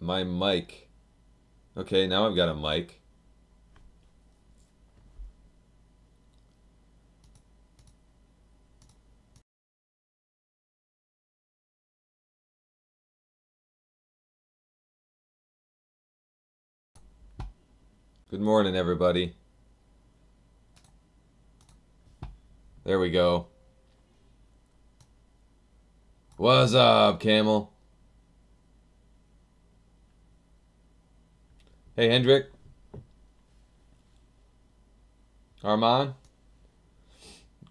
my mic. Okay, now I've got a mic. Good morning, everybody. There we go. What's up, Camel? Hey, Hendrik. Armand.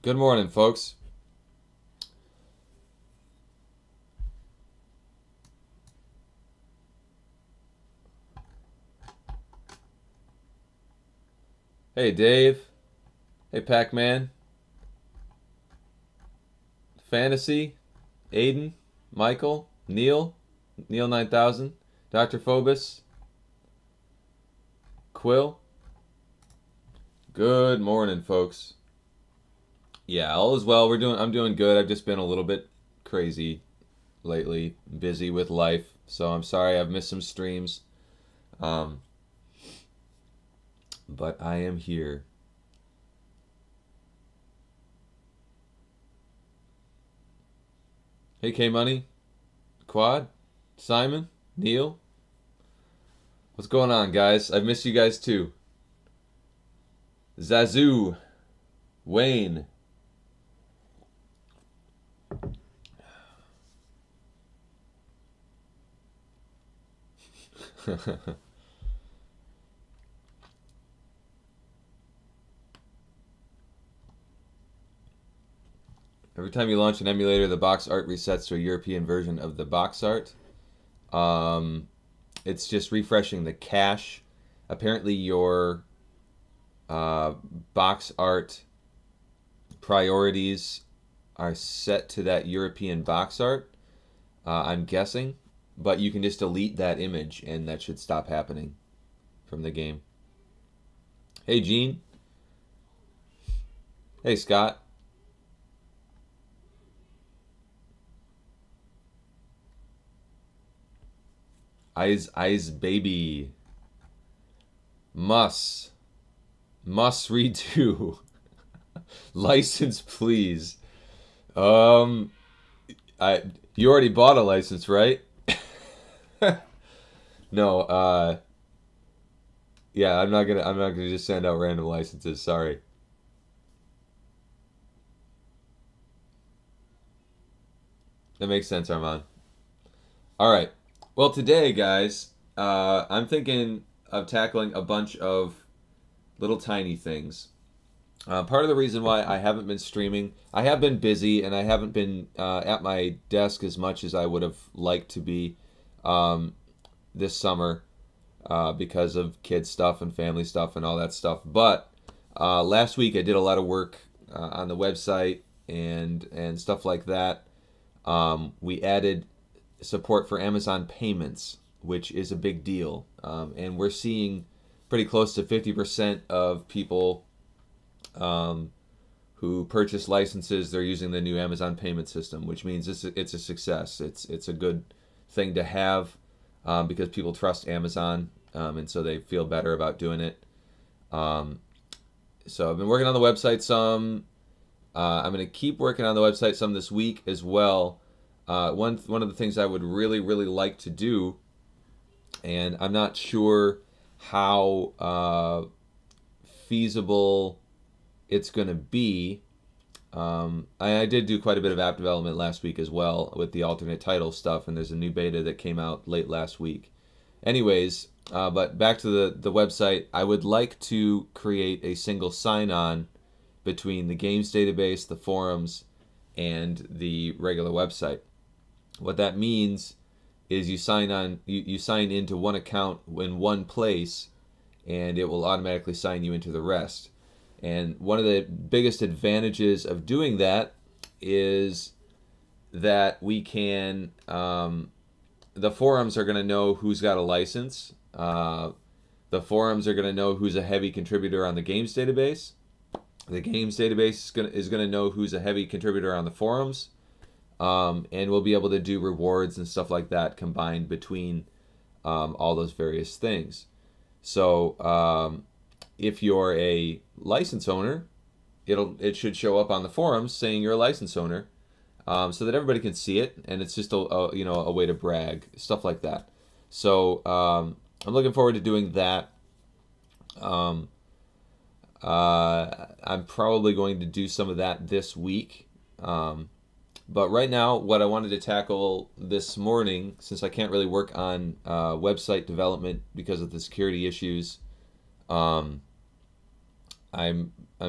Good morning, folks. Hey, Dave. Hey, Pac-Man. Fantasy. Aiden. Michael. Neil. Neil 9000. Dr. Phobos. Quill. Good morning, folks. Yeah, all is well. I'm doing good. I've just been a little bit crazy lately, busy with life. So I'm sorry I've missed some streams. But I am here. Hey, K-Money. Quad. Simon. Neil. What's going on, guys? I've missed you guys too. Zazu. Wayne. Every time you launch an emulator, the box art resets to a European version of the box art. It's just refreshing the cache. Apparently your box art priorities are set to that European box art, I'm guessing. But you can just delete that image and that should stop happening from the game. Hey, Gene. Hey, Scott. Eyes baby. Must redo. License, please. You already bought a license, right? No, yeah, I'm not gonna just send out random licenses, sorry. That makes sense, Armand. Alright. Well, today, guys, I'm thinking of tackling a bunch of little tiny things. Part of the reason why I haven't been streaming, I have been busy and I haven't been at my desk as much as I would have liked to be this summer because of kids stuff and family stuff and all that stuff. But last week I did a lot of work on the website and stuff like that. We added support for Amazon payments, which is a big deal. And we're seeing pretty close to 50% of people who purchase licenses, they're using the new Amazon payment system, which means it's a success. It's a good thing to have because people trust Amazon, and so they feel better about doing it. So I've been working on the website some. I'm going to keep working on the website some this week as well. One of the things I would really like to do, and I'm not sure how feasible it's going to be. I did do quite a bit of app development last week as well with the alternate title stuff, and there's a new beta that came out late last week. Anyways, but back to the website, I would like to create a single sign-on between the games database, the forums, and the regular website. What that means is you sign into one account in one place, and it will automatically sign you into the rest. And one of the biggest advantages of doing that is that we can, the forums are going to know who's got a license. The forums are going to know who's a heavy contributor on the games database. The games database is going to know who's a heavy contributor on the forums. And we'll be able to do rewards and stuff like that combined between all those various things. So if you're a license owner, it should show up on the forums saying you're a license owner, so that everybody can see it, and it's just a way to brag, stuff like that. So I'm looking forward to doing that. I'm probably going to do some of that this week. But right now, what I wanted to tackle this morning, since I can't really work on website development because of the security issues, I'm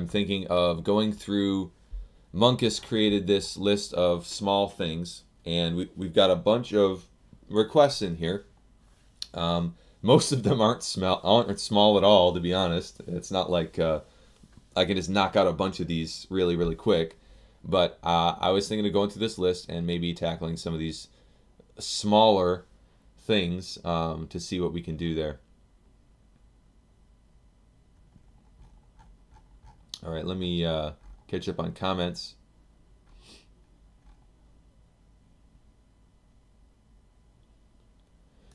thinking of going through. Monkus created this list of small things, and we've got a bunch of requests in here. Most of them aren't small at all, to be honest. It's not like I can just knock out a bunch of these really, really quick. But I was thinking of going through this list and maybe tackling some of these smaller things to see what we can do there. All right, let me catch up on comments.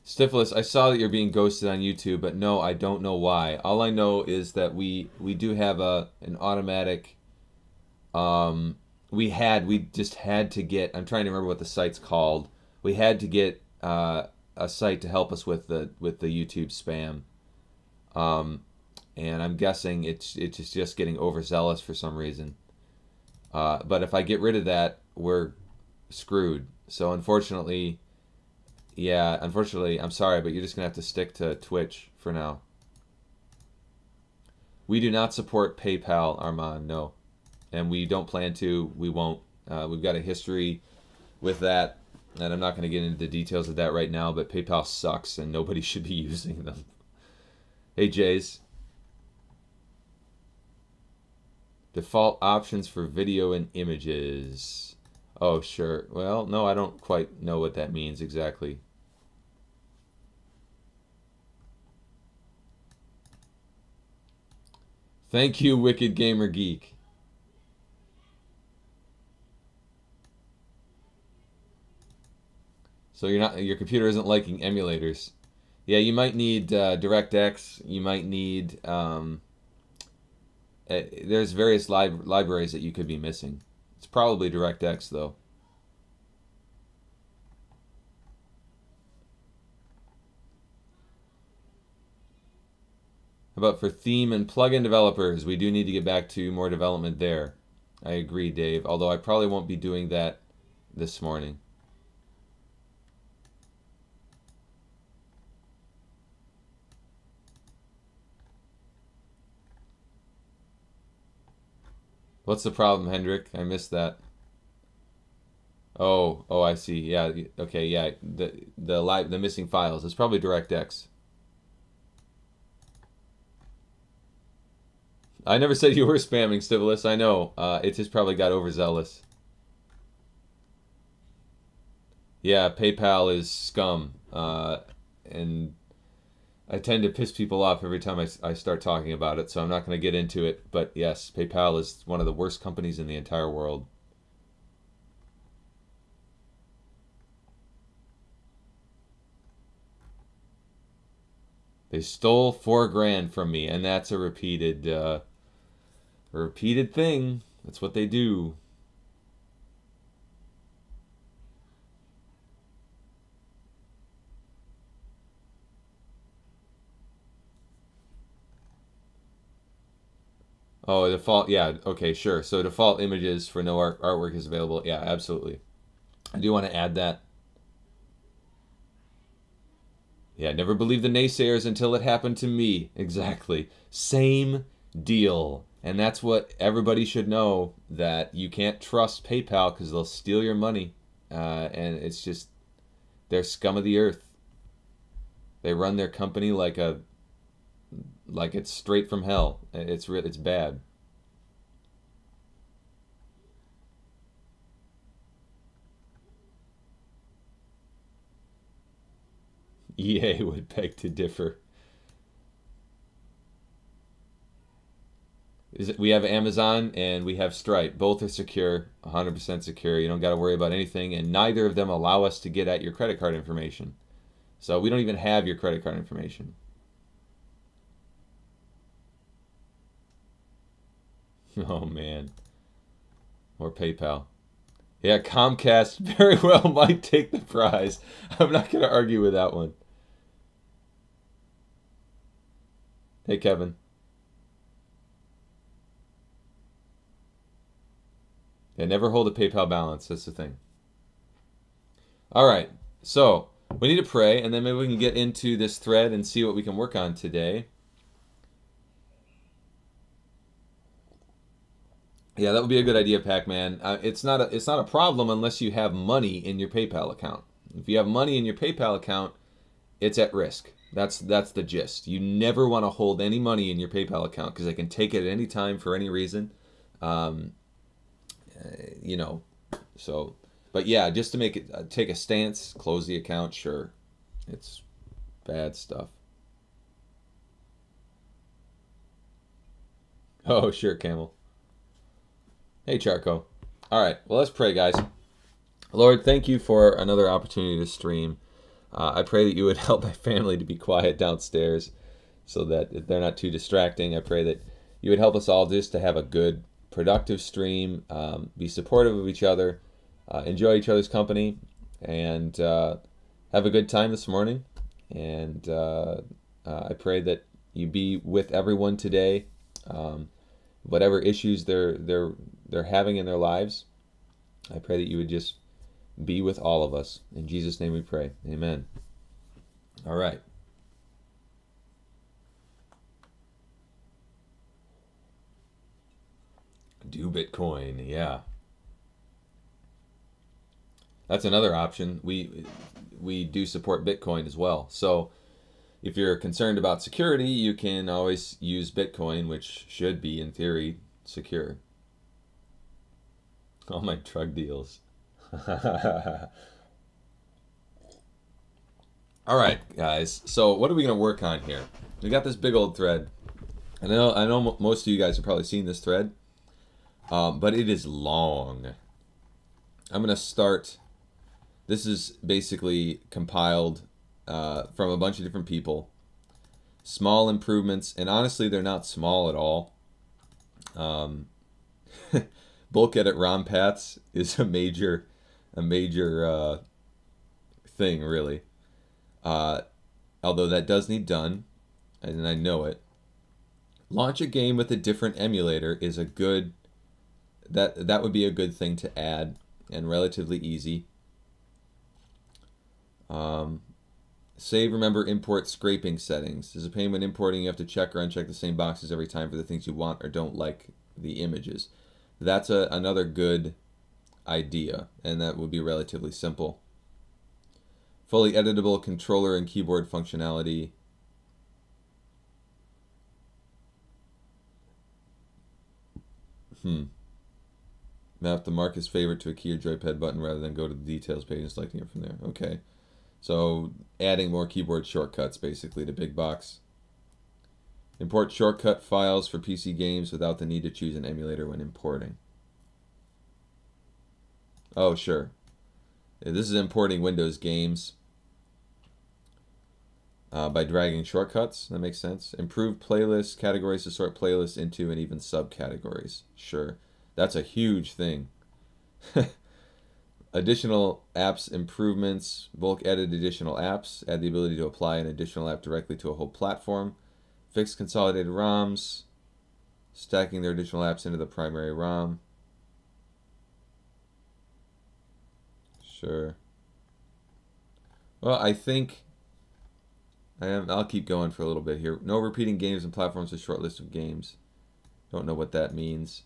Stiflus, I saw that you're being ghosted on YouTube, but no, I don't know why. All I know is that we do have an automatic. We just had to get. I'm trying to remember what the site's called. We had to get a site to help us with the YouTube spam. And I'm guessing it's just getting overzealous for some reason. But if I get rid of that, we're screwed. So unfortunately, I'm sorry, but you're just going to have to stick to Twitch for now. We do not support PayPal, Armand, no. And we don't plan to. We won't. We've got a history with that, and I'm not going to get into the details of that right now, but PayPal sucks, and nobody should be using them. Hey, Jays. Default options for video and images. Oh, sure. Well, no, I don't quite know what that means exactly. Thank you, Wicked Gamer Geek. So your computer isn't liking emulators. Yeah, you might need DirectX. You might need there's various libraries that you could be missing. It's probably DirectX though. How about for theme and plugin developers? We do need to get back to more development there. I agree, Dave. Although I probably won't be doing that this morning. What's the problem, Hendrik? I missed that. Oh, I see. Yeah, okay, yeah. The missing files. It's probably DirectX. I never said you were spamming, Stivulus. I know. It just probably got overzealous. Yeah, PayPal is scum. And I tend to piss people off every time I start talking about it, so I'm not going to get into it. But yes, PayPal is one of the worst companies in the entire world. They stole $4,000 from me, and that's a repeated thing. That's what they do. Oh, default, yeah, okay, sure. So default images for no artwork is available. Yeah, absolutely. I do want to add that. Yeah, never believe the naysayers until it happened to me. Exactly. Same deal. And that's what everybody should know, that you can't trust PayPal because they'll steal your money. And it's just, they're scum of the earth. They run their company like it's straight from hell. It's bad. EA would beg to differ. We have Amazon and we have Stripe. Both are secure, 100% secure. You don't got to worry about anything, and neither of them allow us to get at your credit card information. So we don't even have your credit card information. Oh man, or PayPal. Yeah, Comcast very well might take the prize. I'm not going to argue with that one. Hey, Kevin. Yeah, never hold a PayPal balance. That's the thing. All right, so we need to pray, and then maybe we can get into this thread and see what we can work on today. Yeah, that would be a good idea, Pac-Man. It's not a problem unless you have money in your PayPal account. If you have money in your PayPal account, it's at risk. That's the gist. You never want to hold any money in your PayPal account because they can take it at any time for any reason. You know, so, but yeah, just to make it take a stance, close the account. Sure, it's bad stuff. Oh, sure, Camel. Hey, Charco. All right, well, let's pray, guys. Lord, thank you for another opportunity to stream. I pray that you would help my family to be quiet downstairs so that they're not too distracting. I pray that you would help us all just to have a good, productive stream, be supportive of each other, enjoy each other's company, and have a good time this morning. And I pray that you be with everyone today, whatever issues they're having in their lives. I pray that you would just be with all of us. In Jesus' name we pray. Amen. All right. Do Bitcoin. Yeah. That's another option. We do support Bitcoin as well. So if you're concerned about security, you can always use Bitcoin, which should be, in theory, secure. All my drug deals. All right, guys. So what are we going to work on here? We got this big old thread. I know most of you guys have probably seen this thread, but it is long. I'm going to start. This is basically compiled from a bunch of different people. Small improvements, and honestly, they're not small at all. Bulk edit ROM paths is a major thing, really. Although that does need done, and I know it. Launch a game with a different emulator is a good. That would be a good thing to add, and relatively easy. Save, remember, import scraping settings. There's a pain when importing. You have to check or uncheck the same boxes every time for the things you want or don't like the images. That's another good idea, and that would be relatively simple. Fully editable controller and keyboard functionality. Map the mark as favorite to a key or joypad button rather than go to the details page and selecting it from there. Okay. So adding more keyboard shortcuts basically to Big Box. Import shortcut files for PC games without the need to choose an emulator when importing. Oh, sure. Yeah, this is importing Windows games by dragging shortcuts. That makes sense. Improve playlists, categories to sort playlists into, and even subcategories. Sure. That's a huge thing. Additional apps improvements. Bulk edit additional apps. Add the ability to apply an additional app directly to a whole platform. Fix consolidated ROMs. Stacking their additional apps into the primary ROM. Sure. Well, I think I'll keep going for a little bit here. No repeating games and platforms, a short list of games. Don't know what that means.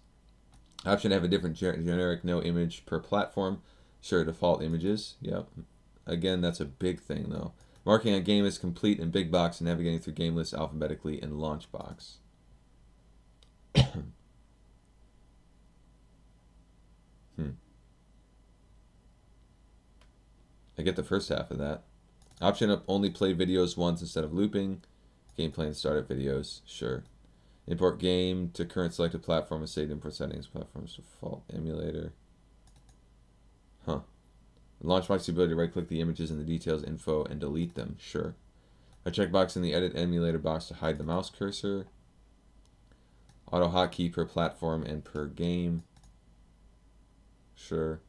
Option to have a different generic no image per platform. Sure, default images. Yep. Again, that's a big thing though. Marking a game as complete in Big Box and navigating through game lists alphabetically in LaunchBox. I get the first half of that. Option of only play videos once instead of looping. Gameplay and startup videos. Sure. Import game to current selected platform and save import settings. Platform's default emulator. Huh. LaunchBox the ability to right-click the images in the details info and delete them. Sure. A checkbox in the edit emulator box to hide the mouse cursor. Auto hotkey per platform and per game. Sure.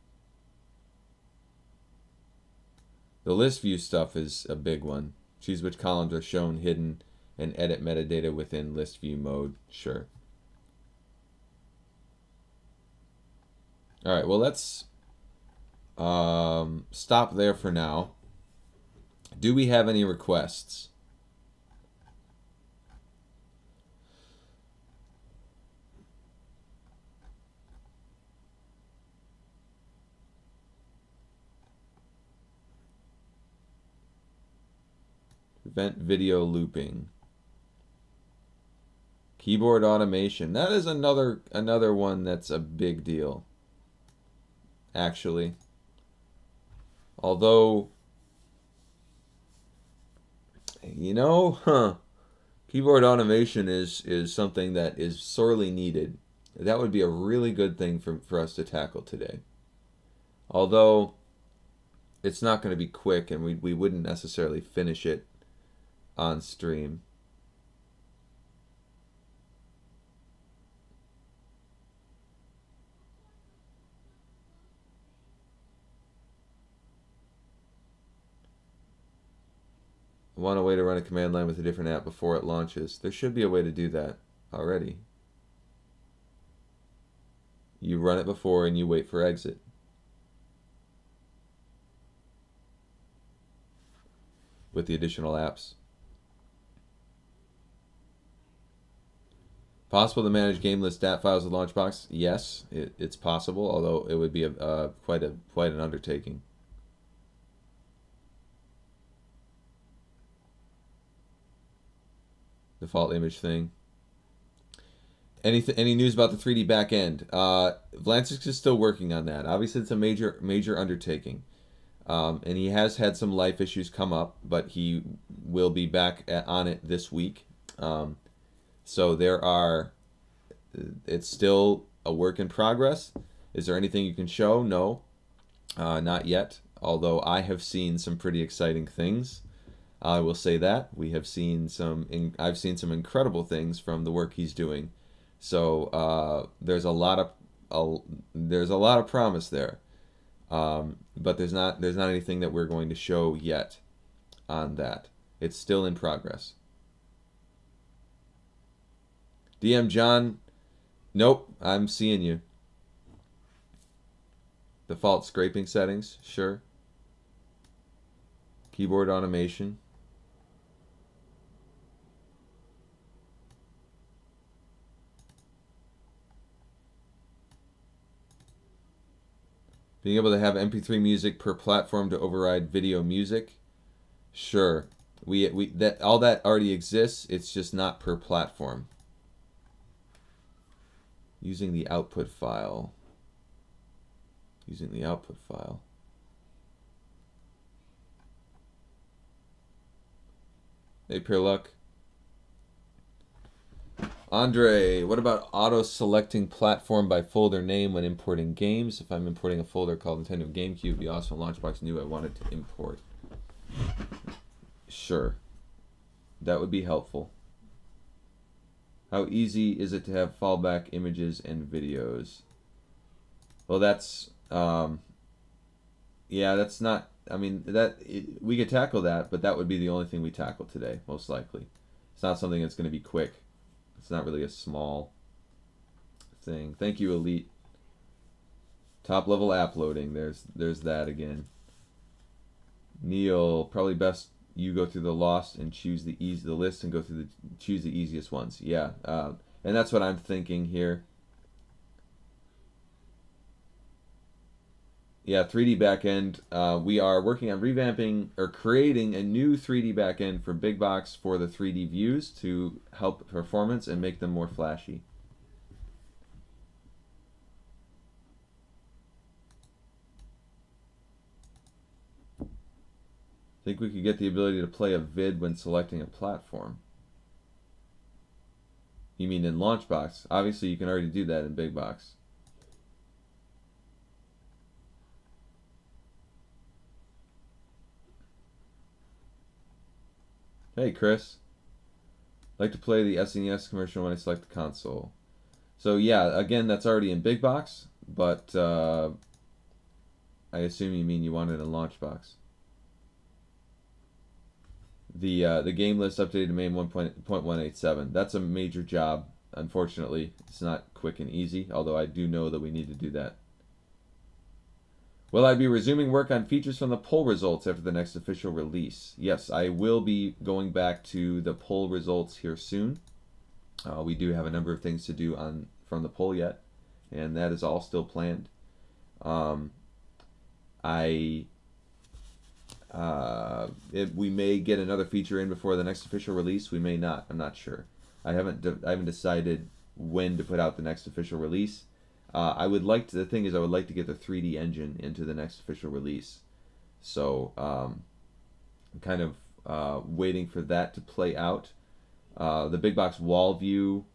The list view stuff is a big one. Choose which columns are shown, hidden, and edit metadata within list view mode. Sure. All right, well, let's stop there for now. Do we have any requests? Prevent video looping. Keyboard automation. That is another one that's a big deal, actually. Although, you know, keyboard automation is something that is sorely needed. That would be a really good thing for us to tackle today. Although, it's not going to be quick, and we wouldn't necessarily finish it on stream. I want a way to run a command line with a different app before it launches. There should be a way to do that already. You run it before and you wait for exit. With the additional apps. Possible to manage game list stat files with LaunchBox? Yes, it's possible, although it would be quite an undertaking. Default image thing. Any news about the 3D backend? Vlancic is still working on that. Obviously, it's a major undertaking, and he has had some life issues come up, but he will be back on it this week. So it's still a work in progress. Is there anything you can show? No, not yet. Although I have seen some pretty exciting things. I will say that I've seen some incredible things from the work he's doing. So there's a lot of promise there, but there's not anything that we're going to show yet on that. It's still in progress. DM John, nope, I'm seeing you. Default scraping settings, sure. Keyboard automation. Being able to have MP3 music per platform to override video music, sure. All that already exists. It's just not per platform. Using the output file. Using the output file. Hey, Pure Luck. Andre, what about auto-selecting platform by folder name when importing games? If I'm importing a folder called Nintendo GameCube, it'd be awesome. LaunchBox knew I wanted to import. Sure. That would be helpful. How easy is it to have fallback images and videos? Well, that's... yeah, that's not... I mean, we could tackle that, but that would be the only thing we tackle today, most likely. It's not something that's going to be quick. It's not really a small thing. Thank you, Elite. Top level app loading. There's that again. Neil, probably best you go through the list and choose the list and go through choose the easiest ones. Yeah, and that's what I'm thinking here. Yeah, 3D backend. We are working on revamping or creating a new 3D backend for Big Box for the 3D views to help performance and make them more flashy. Think we could get the ability to play a vid when selecting a platform? You mean in LaunchBox? Obviously, you can already do that in Big Box. Hey, Chris. Like to play the SNES commercial when I select the console. So yeah, again, that's already in Big Box, but I assume you mean you want it in LaunchBox. The game list updated to main 1.187. That's a major job. Unfortunately, it's not quick and easy, although I do know that we need to do that. Will I be resuming work on features from the poll results after the next official release? Yes, I will be going back to the poll results here soon. We do have a number of things to do from the poll yet, and that is all still planned. We may get another feature in before the next official release. We may not. I'm not sure. I haven't decided when to put out the next official release. The thing is, I would like to get the 3D engine into the next official release. So I'm kind of waiting for that to play out. The big box wall view,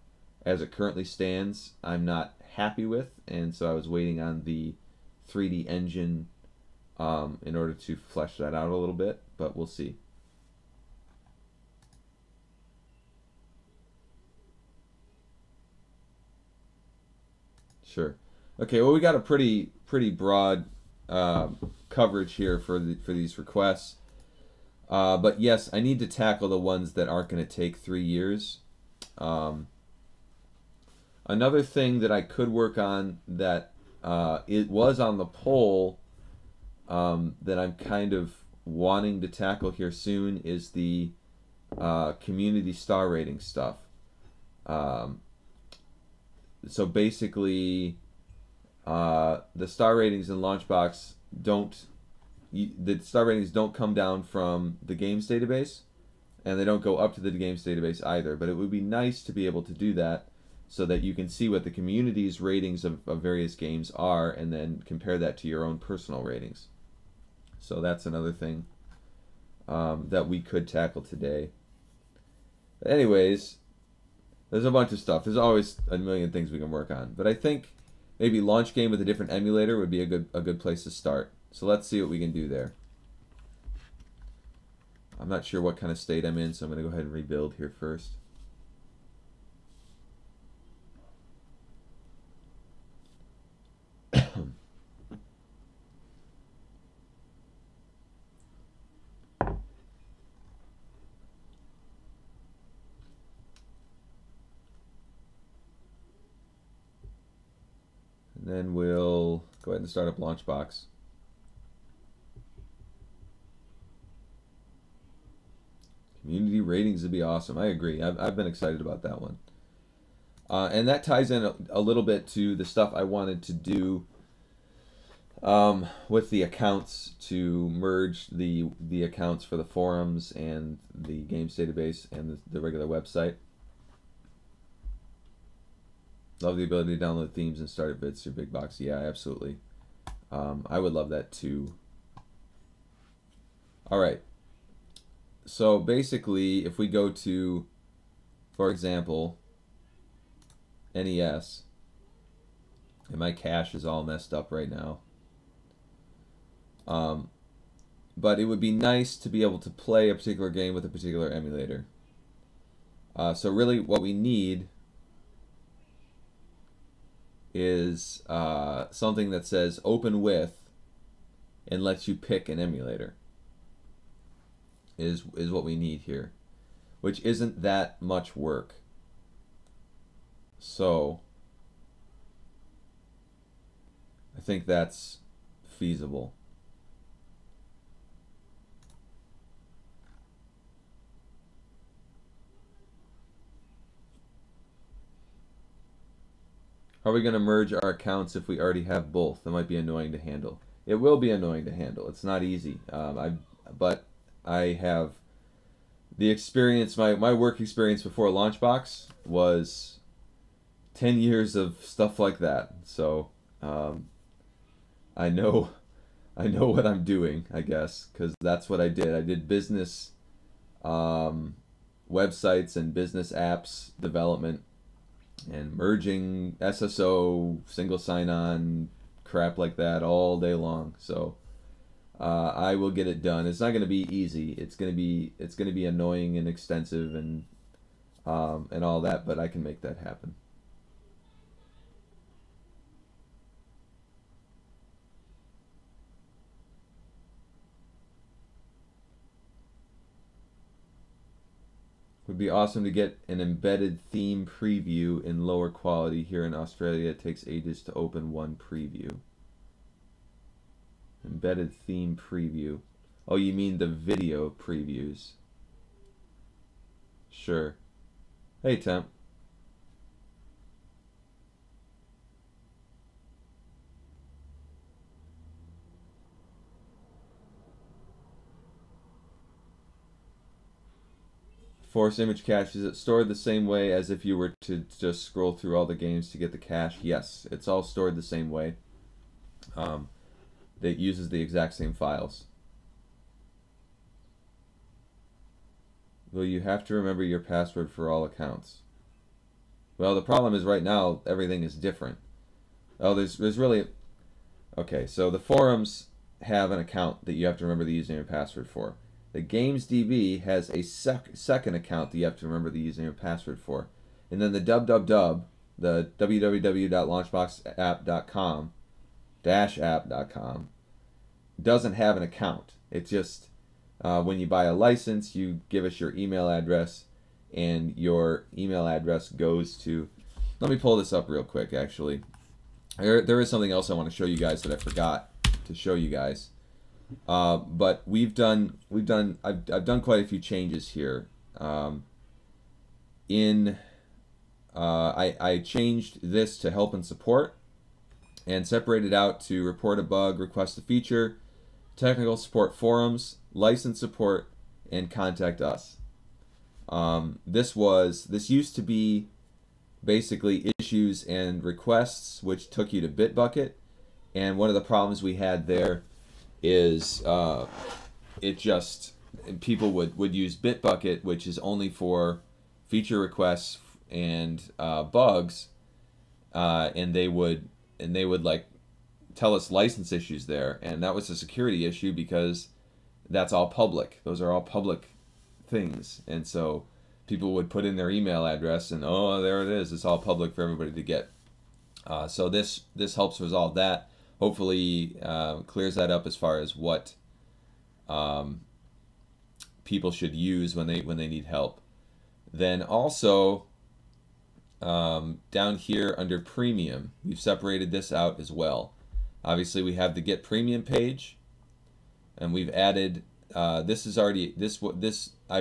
as it currently stands, I'm not happy with, and so I was waiting on the 3D engine in order to flesh that out a little bit, but we'll see. Sure. Okay. Well, we got a pretty broad coverage here for these requests. But yes, I need to tackle the ones that aren't going to take 3 years. Another thing that I could work on that it was on the poll that I'm kind of wanting to tackle here soon is the community star rating stuff. So basically, the star ratings in LaunchBox the star ratings don't come down from the games database, and they don't go up to the games database either. But it would be nice to be able to do that so that you can see what the community's ratings of various games are, and then compare that to your own personal ratings. So that's another thing that we could tackle today. But anyways, there's a bunch of stuff. There's always a million things we can work on. But I think maybe launch game with a different emulator would be a good place to start. So let's see what we can do there. I'm not sure what kind of state I'm in, so I'm going to go ahead and rebuild here first. And then we'll go ahead and start up LaunchBox. Community ratings would be awesome. I agree. I've been excited about that one. And that ties in a little bit to the stuff I wanted to do with the accounts, to merge the accounts for the forums and the games database and the regular website. Love the ability to download themes and start bits through Big Box. Yeah, absolutely. I would love that too. All right. So basically, if we go to, for example, NES, and my cache is all messed up right now. But it would be nice to be able to play a particular game with a particular emulator. So really what we need is something that says open with and lets you pick an emulator is what we need here, which isn't that much work. So I think that's feasible. How are we going to merge our accounts if we already have both? That might be annoying to handle. It will be annoying to handle. It's not easy. But I have the experience. My work experience before LaunchBox was 10 years of stuff like that. So I know what I'm doing, I guess, because that's what I did. I did business websites and business apps development and merging SSO, single sign-on, crap like that all day long. So I will get it done. It's not going to be easy. It's going to be annoying and extensive and all that, but I can make that happen. Would be awesome to get an embedded theme preview in lower quality. Here in Australia, it takes ages to open one preview. Embedded theme preview. Oh, you mean the video previews? Sure. Hey, Temp. Force image cache, is it stored the same way as if you were to just scroll through all the games to get the cache? Yes, it's all stored the same way. It uses the exact same files. Will you have to remember your password for all accounts? Well, the problem is right now everything is different. Oh, there's really... Okay, so the forums have an account that you have to remember the username and password for. The GamesDB has a second account that you have to remember the username and password for. And then the the www.launchboxapp.com -app.com doesn't have an account. It's just when you buy a license, you give us your email address, and your email address goes to... Let me pull this up real quick, actually. There is something else I want to show you guys that I forgot to show you guys. But I've done quite a few changes here. I changed this to help and support, and separated out to report a bug, request a feature, technical support forums, license support, and contact us. This used to be basically issues and requests, which took you to Bitbucket, and one of the problems we had there is people would use Bitbucket, which is only for feature requests and bugs, and they would like tell us license issues there, and that was a security issue because that's all public. Those are all public things, and so people would put in their email address, and oh, there it is. It's all public for everybody to get. So this helps resolve that. Hopefully, clears that up as far as what people should use when they need help. Then also down here under premium, we've separated this out as well. Obviously, we have the Get Premium page, and we've added I've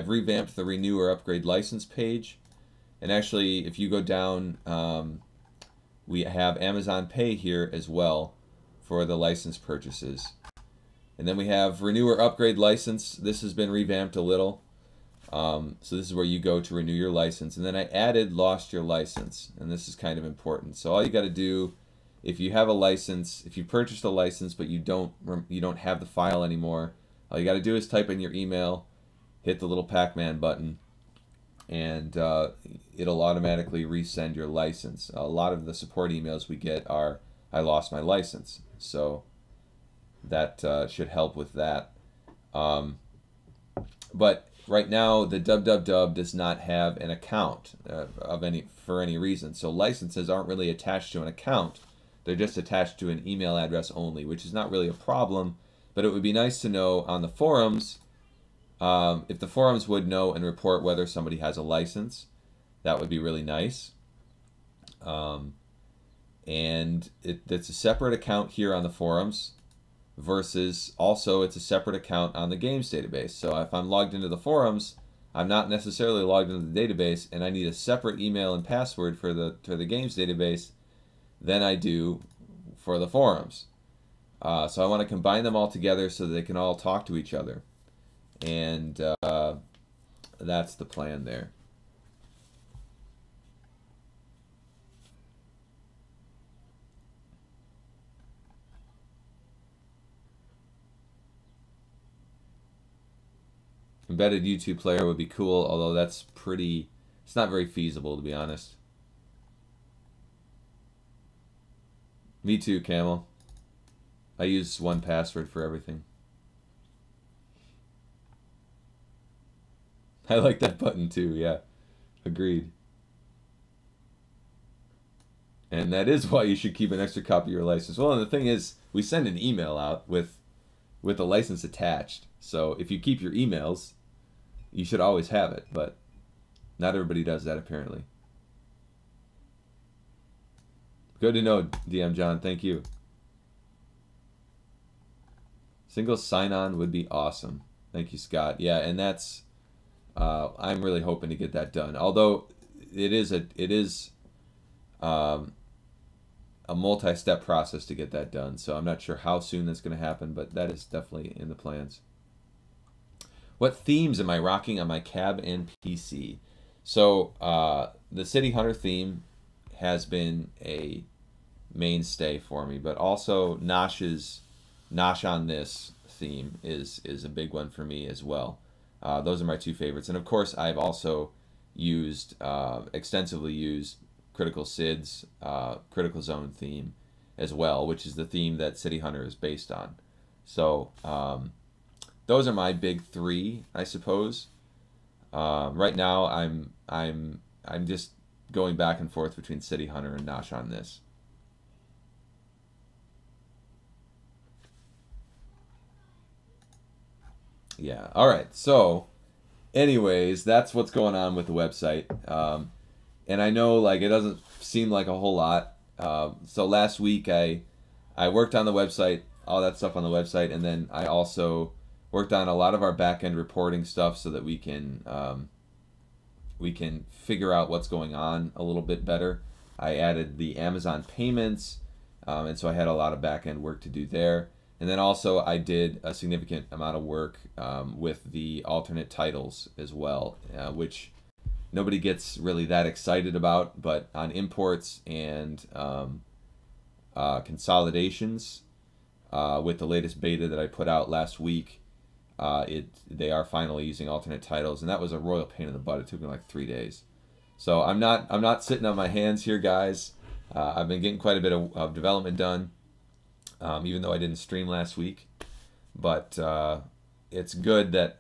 revamped the Renew or Upgrade License page, and actually, if you go down, we have Amazon Pay here as well for the license purchases. And then we have Renew or Upgrade License. This has been revamped a little. So this is where you go to renew your license. And then I added Lost Your License, and this is kind of important. So all you got to do, if you have a license, if you purchased a license but you don't have the file anymore, all you got to do is type in your email, hit the little Pac-Man button, and it'll automatically resend your license. A lot of the support emails we get are, I lost my license. So that should help with that. But right now, the www does not have an account for any reason. So licenses aren't really attached to an account. They're just attached to an email address only, which is not really a problem. But it would be nice to know on the forums, if the forums would know and report whether somebody has a license. That would be really nice. And it's a separate account here on the forums, versus also it's a separate account on the games database. So if I'm logged into the forums, I'm not necessarily logged into the database, and I need a separate email and password for the games database than I do for the forums. So I want to combine them all together so that they can all talk to each other, and that's the plan there. Embedded YouTube player would be cool, although it's not very feasible, to be honest. Me too, Camel. I use 1Password for everything. I like that button too, yeah. Agreed. And that is why you should keep an extra copy of your license. Well, and the thing is, we send an email out with a license attached. So if you keep your emails, you should always have it, but not everybody does that apparently. Good to know, DM John. Thank you. Single sign-on would be awesome. Thank you, Scott. Yeah, and that's I'm really hoping to get that done. Although it is a multi-step process to get that done. So I'm not sure how soon that's going to happen, but that is definitely in the plans. What themes am I rocking on my cab and PC? So the City Hunter theme has been a mainstay for me, but also Nosh on This theme is a big one for me as well. Those are my two favorites, and of course I've also used extensively used Critical Sid's Critical Zone theme as well, which is the theme that City Hunter is based on. So those are my big three, I suppose. Right now I'm just going back and forth between City Hunter and Nosh on This. Yeah. All right. So, anyways, that's what's going on with the website. And I know like it doesn't seem like a whole lot. So last week I worked on the website, all that stuff on the website, and then I also worked on a lot of our backend reporting stuff so that we can figure out what's going on a little bit better. I added the Amazon payments, and so I had a lot of backend work to do there. And then also I did a significant amount of work with the alternate titles as well, which nobody gets really that excited about, but on imports and consolidations with the latest beta that I put out last week, they are finally using alternate titles, and that was a royal pain in the butt. It took me like 3 days. So I'm not sitting on my hands here, guys. I've been getting quite a bit of development done. Even though I didn't stream last week, but it's good that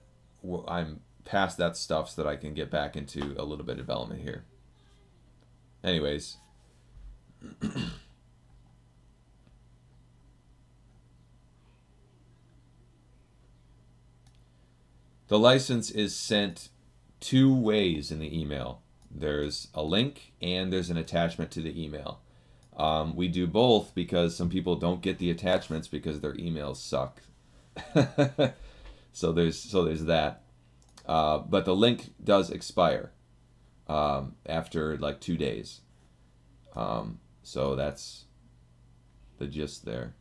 I'm past that stuff so that I can get back into a little bit of development here. Anyways, the license is sent 2 ways in the email. There's a link and there's an attachment to the email. We do both because some people don't get the attachments because their emails suck. so there's that. But the link does expire after like 2 days. So that's the gist there.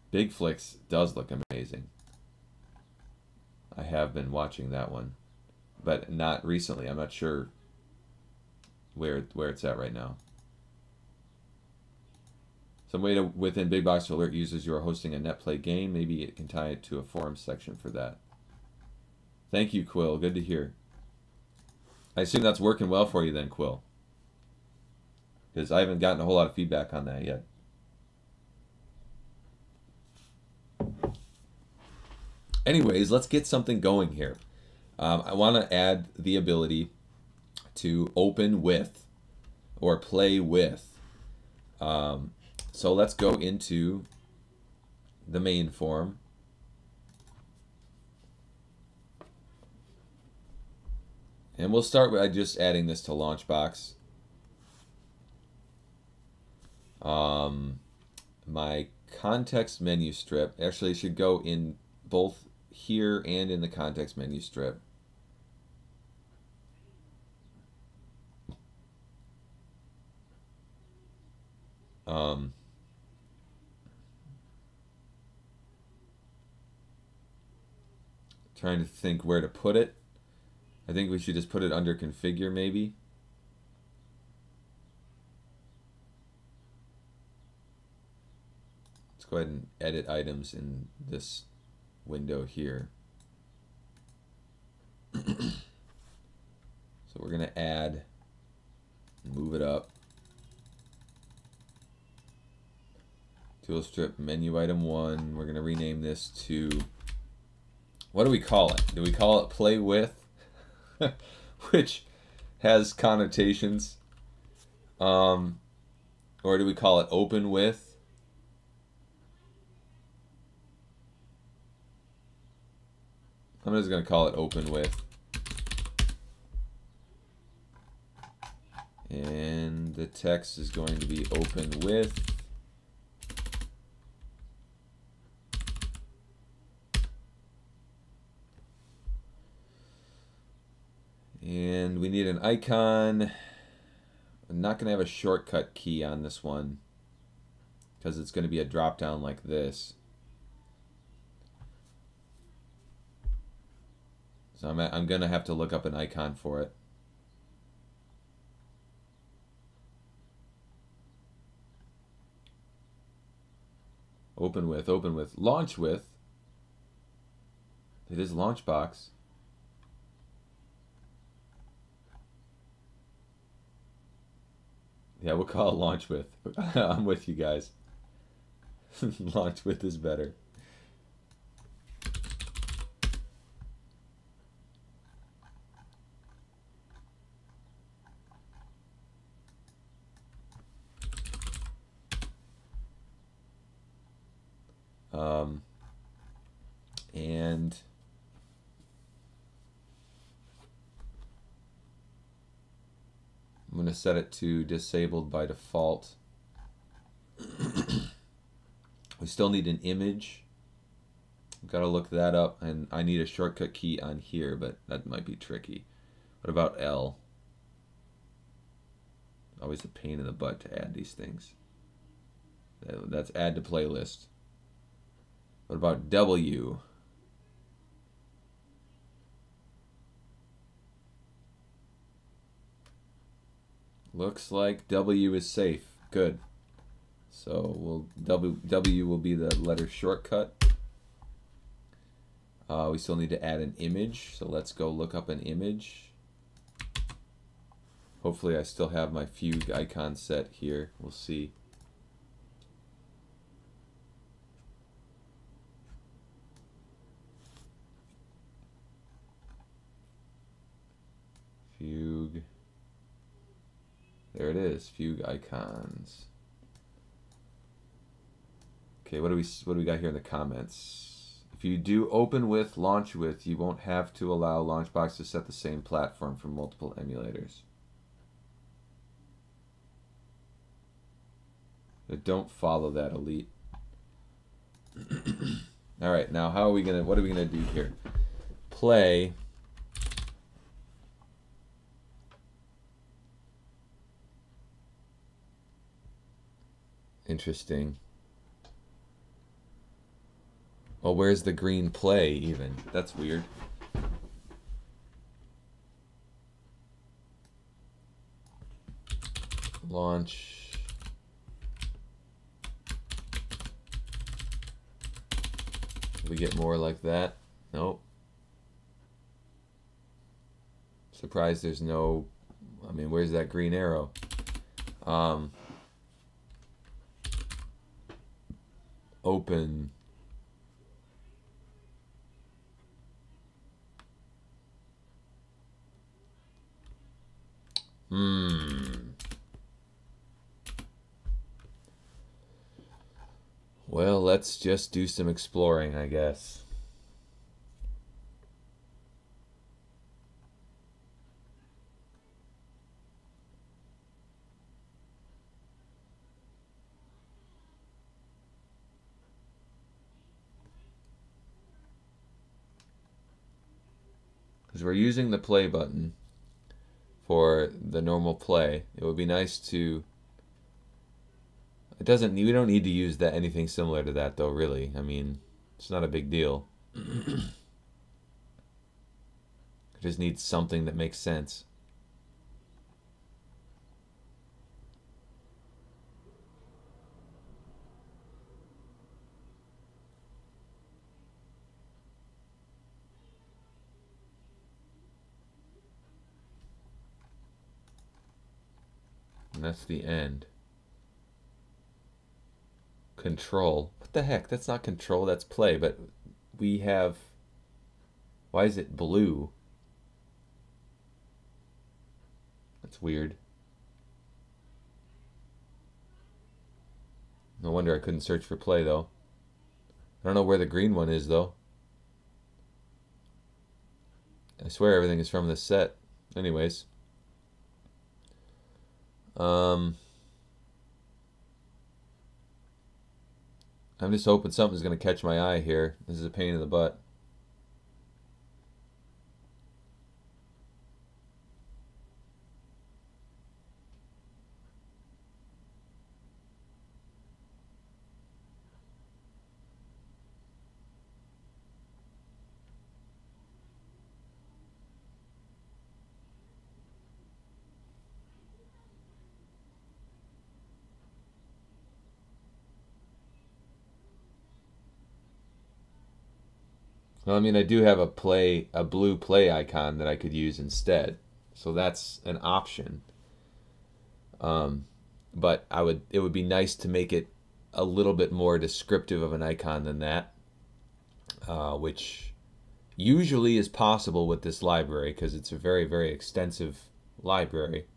Big Flicks does look amazing. I have been watching that one, but not recently. I'm not sure where it's at right now. Some way to within Big Box to alert users you are hosting a NetPlay game. Maybe it can tie it to a forum section for that. Thank you, Quill. Good to hear. I assume that's working well for you then, Quill, because I haven't gotten a whole lot of feedback on that yet. Anyways, let's get something going here. I want to add the ability to open with or play with. So let's go into the main form. And we'll start by just adding this to LaunchBox. My context menu strip actually should go in both here and in the context menu strip. Trying to think where to put it. I think we should just put it under configure maybe. Let's go ahead and edit items in this window here. So we're going to add, move it up Tool strip menu item 1. We're going to rename this to, what do we call it? Do we call it play with? Which has connotations. Or do we call it open with? I'm just going to call it open with. And the text is going to be open with. And we need an icon. I'm not going to have a shortcut key on this one because it's going to be a drop down like this. So I'm going to have to look up an icon for it. Open with, launch with. It is LaunchBox. Yeah, we'll call it launch with. I'm with you guys. Launch with is better. And I'm going to set it to disabled by default. We still need an image. I've got to look that up, and I need a shortcut key on here, but that might be tricky. What about L? Always a pain in the butt to add these things. That's add to playlist. What about W? Looks like W is safe. Good. So W will be the letter shortcut. We still need to add an image, so let's go look up an image. Hopefully I still have my Fugue icon set here. We'll see. Fugue. There it is, Fugue icons. Okay, what do we got here in the comments? If you do open with, launch with, you won't have to allow LaunchBox to set the same platform for multiple emulators. But don't follow that, Elite. All right, now what are we gonna do here? Play. Interesting. Well, where's the green play even? That's weird. Launch. We get more like that? Nope. Surprised there's no, I mean, where's that green arrow? Open. Well, let's just do some exploring, I guess. Because we're using the play button for the normal play. It would be nice to... we don't need to use that anything similar to that though, really. I mean, it's not a big deal. It just needs something that makes sense. And that's the end. Control. What the heck? That's not control, that's play. But we have... Why is it blue? That's weird. No wonder I couldn't search for play, though. I don't know where the green one is, though. I swear everything is from this set. Anyways. I'm just hoping something's going to catch my eye here. This is a pain in the butt. Well, I mean, I do have a blue play icon that I could use instead, so that's an option. But it would be nice to make it a little bit more descriptive of an icon than that, which usually is possible with this library because it's a very, very extensive library.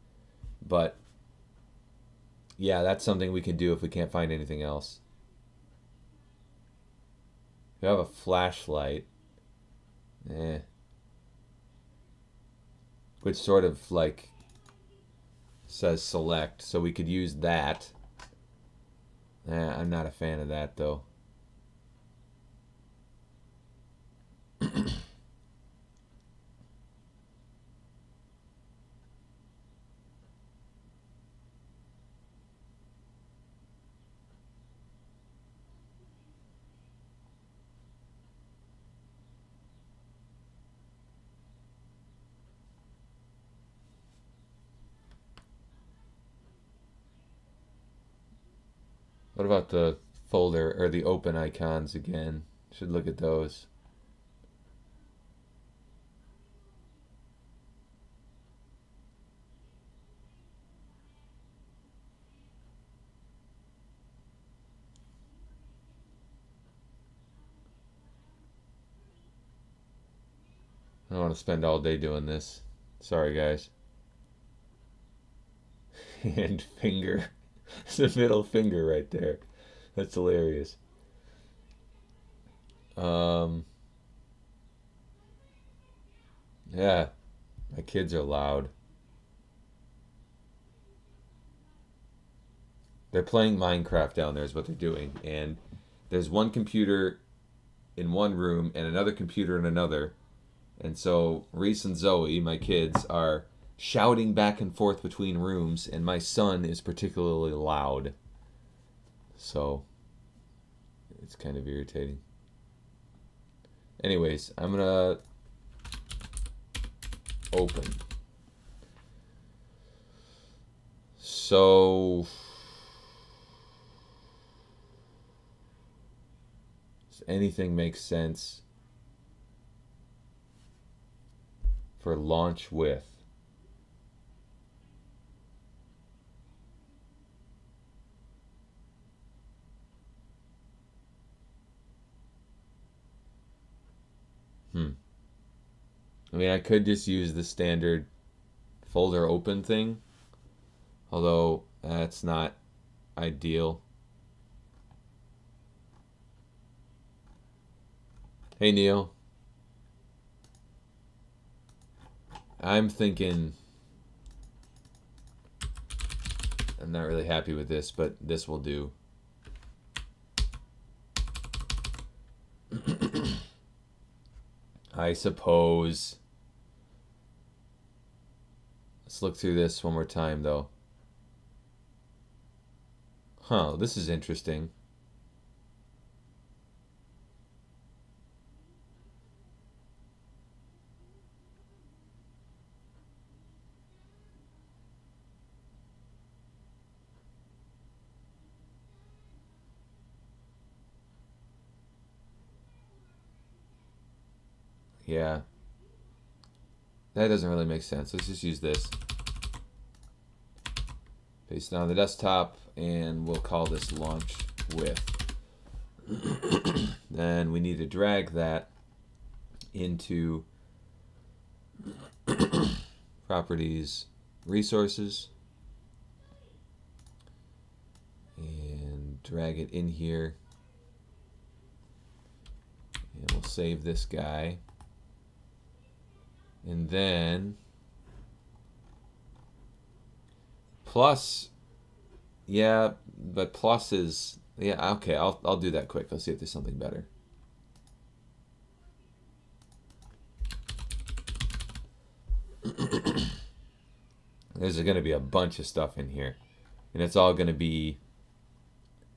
But yeah, that's something we can do if we can't find anything else. We have a flashlight. Which sort of like says select, so we could use that. I'm not a fan of that though. What about the folder or the open icons again? Should look at those. I don't want to spend all day doing this. Sorry, guys. And finger. It's a middle finger right there. That's hilarious. Yeah, my kids are loud. They're playing Minecraft down there is what they're doing. And there's one computer in one room and another computer in another. And so Reese and Zoe, my kids, are shouting back and forth between rooms, and my son is particularly loud. So it's kind of irritating. Anyways, I'm gonna open. So does anything make sense for launch with? I mean, I could just use the standard folder open thing, although that's not ideal. Hey, Neil. I'm thinking... I'm not really happy with this, but this will do. I suppose. Let's look through this one more time, though. Huh, this is interesting. Yeah. That doesn't really make sense. Let's just use this. Paste it on the desktop, and we'll call this launch with. Then we need to drag that into properties, resources, and drag it in here. And we'll save this guy. And then plus, yeah, but plus is, yeah, okay, I'll do that quick. Let's see if there's something better. There's going to be a bunch of stuff in here, and it's all going to be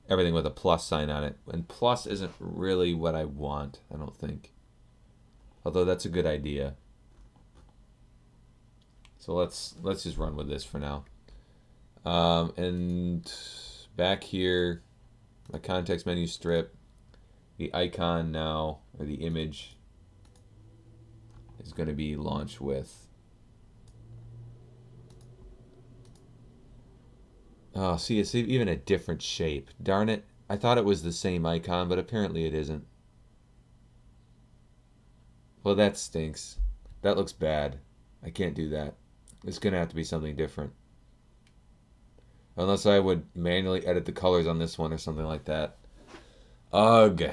everything with a plus sign on it. And plus isn't really what I want, I don't think. Although that's a good idea. So let's just run with this for now. And back here, my context menu strip, the icon now, or the image, is going to be launch with. Oh, see, it's even a different shape. Darn it. I thought it was the same icon, but apparently it isn't. Well, that stinks. That looks bad. I can't do that. It's going to have to be something different. Unless I would manually edit the colors on this one or something like that. Ugh.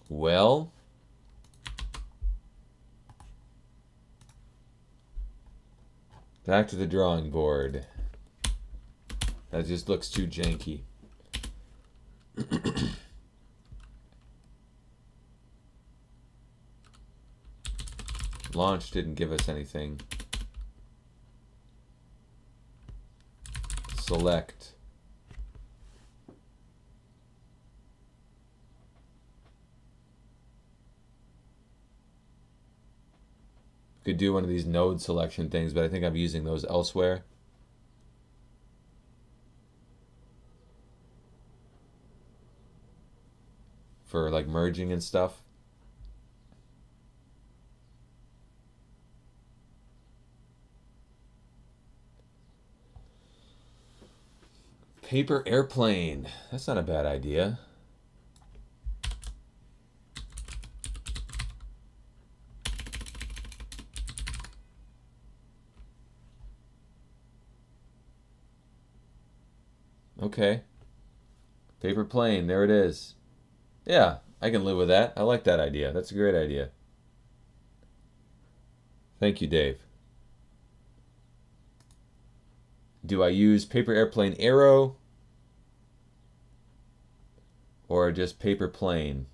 Well. Back to the drawing board. That just looks too janky. Launch didn't give us anything. Select. Could do one of these node selection things, but I think I'm using those elsewhere. For like merging and stuff. Paper airplane. That's not a bad idea. Okay. Paper plane, there it is. Yeah, I can live with that. I like that idea. That's a great idea. Thank you, Dave. Do I use paper airplane arrow or just paper plane?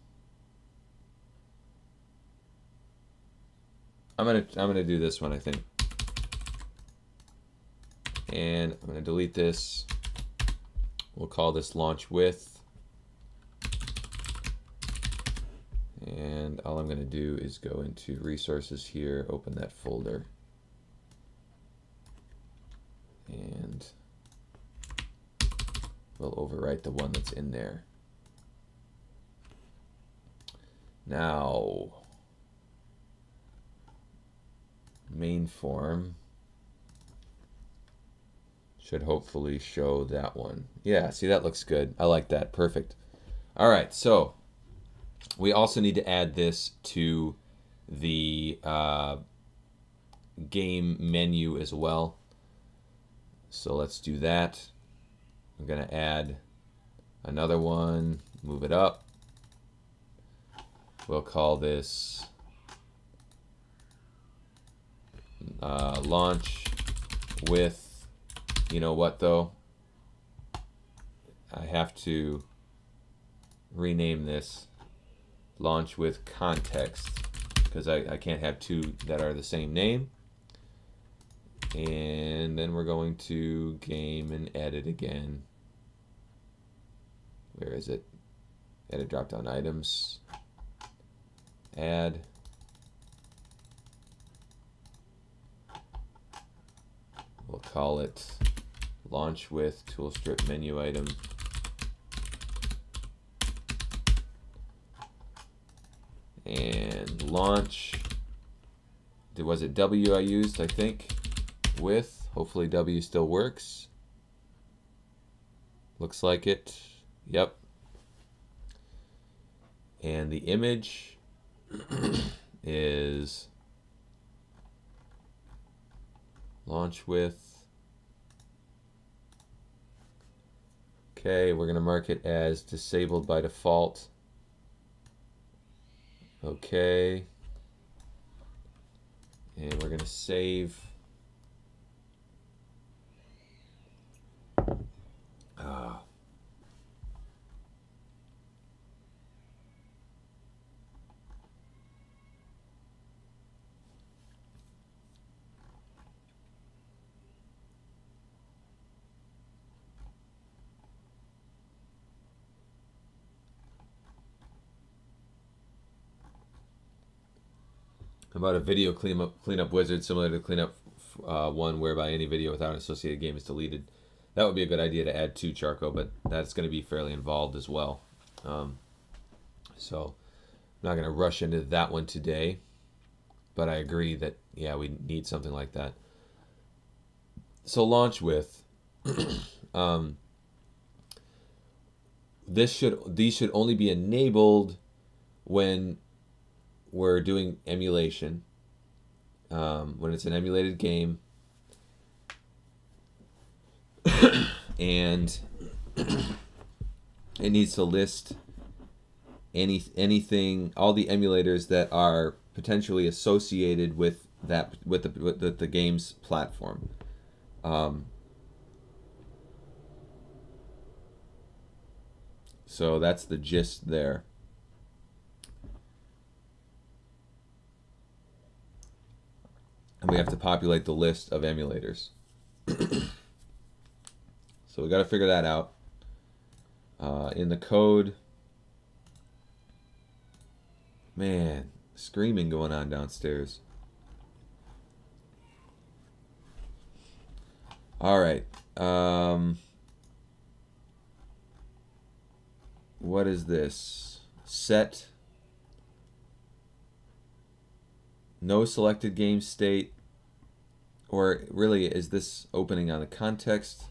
I'm gonna do this one, I think. And I'm gonna delete this. We'll call this launch with. And all I'm going to do is go into resources here, open that folder. And we'll overwrite the one that's in there. Now, main form should hopefully show that one. Yeah, see, that looks good. I like that. Perfect. All right, so we also need to add this to the game menu as well. So let's do that. I'm going to add another one, move it up. We'll call this launch with. You know what, though? I have to rename this launch with context because I can't have two that are the same name. And then we're going to game and edit again. Where is it? Edit drop-down items. Add. We'll call it launch with tool strip menu item. And launch. Was it W I used, I think? With. Hopefully W still works. Looks like it. Yep. And the image is launch with. Okay, we're going to mark it as disabled by default. Okay. And we're going to save. About a video cleanup wizard similar to cleanup one whereby any video without an associated game is deleted. That would be a good idea to add to Charco, but that's going to be fairly involved as well. So I'm not going to rush into that one today, but I agree that, yeah, we need something like that. So launch with. These should only be enabled when we're doing emulation, when it's an emulated game, and it needs to list anything, all the emulators that are potentially associated with that, with the game's platform. So that's the gist there. And we have to populate the list of emulators. So we got to figure that out. In the code, man, screaming going on downstairs. All right. What is this? Set no selected game state, or really is this opening on the context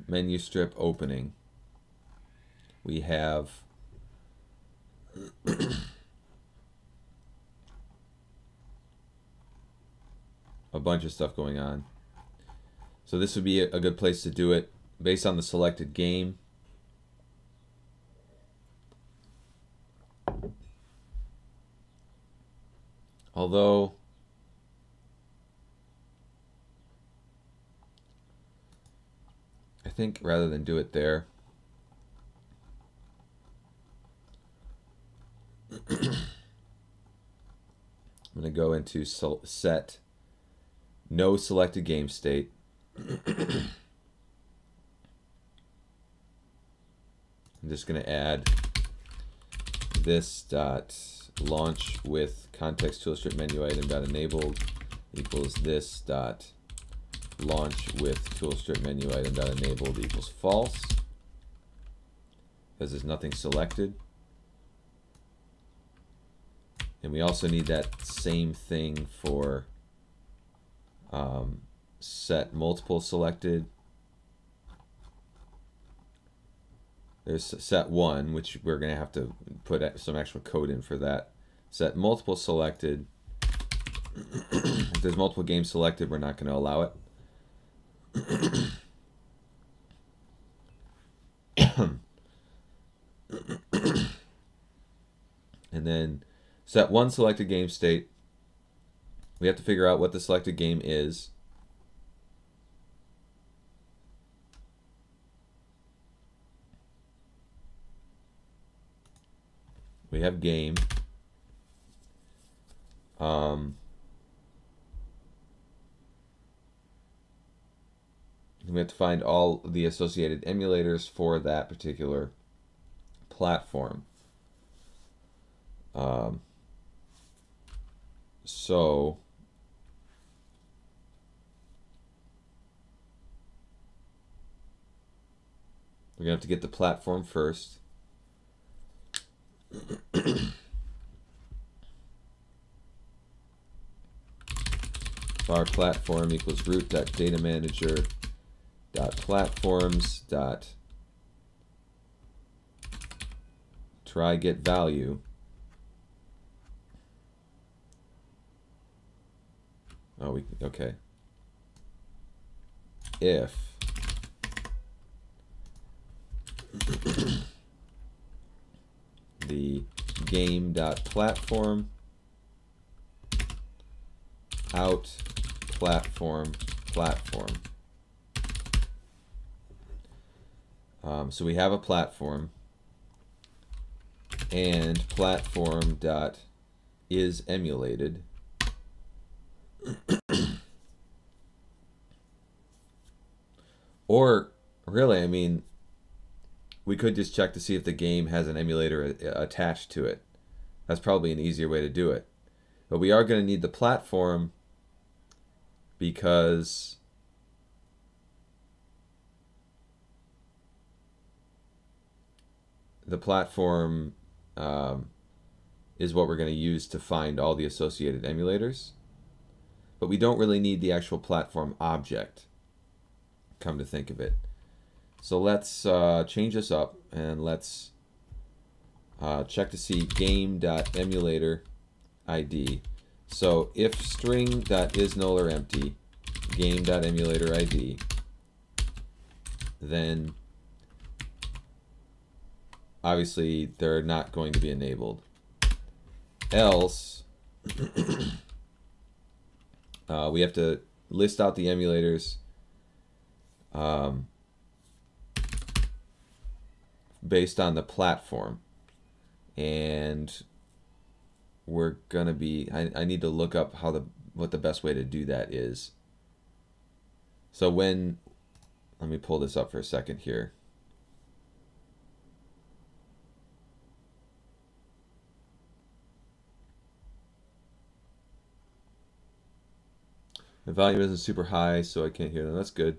menu strip opening? We have a bunch of stuff going on. So this would be a good place to do it based on the selected game. Although I think rather than do it there, I'm going to go into set no selected game state. I'm just going to add this dot launch with context tool strip menu item dot enabled equals this dot launch with tool strip menu item dot enabled equals false, because there's nothing selected. And we also need that same thing for set multiple selected. There's set one, which we're going to have to put some extra code in for that. Set multiple selected. If there's multiple games selected, we're not going to allow it. And then set one selected game state. We have to figure out what the selected game is. We have game. We have to find all the associated emulators for that particular platform. So we're going to have to get the platform first. var platform equals root.datamanager.platforms dot try get value. Oh, okay. If the game.platform out platform. So we have a platform, and platform dot is emulated. Or really, I mean, we could just check to see if the game has an emulator attached to it. That's probably an easier way to do it. But we are going to need the platform because the platform is what we're going to use to find all the associated emulators. But we don't really need the actual platform object, come to think of it. So let's change this up, and let's check to see game.emulator ID. So if string.is null or empty, game.emulator ID, then obviously they're not going to be enabled. Else, we have to list out the emulators based on the platform, and we're gonna be I need to look up what the best way to do that is. So let me pull this up for a second here. The volume isn't super high, so I can't hear them. That's good.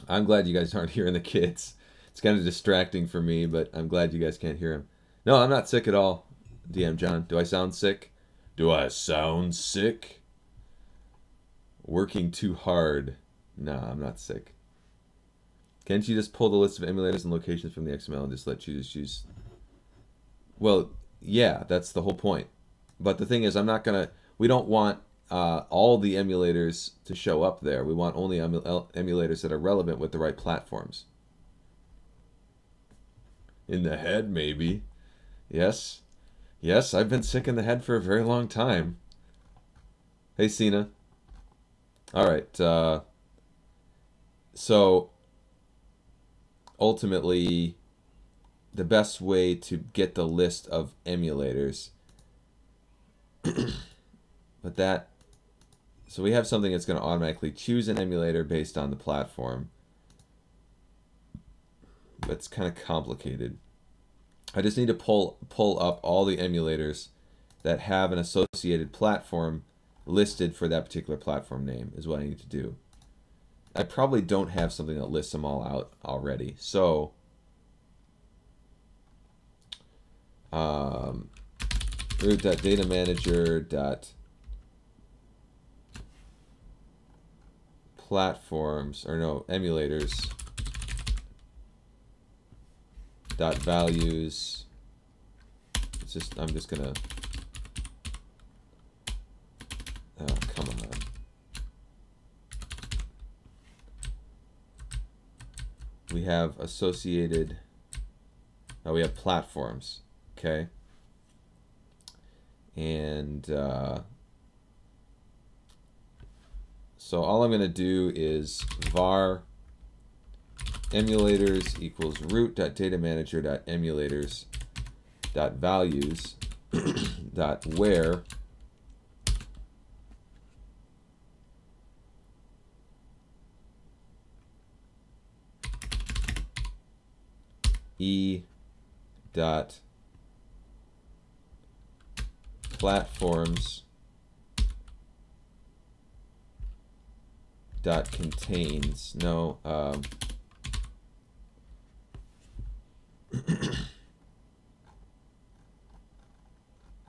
I'm glad you guys aren't hearing the kids. It's kind of distracting for me, but I'm glad you guys can't hear them. No, I'm not sick at all, DM John. Do I sound sick? Do I sound sick? Working too hard. No, I'm not sick. Can't you just pull the list of emulators and locations from the XML and just let you just use... Well, yeah, that's the whole point. But the thing is, we don't want all the emulators to show up there. We want only emulators that are relevant with the right platforms. In the head, maybe. Yes. Yes, I've been sick in the head for a very long time. Hey, Cena. All right. So, ultimately, the best way to get the list of emulators... So we have something that's going to automatically choose an emulator based on the platform. That's kind of complicated. I just need to pull up all the emulators that have an associated platform listed for that particular platform name is what I need to do. I probably don't have something that lists them all out already. So emulators dot values. I'm just gonna come on. We have associated, we have platforms, okay? And so all I'm going to do is var emulators equals root.datamanager.emulators.values dot where e dot platforms dot contains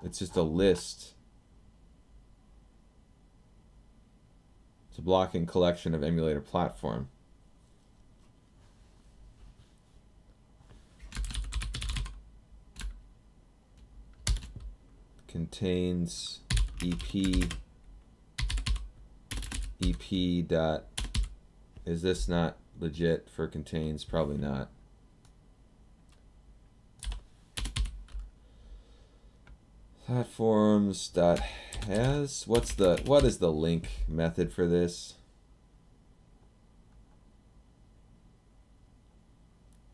it's just a list It's a blocking collection of emulator platform. Contains EP dot. Is this not legit for contains? Probably not. Platforms dot has. What is the link method for this?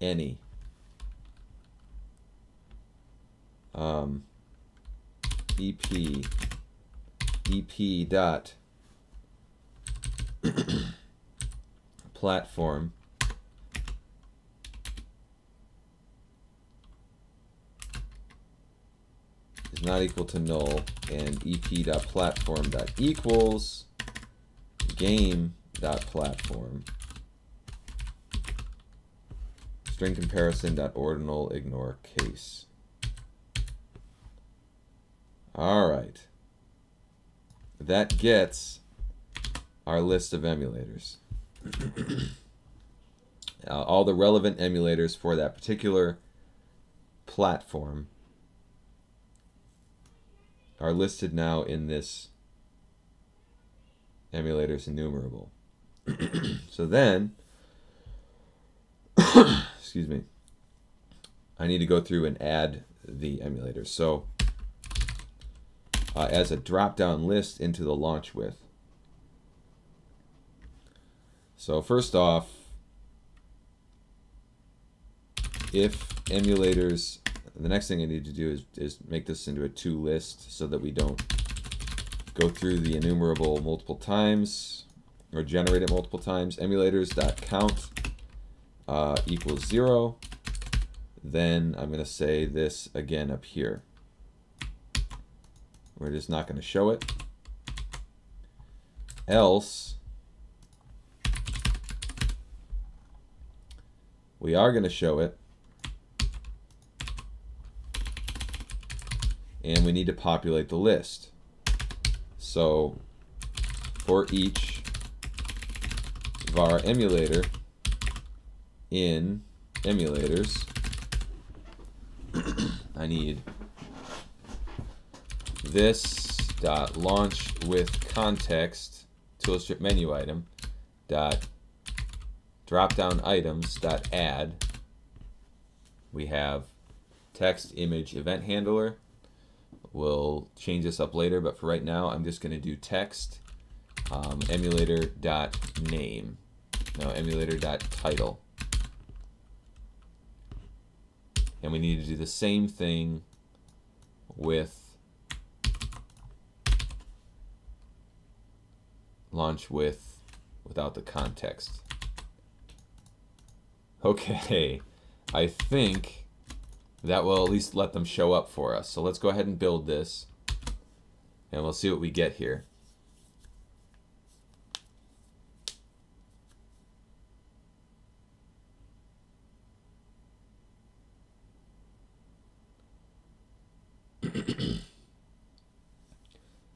Any. EP dot platform is not equal to null, and ep.platform.equals game.platform string comparison.ordinal ignore case. All right. That gets our list of emulators. All the relevant emulators for that particular platform are listed now in this emulators enumerable. So then, excuse me, I need to go through and add the emulators. So as a drop-down list into the launch with. So first off, if emulators, the next thing I need to do is make this into a to list so that we don't go through the enumerable multiple times or generate it multiple times. Emulators.count equals 0. Then I'm going to say this again up here. We're just not going to show it. Else, we are going to show it. And we need to populate the list. So for each var emulator in emulators, I need this dot launch with context toolstrip menu item dot drop down items dot add. We have text image event handler. We'll change this up later, but for right now I'm just going to do text emulator dot name. No, emulator dot title. And we need to do the same thing with launch with without the context. Okay, I think that will at least let them show up for us. So let's go ahead and build this and we'll see what we get here.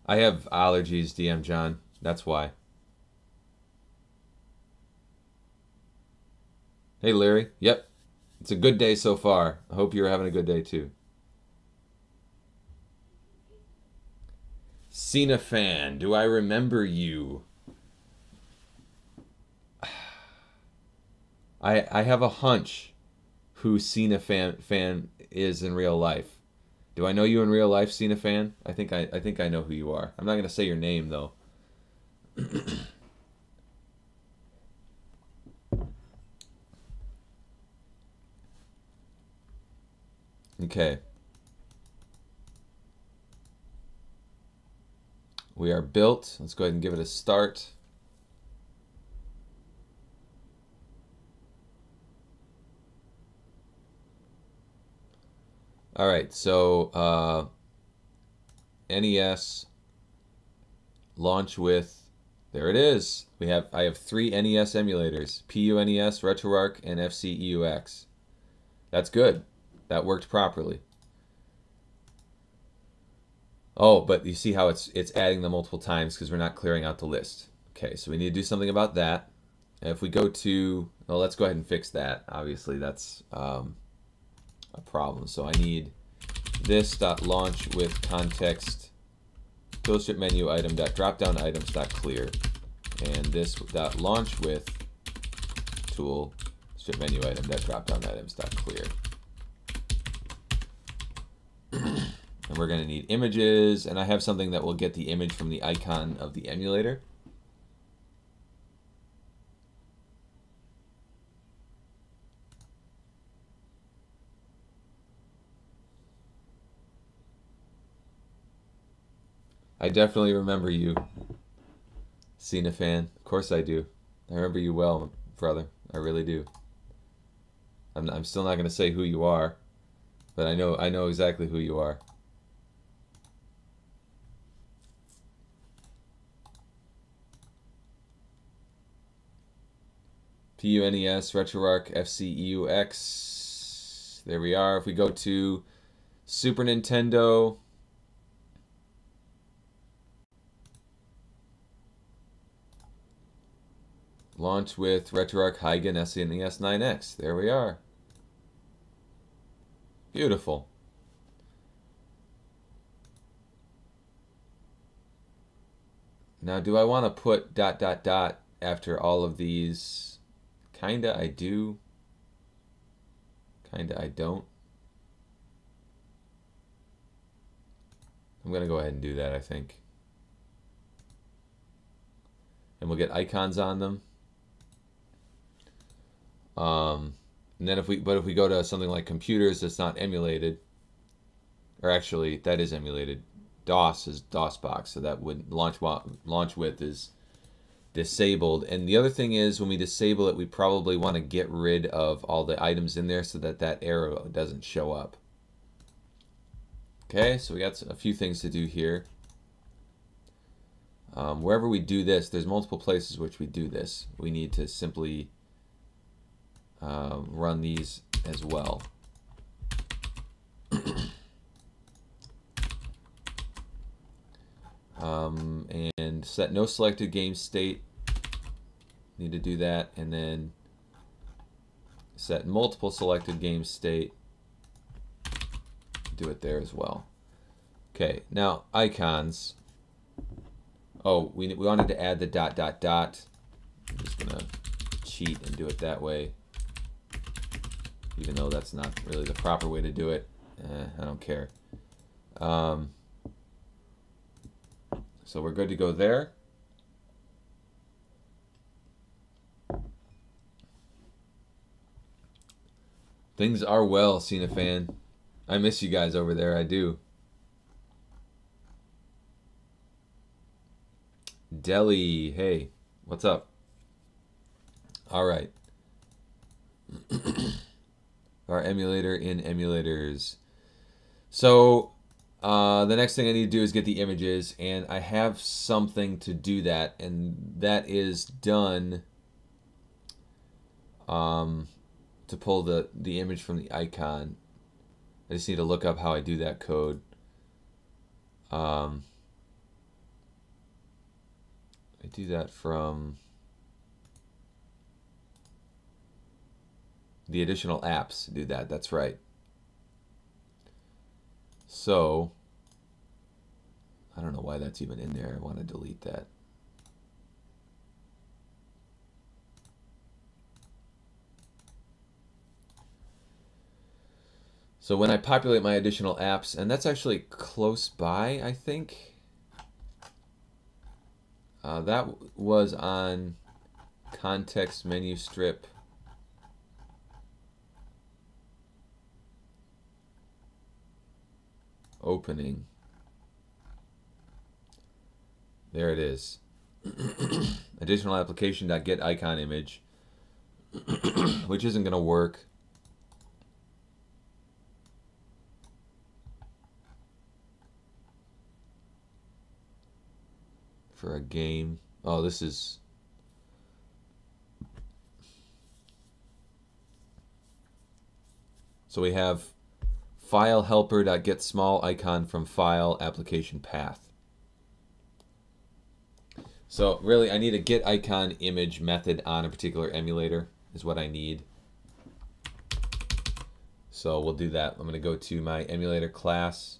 I have allergies, DM John. That's why. Hey, Larry. Yep. It's a good day so far. I hope you're having a good day, too. Cena fan, do I remember you? I have a hunch who Cena fan is in real life. Do I know you in real life, Cena fan? I think I know who you are. I'm not going to say your name, though. Okay. We are built. Let's go ahead and give it a start. All right, so NES launch with, there it is. I have 3 NES emulators, PUNES, RetroArch, and FCEUX. That's good. That worked properly. Oh, but you see how it's adding them multiple times because we're not clearing out the list. Okay, so we need to do something about that. If we go to, well, let's go ahead and fix that. Obviously, that's a problem. So I need this dot launch with context toolstrip menu item dot dropdown items dot clear, and this dot launch with tool strip menu item dot dropdown items dot clear. And we're going to need images, and I have something that will get the image from the icon of the emulator. I definitely remember you, Cena fan. Of course I do. I remember you well, brother. I really do. I'm still not going to say who you are, but I know exactly who you are. PUNES, RetroArch, FCEUX. There we are. If we go to Super Nintendo, launch with RetroArch Huygen SNES 9X. There we are. Beautiful. Now, do I want to put ... after all of these? Kinda I do. Kinda I don't. I'm going to go ahead and do that, I think. And we'll get icons on them. And then if we go to something like computers that's not emulated, or actually that is emulated, DOS is DOSBox, so that would launch with is disabled. And the other thing is, when we disable it, we probably want to get rid of all the items in there so that that arrow doesn't show up. Okay, so we got a few things to do here. Wherever we do this, there's multiple places which we do this. We need to simply run these as well. And set no selected game state. Need to do that, and then set multiple selected game state. Do it there as well. Okay, now icons. Oh, we wanted to add the ... I'm just gonna cheat and do it that way, even though that's not really the proper way to do it. I don't care. So we're good to go there. Things are well, Cena fan. I miss you guys over there, I do. Deli, hey, what's up? All right. Our emulator in emulators. So the next thing I need to do is get the images, and I have something to do that, and that is done to pull the image from the icon. I just need to look up how I do that code. I do that from the additional apps. Do that, that's right. So, I don't know why that's even in there. I want to delete that. So when I populate my additional apps, and that's actually close by, I think. That was on context menu strip. Opening. There it is. Additional application.get icon image, which isn't going to work. For a game. Oh, this is... So we have file helper.get small icon from file application path. So really, I need a get icon image method on a particular emulator is what I need. So we'll do that. I'm going to go to my emulator class,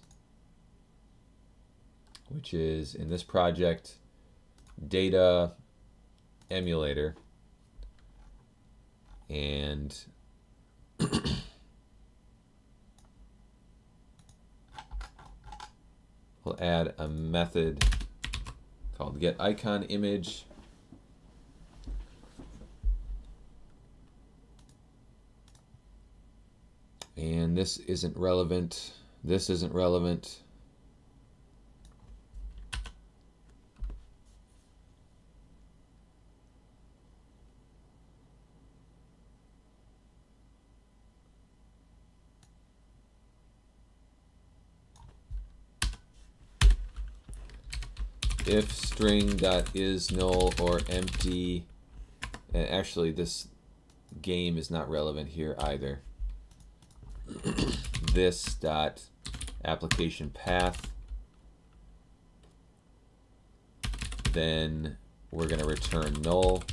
which is in this project, data emulator. And we'll add a method called get icon image. And this isn't relevant. This isn't relevant. If string.is null or empty, and actually this game is not relevant here either. This dot application path, then we're going to return null.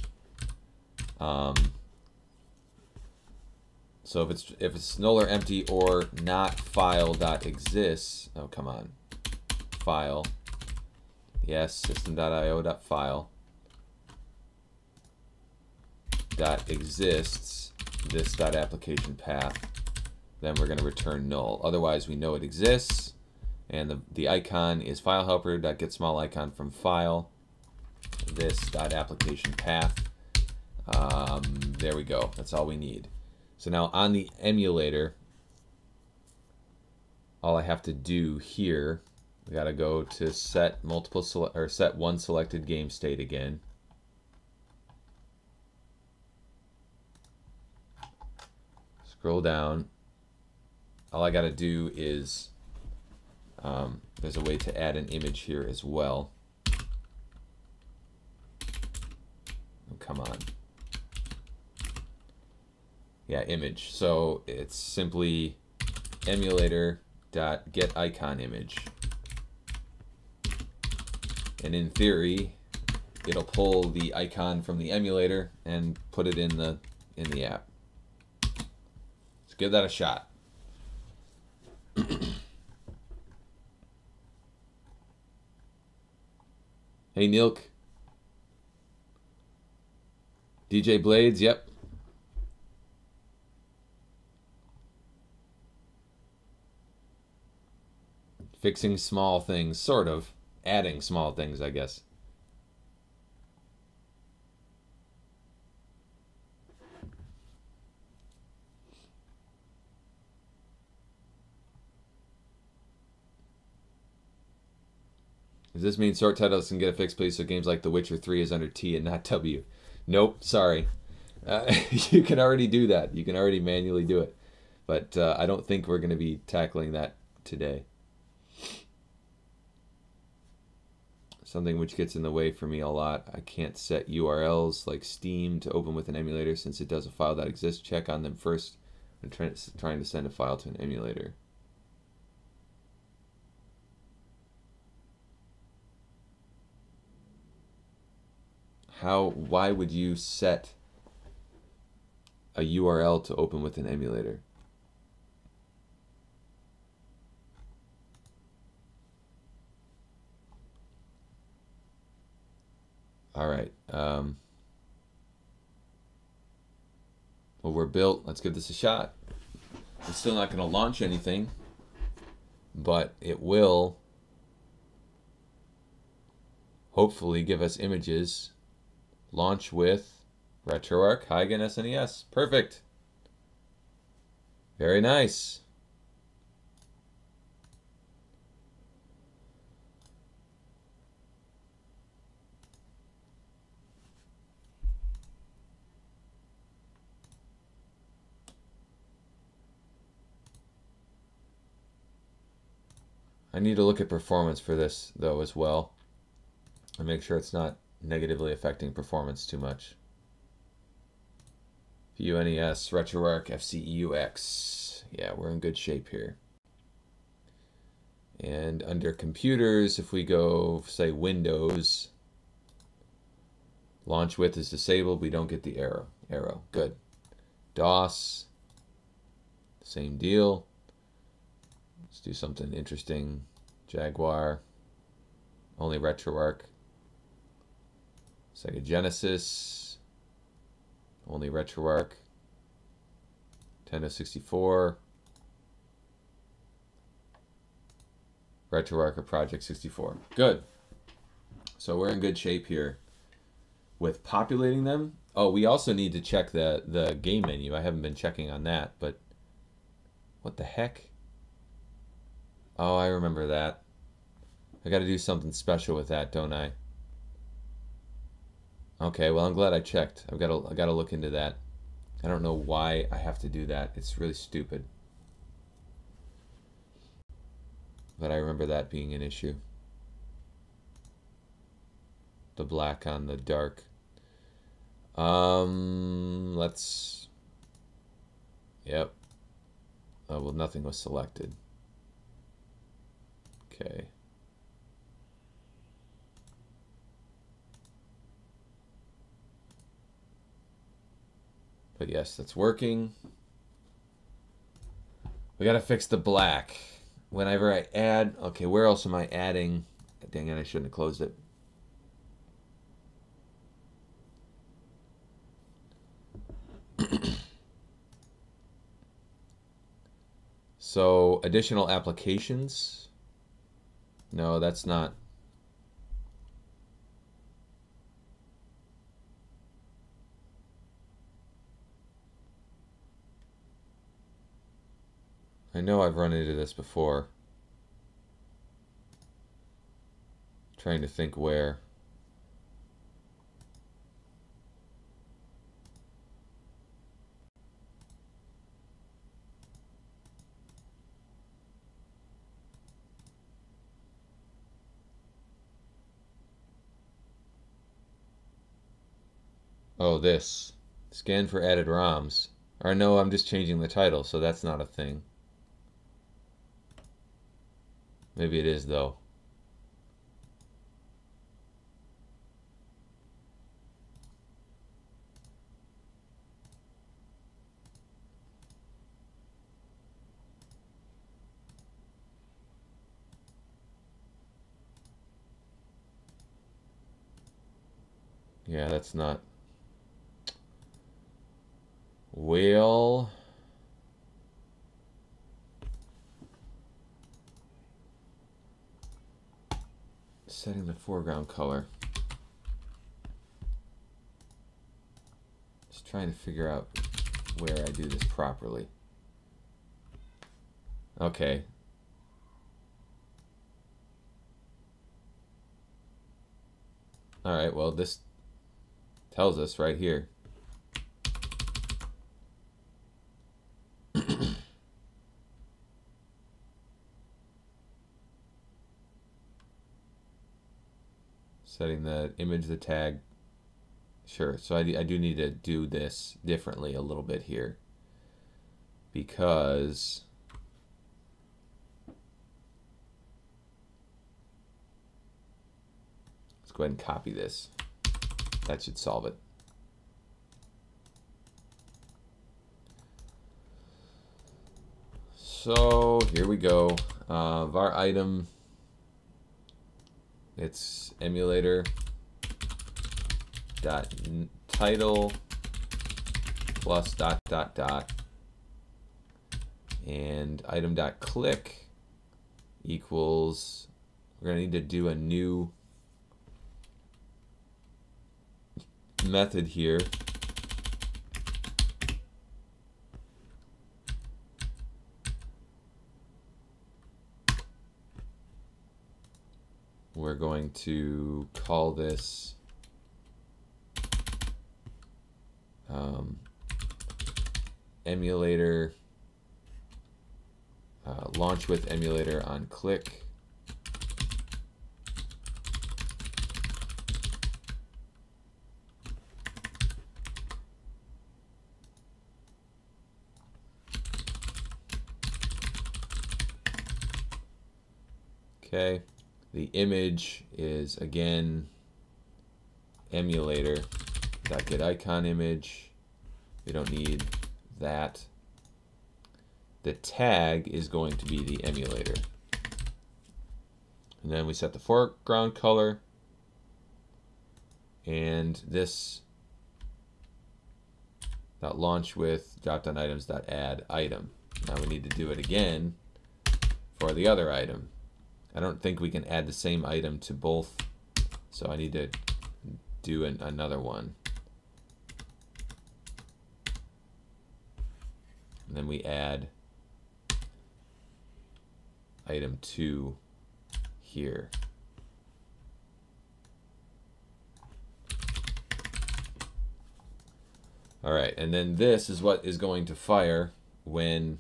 So if it's null or empty or not file.exists, oh come on, file, yes, system.io.file .exists, this .application path, then we're going to return null. Otherwise, we know it exists, and the icon is FileHelper.getSmallIcon from file, this .application path. There we go. That's all we need. So now on the emulator, all I have to do here, we got to go to set one selected game state again. Scroll down. All I got to do is, there's a way to add an image here as well. Oh, come on. Yeah, image. So it's simply emulator.getIconImage. And in theory, it'll pull the icon from the emulator and put it in the app. Let's give that a shot. Hey, Nilk. DJ Blades, yep. Fixing small things, sort of. Adding small things, I guess. Does this mean sort titles can get a fix, please, so games like The Witcher 3 is under T and not W? Nope, sorry. You can already do that. You can already manually do it. But I don't think we're going to be tackling that today. Something which gets in the way for me a lot. I can't set URLs like Steam to open with an emulator since it does a file that exists. Check on them first when trying to send a file to an emulator. Why would you set a URL to open with an emulator? All right. Well, we're built. Let's give this a shot. It's still not going to launch anything, but it will hopefully give us images. Launch with RetroArch, Hygen, SNES. Perfect. Very nice. I need to look at performance for this, though, as well, and make sure it's not negatively affecting performance too much. UNES, RetroArch, FCEUX. Yeah, we're in good shape here. And under computers, if we go, say, Windows, Launch with is disabled. We don't get the arrow. Good. DOS. Same deal. Let's do something interesting. Jaguar. Only RetroArch. Sega Genesis. Only RetroArch. Nintendo 64. RetroArch or Project 64. Good. So we're in good shape here with populating them. Oh, we also need to check the game menu. I haven't been checking on that, but what the heck? Oh, I remember that. I got to do something special with that, don't I? Okay, well, I'm glad I checked. I got to look into that. I don't know why I have to do that. It's really stupid. But I remember that being an issue. The black on the dark. Let's... Yep. Oh, well, nothing was selected. Okay. But yes, that's working. We gotta fix the black. Whenever I add... Okay, where else am I adding? Dang it, I shouldn't have closed it. So, additional applications. No, that's not. I know I've run into this before. Trying to think where. Oh, this. Scan for added ROMs. Or no, I'm just changing the title, so that's not a thing. Maybe it is, though. Yeah, that's not. Well, setting the foreground color. Just trying to figure out where I do this properly. Okay. All right, well, this tells us right here. Setting the image, the tag. Sure, so I do need to do this differently a little bit here. Because let's go ahead and copy this. That should solve it. So here we go. Var item. It's emulator dot title plus dot dot dot, and item dot click equals. We're gonna need to do a new method here. We're going to call this emulator, launch with emulator on click. Okay. The image is, again, emulator.get icon image. We don't need that. The tag is going to be the emulator. And then we set the foreground color. And this .launch with drop-down-items.add item. Now we need to do it again for the other item. I don't think we can add the same item to both, so I need to do another one. And then we add item 2 here. All right, and then this is what is going to fire when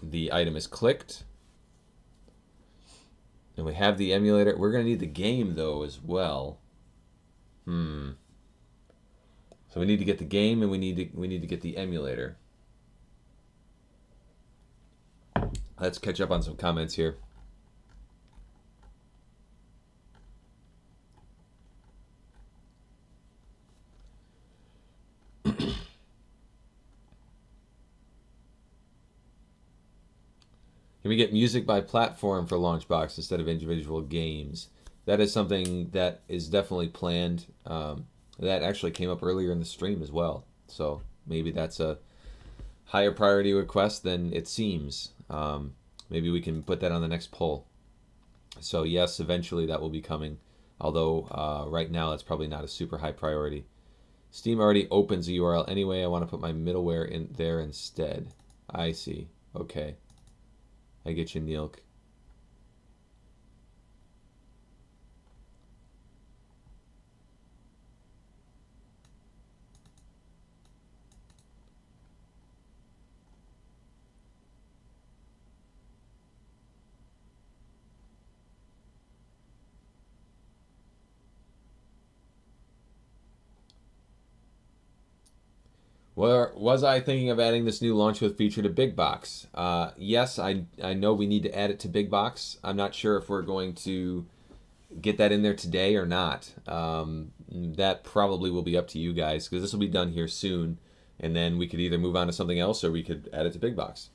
the item is clicked. And we have the emulator. We're going to need the game, though, as well. So we need to get the game, and we need to get the emulator. Let's catch up on some comments here. Can we get music by platform for LaunchBox instead of individual games? That is something that is definitely planned. That actually came up earlier in the stream as well. So maybe that's a higher priority request than it seems. Maybe we can put that on the next poll. So yes, eventually that will be coming. Although right now it's probably not a super high priority. Steam already opens a URL anyway. I want to put my middleware in there instead. I see. Okay. I get you, Neilk. Was I thinking of adding this new launch with feature to Big Box? Yes, I know we need to add it to Big Box. I'm not sure if we're going to get that in there today or not. That probably will be up to you guys, because this will be done here soon, and then we could either move on to something else or we could add it to Big Box.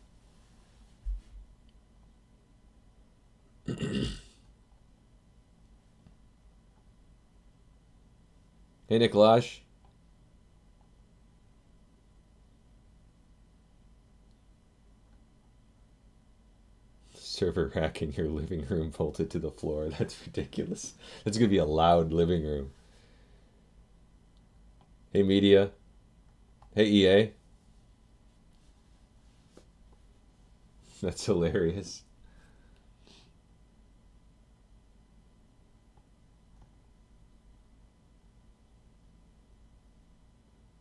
Hey, Nikolaj. Server rack in your living room bolted to the floor. That's ridiculous. That's gonna be a loud living room. Hey, media. Hey, EA. That's hilarious.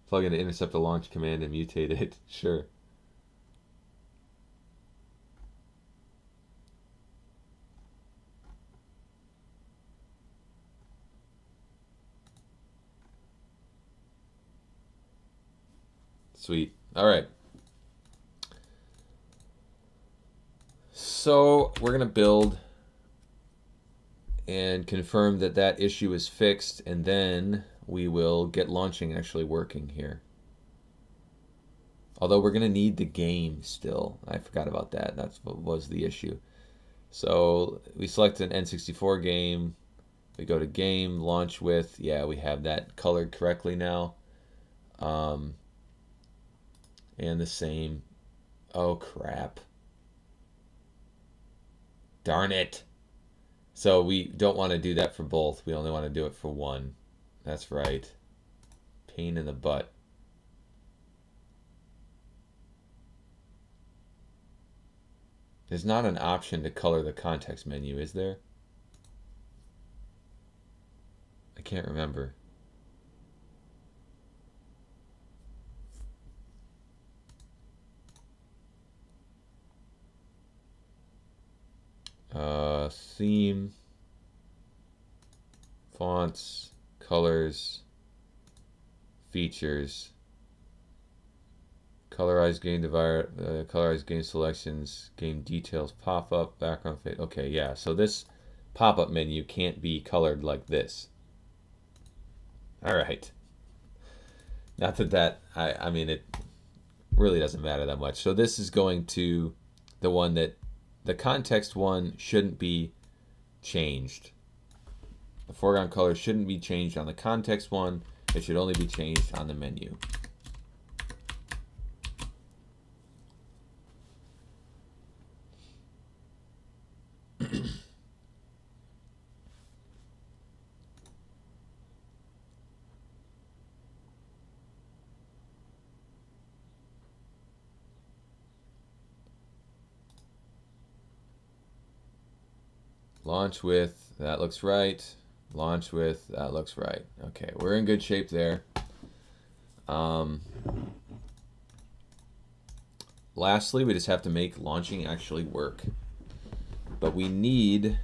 Plug in to intercept a launch command and mutate it. Sure. Sweet. All right. So we're going to build and confirm that that issue is fixed, and then we will get launching actually working here. Although we're going to need the game still. I forgot about that. That's what was the issue. So we select an N64 game. We go to game, launch with. Yeah, we have that colored correctly now. And the same. Oh, crap. Darn it. So we don't want to do that for both. We only want to do it for one. That's right. Pain in the butt. There's not an option to color the context menu, is there? I can't remember. Theme, fonts, colors, features, colorized game divider, colorized game selections, game details, pop-up, background fade. Okay, yeah, so this pop-up menu can't be colored like this. All right. Not that I mean, it really doesn't matter that much. So this is going to the one that the context one shouldn't be changed. The foreground color shouldn't be changed on the context one. It should only be changed on the menu. Launch with, that looks right. Launch with, that looks right. Okay, we're in good shape there. Lastly, we just have to make launching actually work. But we need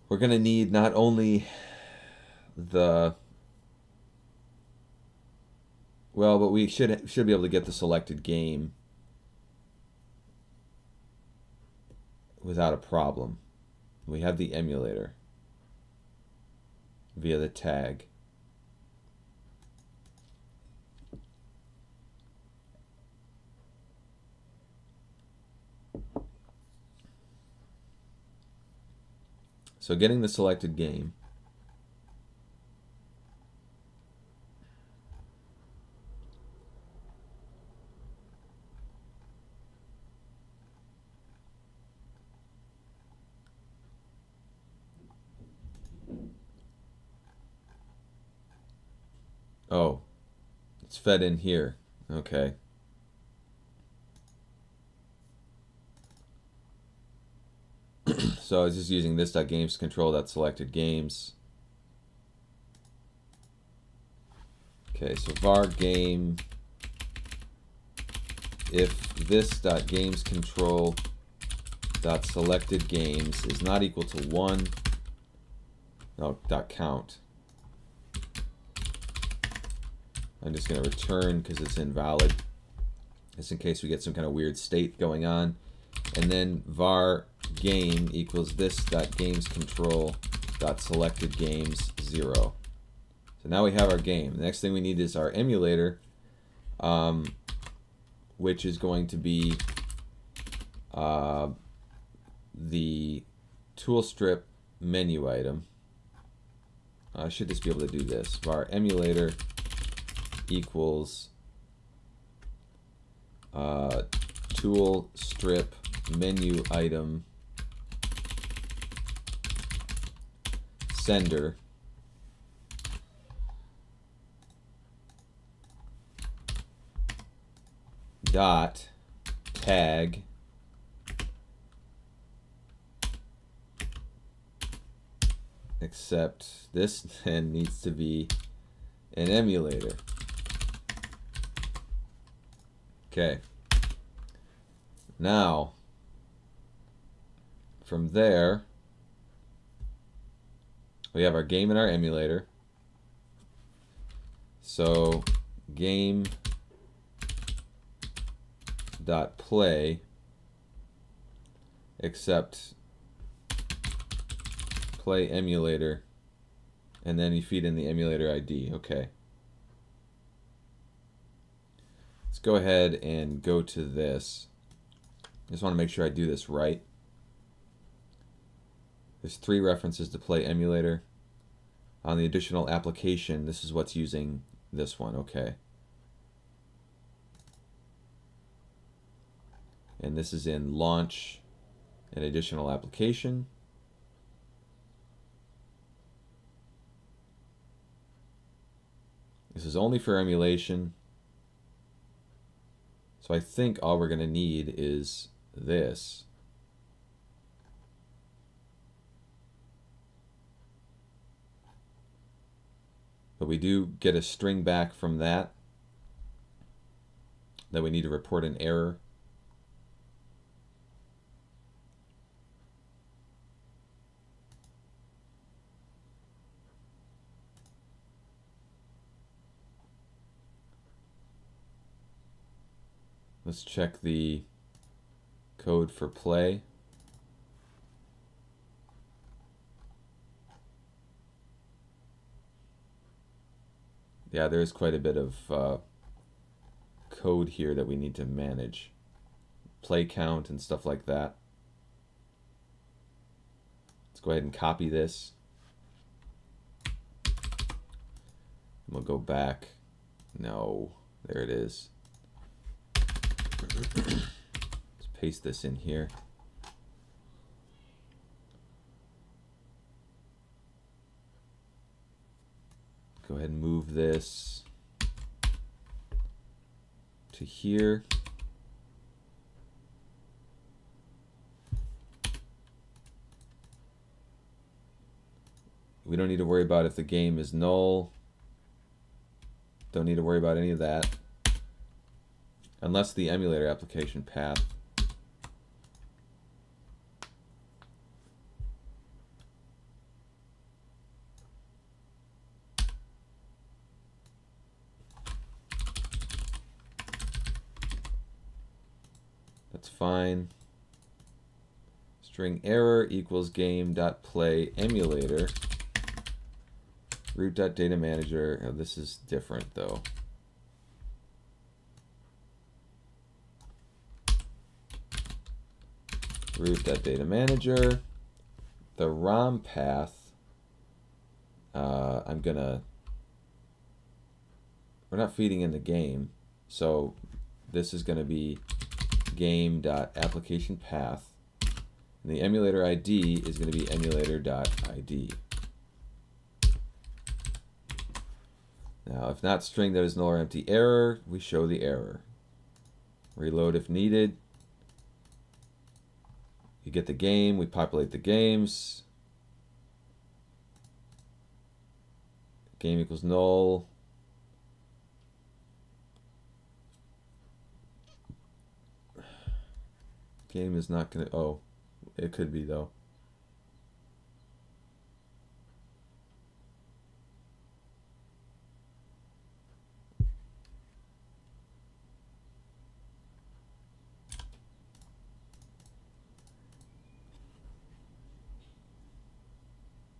we're going to need not only the but we should be able to get the selected game without a problem. We have the emulator via the tag. So getting the selected game. Oh, it's fed in here. Okay. So I was just using this.gamesControl.selected games. Okay, so var game if this.gamesControl.selected games is not equal to 1, no, .count. I'm just going to return because it's invalid, just in case we get some kind of weird state going on. And then var game equals this.gamesControl.selected games 0. So now we have our game. The next thing we need is our emulator, which is going to be the tool strip menu item. I should just be able to do this. Var emulator equals tool strip menu item sender dot tag except this then needs to be an emulator. Okay. Now, from there, we have our game and our emulator. So game dot play except play emulator, and then you feed in the emulator ID. Okay. Let's go ahead and go to this. I just want to make sure I do this right. There's 3 references to play emulator. On the additional application, this is what's using this one. Okay. And this is in launch and additional application. This is only for emulation. So I think all we're going to need is this. But we do get a string back from that we need to report an error. Let's check the code for play. Yeah, there's quite a bit of code here that we need to manage. Play count and stuff like that. Let's go ahead and copy this. We'll go back. No, there it is. Let's paste this in here. Go ahead and move this to here. We don't need to worry about if the game is null. Don't need to worry about any of that. Unless the emulator application path. That's fine. String error equals game.play emulator. Root.data manager. Oh, this is different though. Root.data manager. The ROM path. We're not feeding in the game, so this is going to be game.application path. And the emulator ID is going to be emulator.id. Now, if not string that is null or empty error, we show the error. Reload if needed. You get the game, we populate the games. Game equals null. Game is not gonna, oh, it could be though.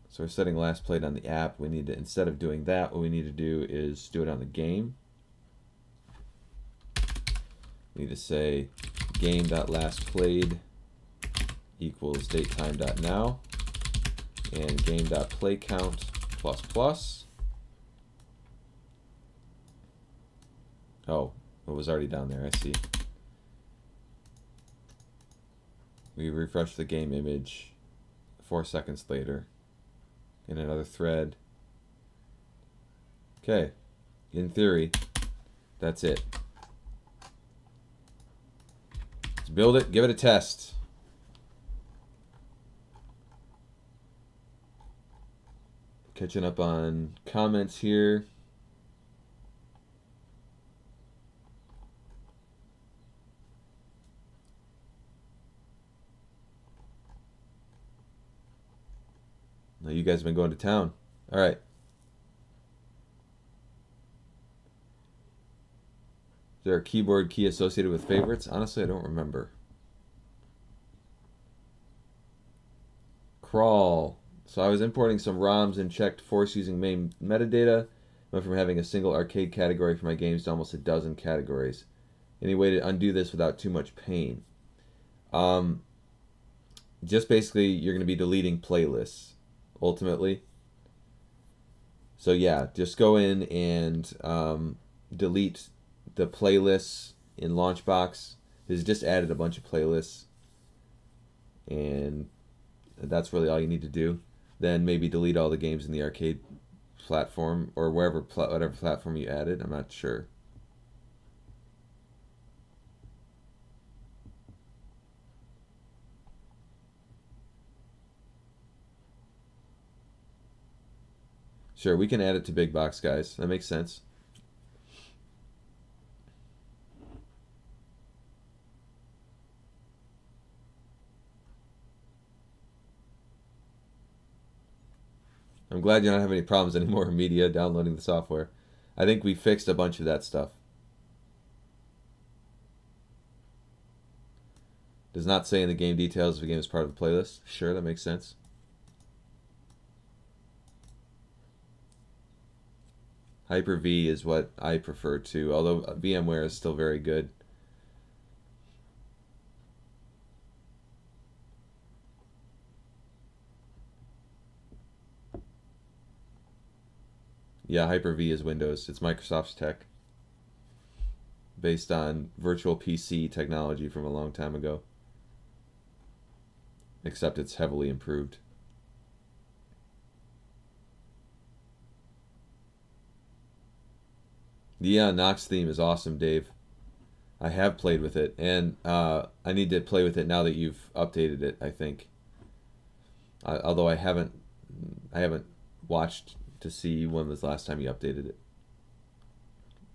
So we're setting last played on the app. We need to, instead of doing that, what we need to do is do it on the game. We need to say game.lastPlayed equals datetime.now and game.playCount plus plus. Oh, it was already down there, I see. We refresh the game image 4 seconds later in another thread. Okay, in theory, that's it. Let's build it, give it a test. Catching up on comments here. Now you guys have been going to town. All right. Is there a keyboard key associated with favorites? Honestly, I don't remember. Crawl. So I was importing some ROMs and checked force using main metadata. Went from having a single arcade category for my games to almost a dozen categories. Any way to undo this without too much pain? Just basically, you're going to be deleting playlists, ultimately. So yeah, just go in and delete the playlists in LaunchBox. It's just added a bunch of playlists, and that's really all you need to do. Then maybe delete all the games in the arcade platform or wherever, whatever platform you added. I'm not sure. Sure, we can add it to Big Box, guys. That makes sense. I'm glad you don't have any problems anymore, media, downloading the software. I think we fixed a bunch of that stuff. Does not say in the game details if a game is part of the playlist. Sure, that makes sense. Hyper-V is what I prefer too, although VMware is still very good. Yeah, Hyper-V is Windows. It's Microsoft's tech, based on virtual PC technology from a long time ago, except it's heavily improved. Yeah, Nox theme is awesome, Dave. I have played with it, and I need to play with it now that you've updated it, I think. Although I haven't watched to see when was the last time you updated it.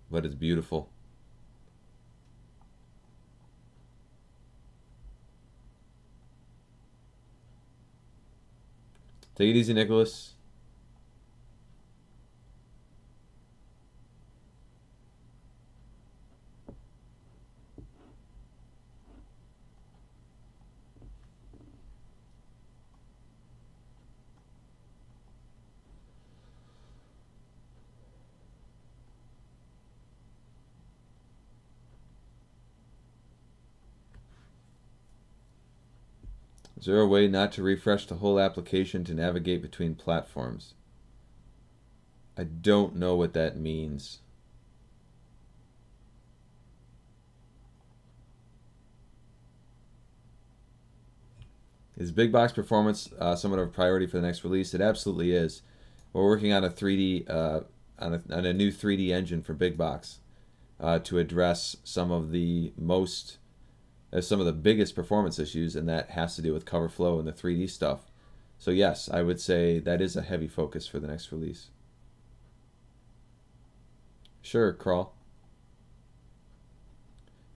But it's beautiful. Take it easy, Nicholas. Is there a way not to refresh the whole application to navigate between platforms? I don't know what that means. Is big box performance somewhat of a priority for the next release? It absolutely is. We're working on a 3D on a new 3D engine for big box to address some of the biggest performance issues, and that has to do with cover flow and the 3D stuff. So yes, I would say that is a heavy focus for the next release. Sure, Crawl.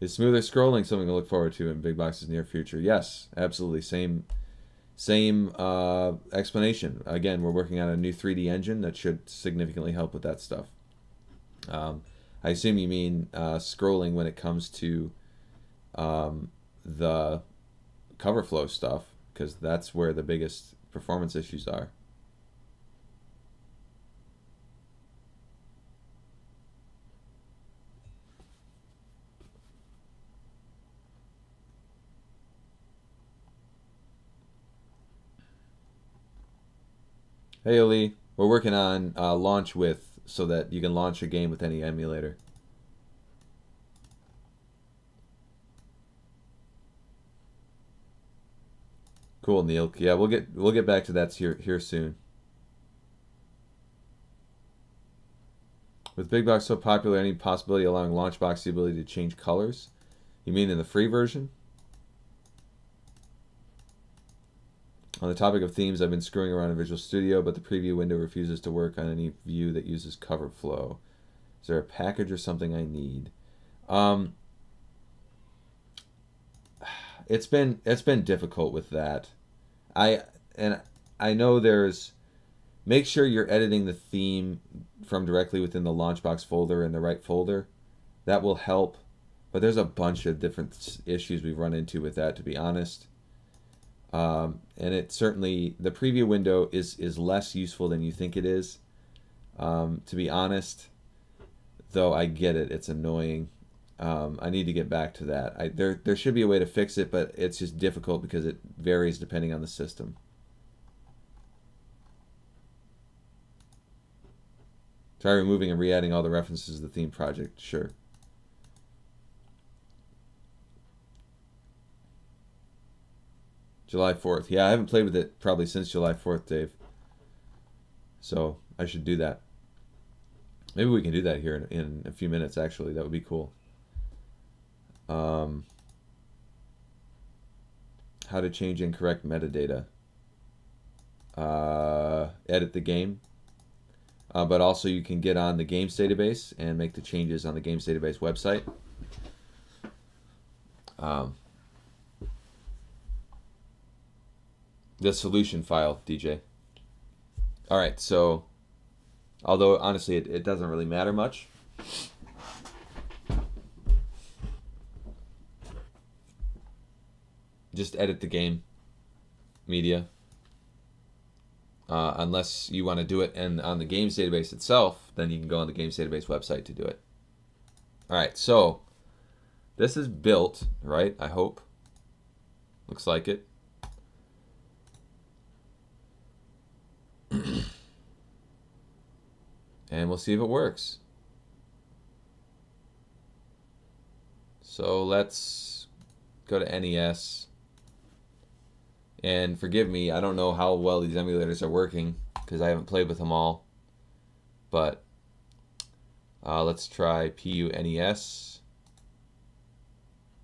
Is smoother scrolling something to look forward to in big box's near future? Yes, absolutely. Same explanation. Again, we're working on a new 3D engine that should significantly help with that stuff. I assume you mean scrolling when it comes to the cover flow stuff, because that's where the biggest performance issues are. Hey, Ali, we're working on launch with, so that you can launch a game with any emulator. Cool, Neil. Yeah, we'll get back to that here soon. With Big Box so popular, any possibility allowing LaunchBox the ability to change colors? You mean in the free version? On the topic of themes, I've been screwing around in Visual Studio, but the preview window refuses to work on any view that uses cover flow. Is there a package or something I need? It's been difficult with that. I know there's, make sure you're editing the theme from directly within the LaunchBox folder in the right folder. That will help. But there's a bunch of different issues we've run into with that, to be honest. And it certainly, the preview window is less useful than you think it is. To be honest, though I get it, it's annoying. I need to get back to that. There should be a way to fix it, but it's just difficult because it varies depending on the system. Try removing and re-adding all the references to the theme project. Sure. July 4th. Yeah, I haven't played with it probably since July 4th, Dave. So I should do that. Maybe we can do that here in a few minutes, actually. That would be cool. How to change incorrect metadata. Edit the game. But also you can get on the games database and make the changes on the games database website. The solution file, DJ. All right, so although honestly it doesn't really matter much. just edit the game media. Unless you want to do it on the games database itself, then you can go on the games database website to do it. All right, so this is built, right? I hope. Looks like it. And we'll see if it works. So let's go to NES. And forgive me, I don't know how well these emulators are working because I haven't played with them all. But let's try PUNES,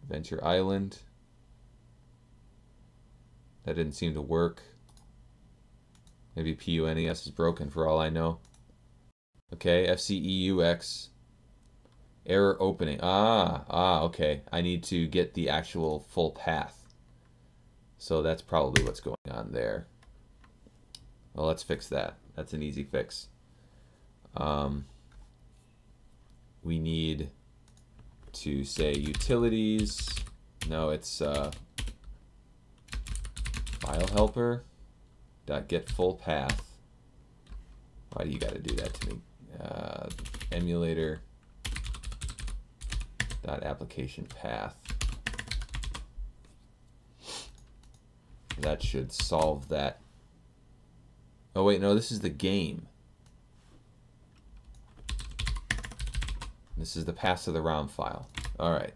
Adventure Island. That didn't seem to work. Maybe PUNES is broken for all I know. Okay, FCEUX. Error opening. Okay. I need to get the actual full path. So that's probably what's going on there. Well, let's fix that. That's an easy fix. We need to say utilities. No, it's file helper dot get full path. Why do you got to do that to me? Emulator dot application path. That should solve that. Oh wait, no, this is the game. This is the pass of the round file. All right.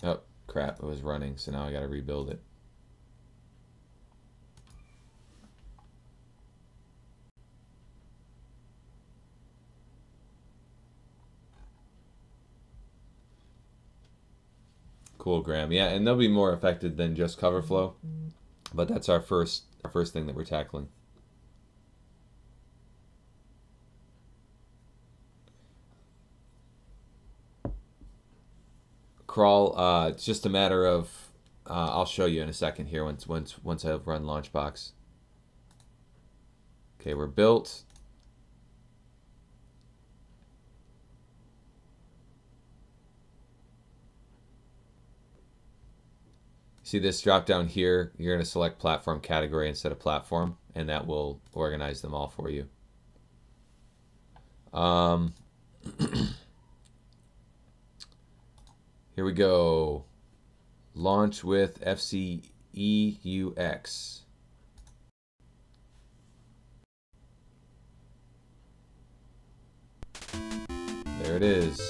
Oh, crap, it was running, so now I gotta rebuild it. Cool, Graham. Yeah, and they'll be more affected than just cover flow, but that's our first thing that we're tackling. Crawl. It's just a matter of. I'll show you in a second here once I've run LaunchBox. Okay, we're built. See this drop down here, you're going to select platform category instead of platform, and that will organize them all for you. Here we go. Launch with FCEUX. There it is.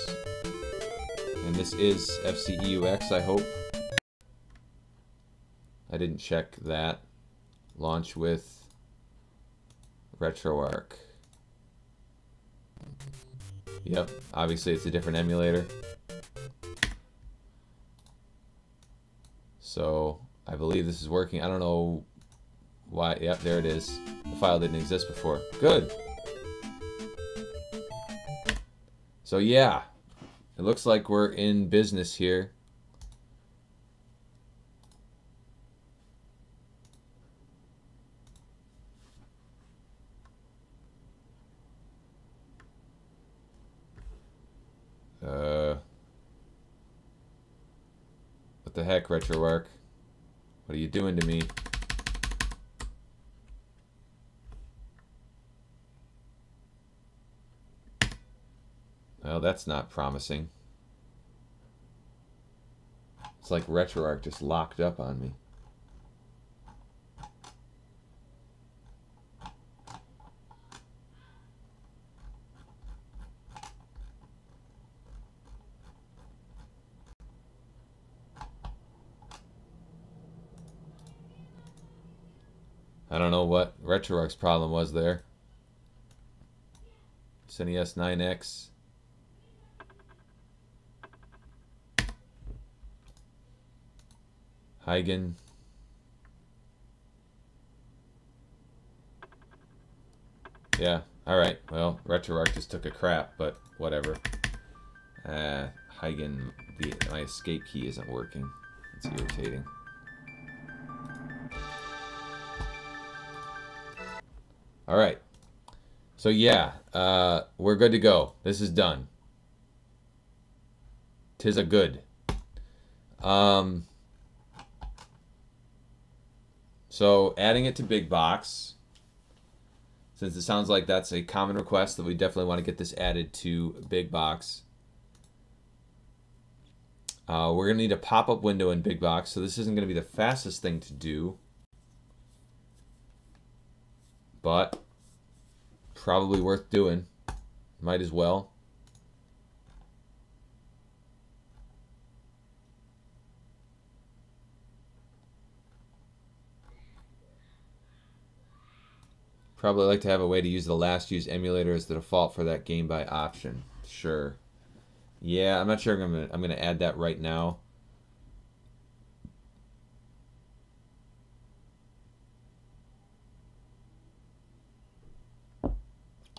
And this is FCEUX, I hope. I didn't check that. Launch with RetroArch. Yep, obviously it's a different emulator. So I believe this is working. I don't know why. Yep, there it is. The file didn't exist before. Good. So yeah, it looks like we're in business here. What the heck, RetroArch? What are you doing to me? Well, that's not promising. It's like RetroArch just locked up on me. I don't know what RetroArch's problem was there. SNES 9X. Huygen. Yeah, alright. Well, RetroArch just took a crap, but whatever. Huygen, my escape key isn't working. It's irritating. Alright. So yeah, we're good to go. This is done. 'Tis a good. So adding it to Big Box, since it sounds like that's a common request that we definitely want to get this added to Big Box. We're going to need a pop-up window in Big Box, so this isn't going to be the fastest thing to do. But probably worth doing. Might as well. Probably like to have a way to use the last used emulator as the default for that game by option. Sure. Yeah, I'm not sure I'm gonna add that right now.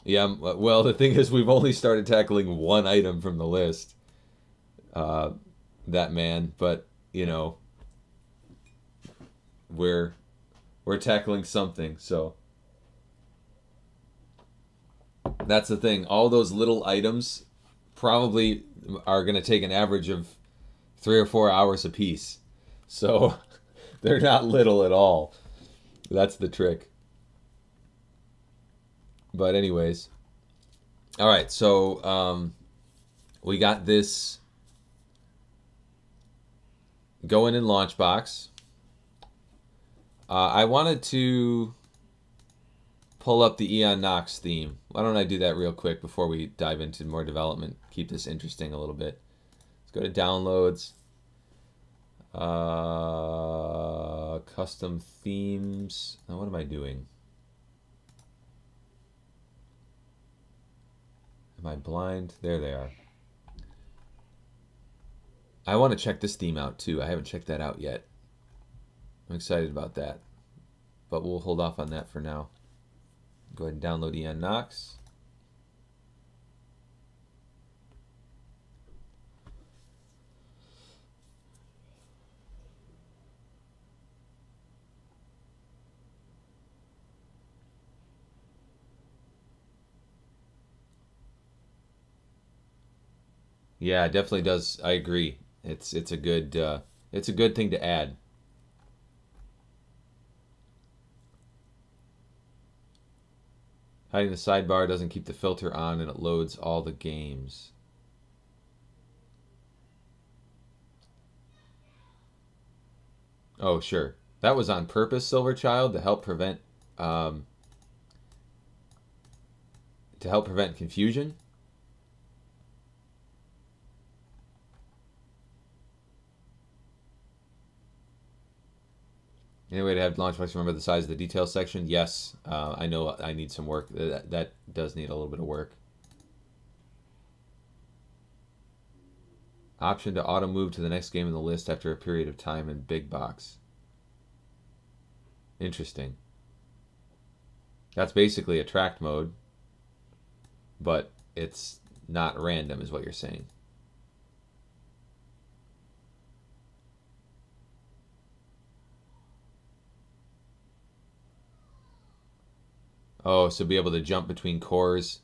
Yeah, well, the thing is, we've only started tackling one item from the list. That man, but you know, we're tackling something, so that's the thing. All those little items probably are going to take an average of 3 or 4 hours a piece, so they're not little at all. That's the trick. But anyways, all right, so we got this going in LaunchBox. I wanted to pull up the Eon Knox theme. Why don't I do that real quick before we dive into more development? Keep this interesting a little bit. Let's go to downloads. Custom themes. Now, what am I doing? Am I blind? There they are. I want to check this theme out too. I haven't checked that out yet. I'm excited about that. But we'll hold off on that for now. Go ahead and download Eon Knox. Yeah, it definitely does. I agree. It's a good thing to add. Hiding the sidebar doesn't keep the filter on and it loads all the games. Oh, sure. That was on purpose, Silverchild, to help prevent confusion. Any way to have LaunchBox remember the size of the details section? Yes. I know I need some work. That does need a little bit of work. Option to auto move to the next game in the list after a period of time in Big Box. Interesting. That's basically a tracked mode, but it's not random is what you're saying. Oh, so be able to jump between cores.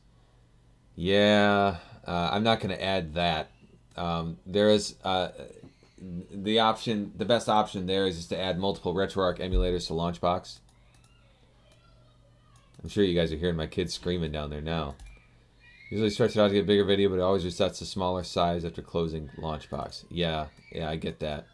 Yeah, I'm not going to add that. There is the option. The best option there is just to add multiple RetroArch emulators to LaunchBox. I'm sure you guys are hearing my kids screaming down there now. Usually stretch it out to get a bigger video, but it always resets to smaller size after closing LaunchBox. Yeah, I get that.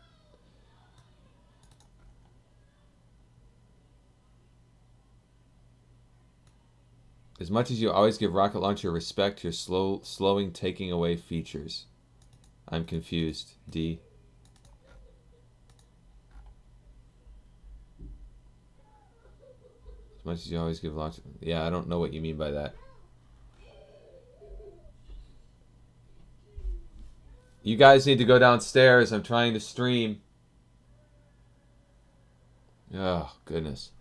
As much as you always give Rocket Launcher respect, you're slowing taking away features. I'm confused, D. As much as you always give Launcher... Yeah, I don't know what you mean by that. You guys need to go downstairs. I'm trying to stream. Oh, goodness.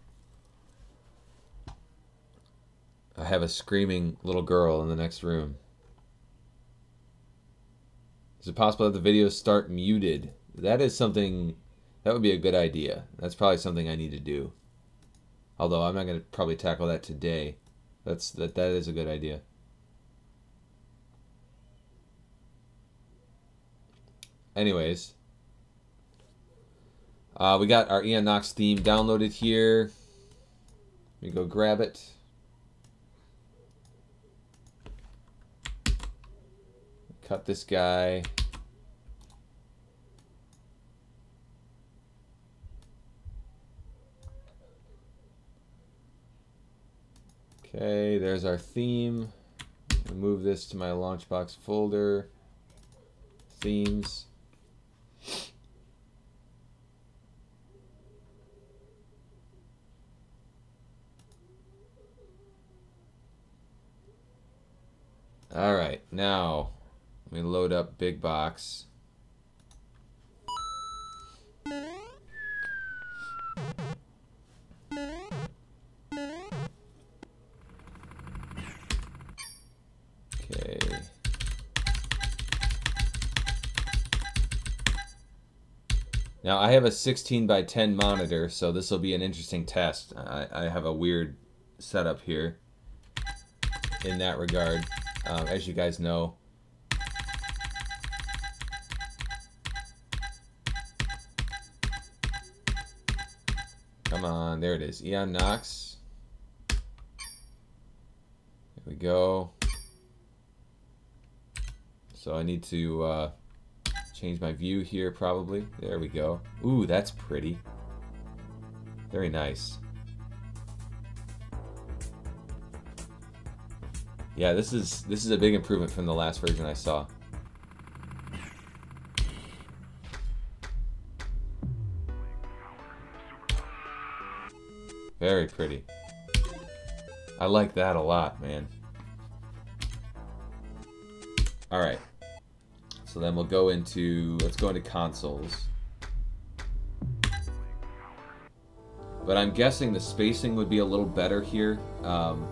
I have a screaming little girl in the next room. Is it possible that the videos start muted? That is something... That would be a good idea. That's probably something I need to do. Although I'm not going to probably tackle that today. That is a good idea. Anyways, we got our Ian Knox theme downloaded here. Let me go grab it. Cut this guy. Okay, there's our theme. Move this to my LaunchBox folder. Themes. All right, now let me load up Big Box. Okay. Now I have a 16 by 10 monitor, so this will be an interesting test. I have a weird setup here in that regard, as you guys know. Come on, there it is. Ian Knox. There we go. So I need to change my view here probably. There we go. Ooh, that's pretty. Very nice. Yeah, this is a big improvement from the last version I saw. Very pretty. I like that a lot, man. Alright. So then we'll go into, let's go into consoles. But I'm guessing the spacing would be a little better here on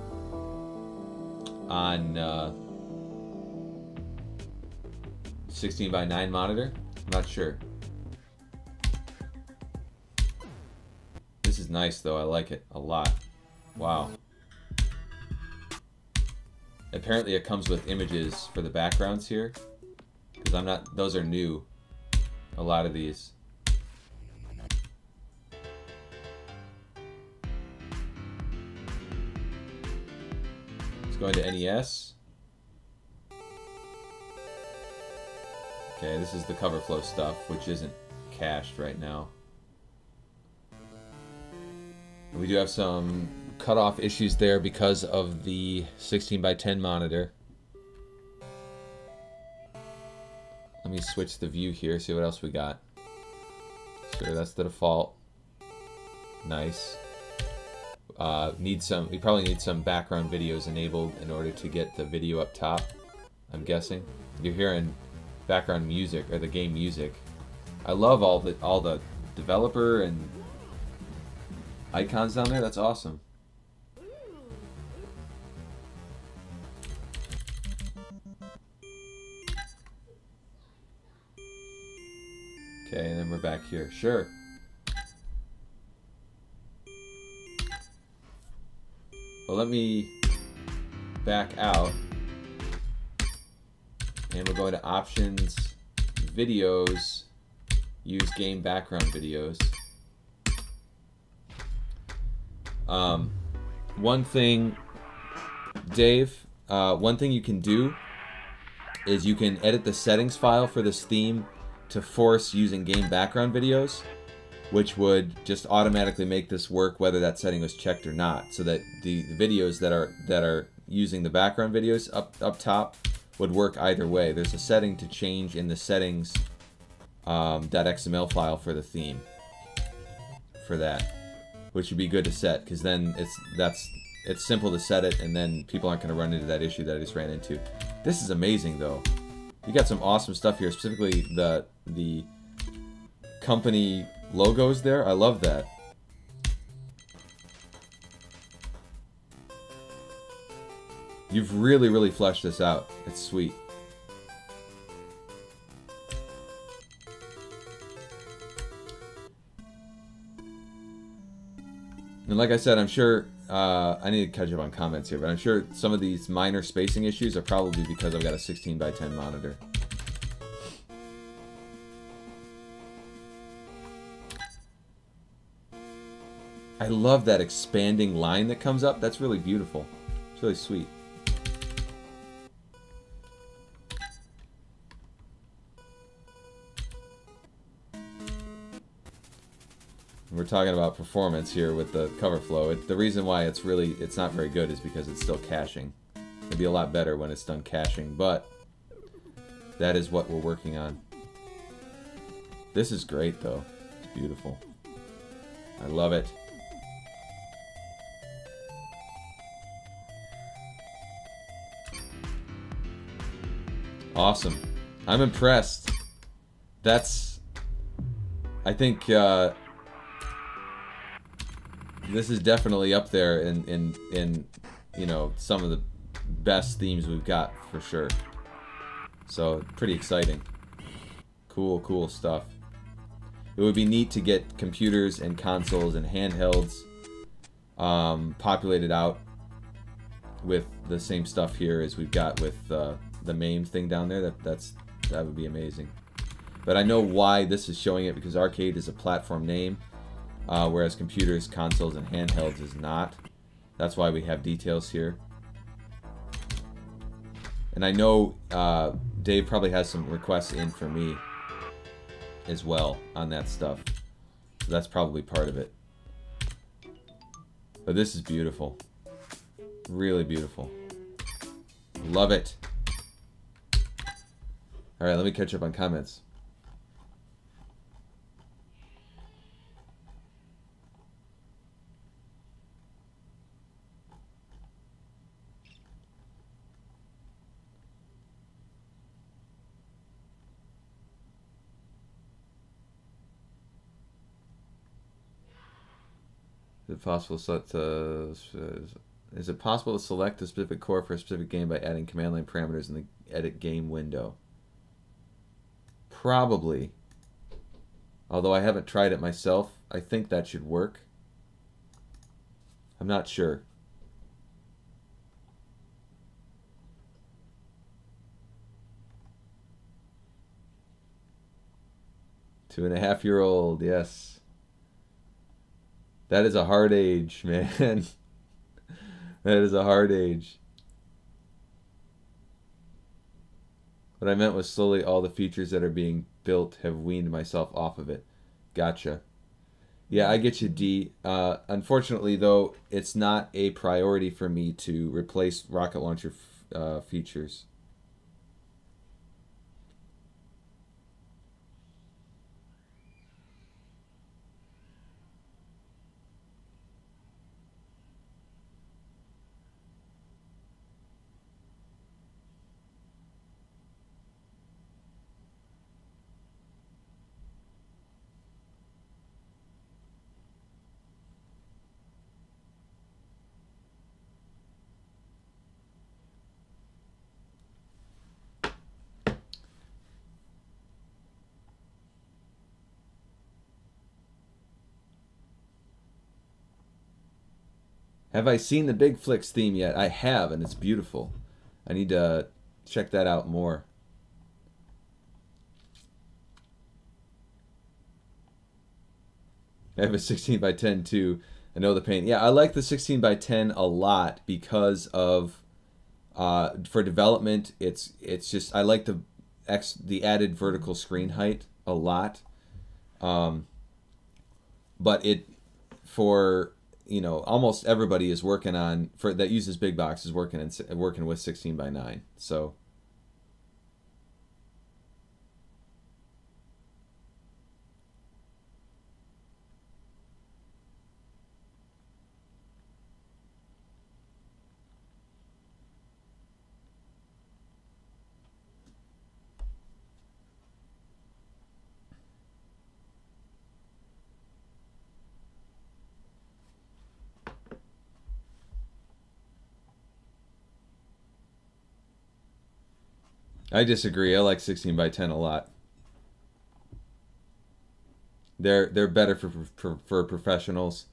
16 by 9 monitor. I'm not sure. This is nice though, I like it a lot. Wow. Apparently it comes with images for the backgrounds here. Because I'm not, those are new. A lot of these. Let's go into NES. Okay, this is the cover flow stuff, which isn't cached right now. We do have some cutoff issues there because of the 16 by 10 monitor. Let me switch the view here, see what else we got. Sure, that's the default. Nice. We probably need some background videos enabled in order to get the video up top, I'm guessing. You're hearing background music, or the game music. I love all the developer and icons down there. That's awesome. Okay, and then we're back here. Sure. Well, let me back out. And we're going to options, videos, use game background videos. One thing, Dave, one thing you can do is you can edit the settings file for this theme to force using game background videos, which would just automatically make this work whether that setting was checked or not, so that the videos that are using the background videos up top would work either way. There's a setting to change in the settings .xml file for the theme for that, which would be good to set, because then it's simple to set it, and then people aren't going to run into that issue that I just ran into. This is amazing though. You got some awesome stuff here, specifically the company logos there. I love that. You've really, really fleshed this out. It's sweet. And like I said, I'm sure I need to catch up on comments here, but I'm sure some of these minor spacing issues are probably because I've got a 16 by 10 monitor. I love that expanding line that comes up. That's really beautiful. It's really sweet. We're talking about performance here with the cover flow. The reason why it's not very good is because it's still caching. It'd be a lot better when it's done caching, but that is what we're working on. This is great though. It's beautiful. I love it. Awesome. I'm impressed. I think this is definitely up there in you know, some of the best themes we've got for sure. So pretty exciting. Cool stuff. It would be neat to get computers and consoles and handhelds populated out with the same stuff here as we've got with the MAME thing down there. That would be amazing. But I know why this is showing it, because arcade is a platform name, whereas computers, consoles, and handhelds is not. That's why we have details here. And I know Dave probably has some requests in for me as well on that stuff. So that's probably part of it. But this is beautiful. Really beautiful. Love it. Alright, let me catch up on comments. Is it possible to select a specific core for a specific game by adding command line parameters in the edit game window? Probably. Although I haven't tried it myself, I think that should work. I'm not sure. Two-and-a-half-year-old, yes. That is a hard age, man. That is a hard age. What I meant was slowly all the features that are being built have weaned myself off of it. Gotcha. Yeah, I get you, D. Unfortunately, though, it's not a priority for me to replace rocket launcher features. Have I seen the Big Flicks theme yet? I have, and it's beautiful. I need to check that out more. I have a 16 by 10 too. I know the pain. Yeah, I like the 16 by 10 a lot because of for development. It's just I like the added vertical screen height a lot. But for almost everybody is working on that uses big box is working with 16 by 9. So I disagree. I like 16 by 10 a lot. They're better for professionals.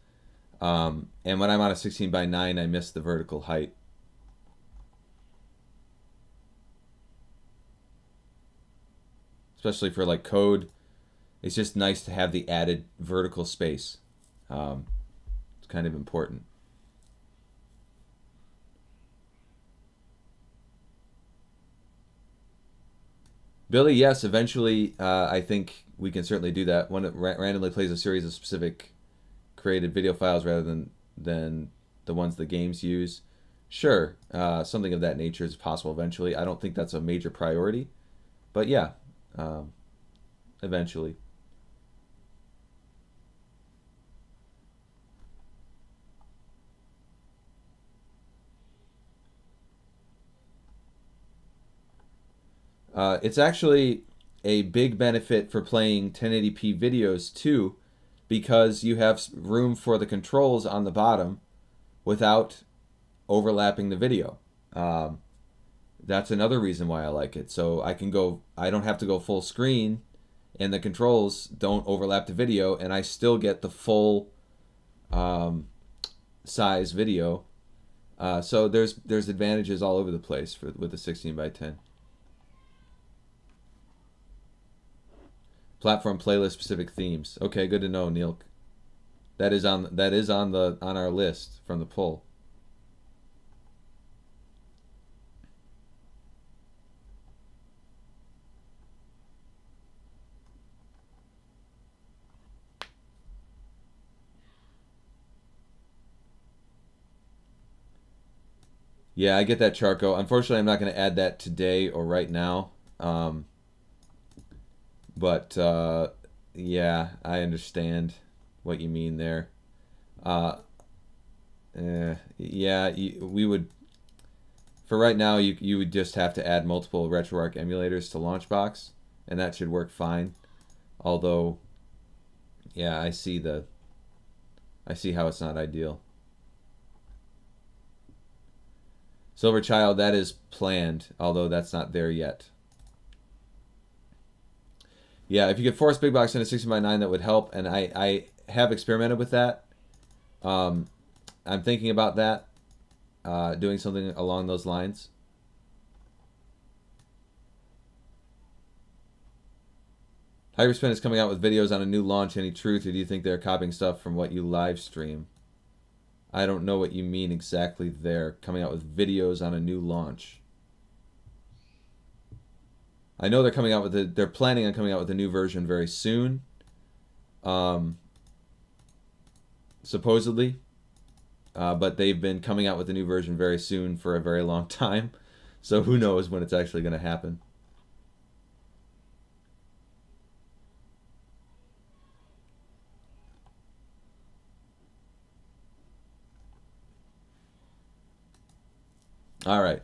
And when I'm on a 16:9, I miss the vertical height. Especially for like code, it's just nice to have the added vertical space. It's kind of important. Billy, yes, eventually I think we can certainly do that. One that randomly plays a series of specific created video files rather than the ones the games use. Sure, something of that nature is possible eventually. I don't think that's a major priority, but yeah, eventually. It's actually a big benefit for playing 1080p videos too, because you have room for the controls on the bottom without overlapping the video. That's another reason why I like it. So I don't have to go full screen, and the controls don't overlap the video, and I still get the full size video. So there's advantages all over the place with the 16:10. Platform playlist specific themes. Okay, good to know, Neil. That is on our list from the poll. Yeah, I get that, Charco. Unfortunately, I'm not going to add that today or right now. But yeah, I understand what you mean there. Yeah, we would, for right now, you would just have to add multiple RetroArch emulators to LaunchBox, and that should work fine. Although, yeah, I see how it's not ideal. Silver Child, that is planned, although that's not there yet. Yeah, if you could force Big Box into 16:9, that would help, and I have experimented with that. I'm thinking about that, doing something along those lines. Hyperspin is coming out with videos on a new launch. Any truth, or do you think they're copying stuff from what you live stream? I don't know what you mean exactly there. Coming out with videos on a new launch. I know they're coming out with they're planning on coming out with a new version very soon. Supposedly. But they've been coming out with a new version very soon for a very long time. So who knows when it's actually going to happen. All right.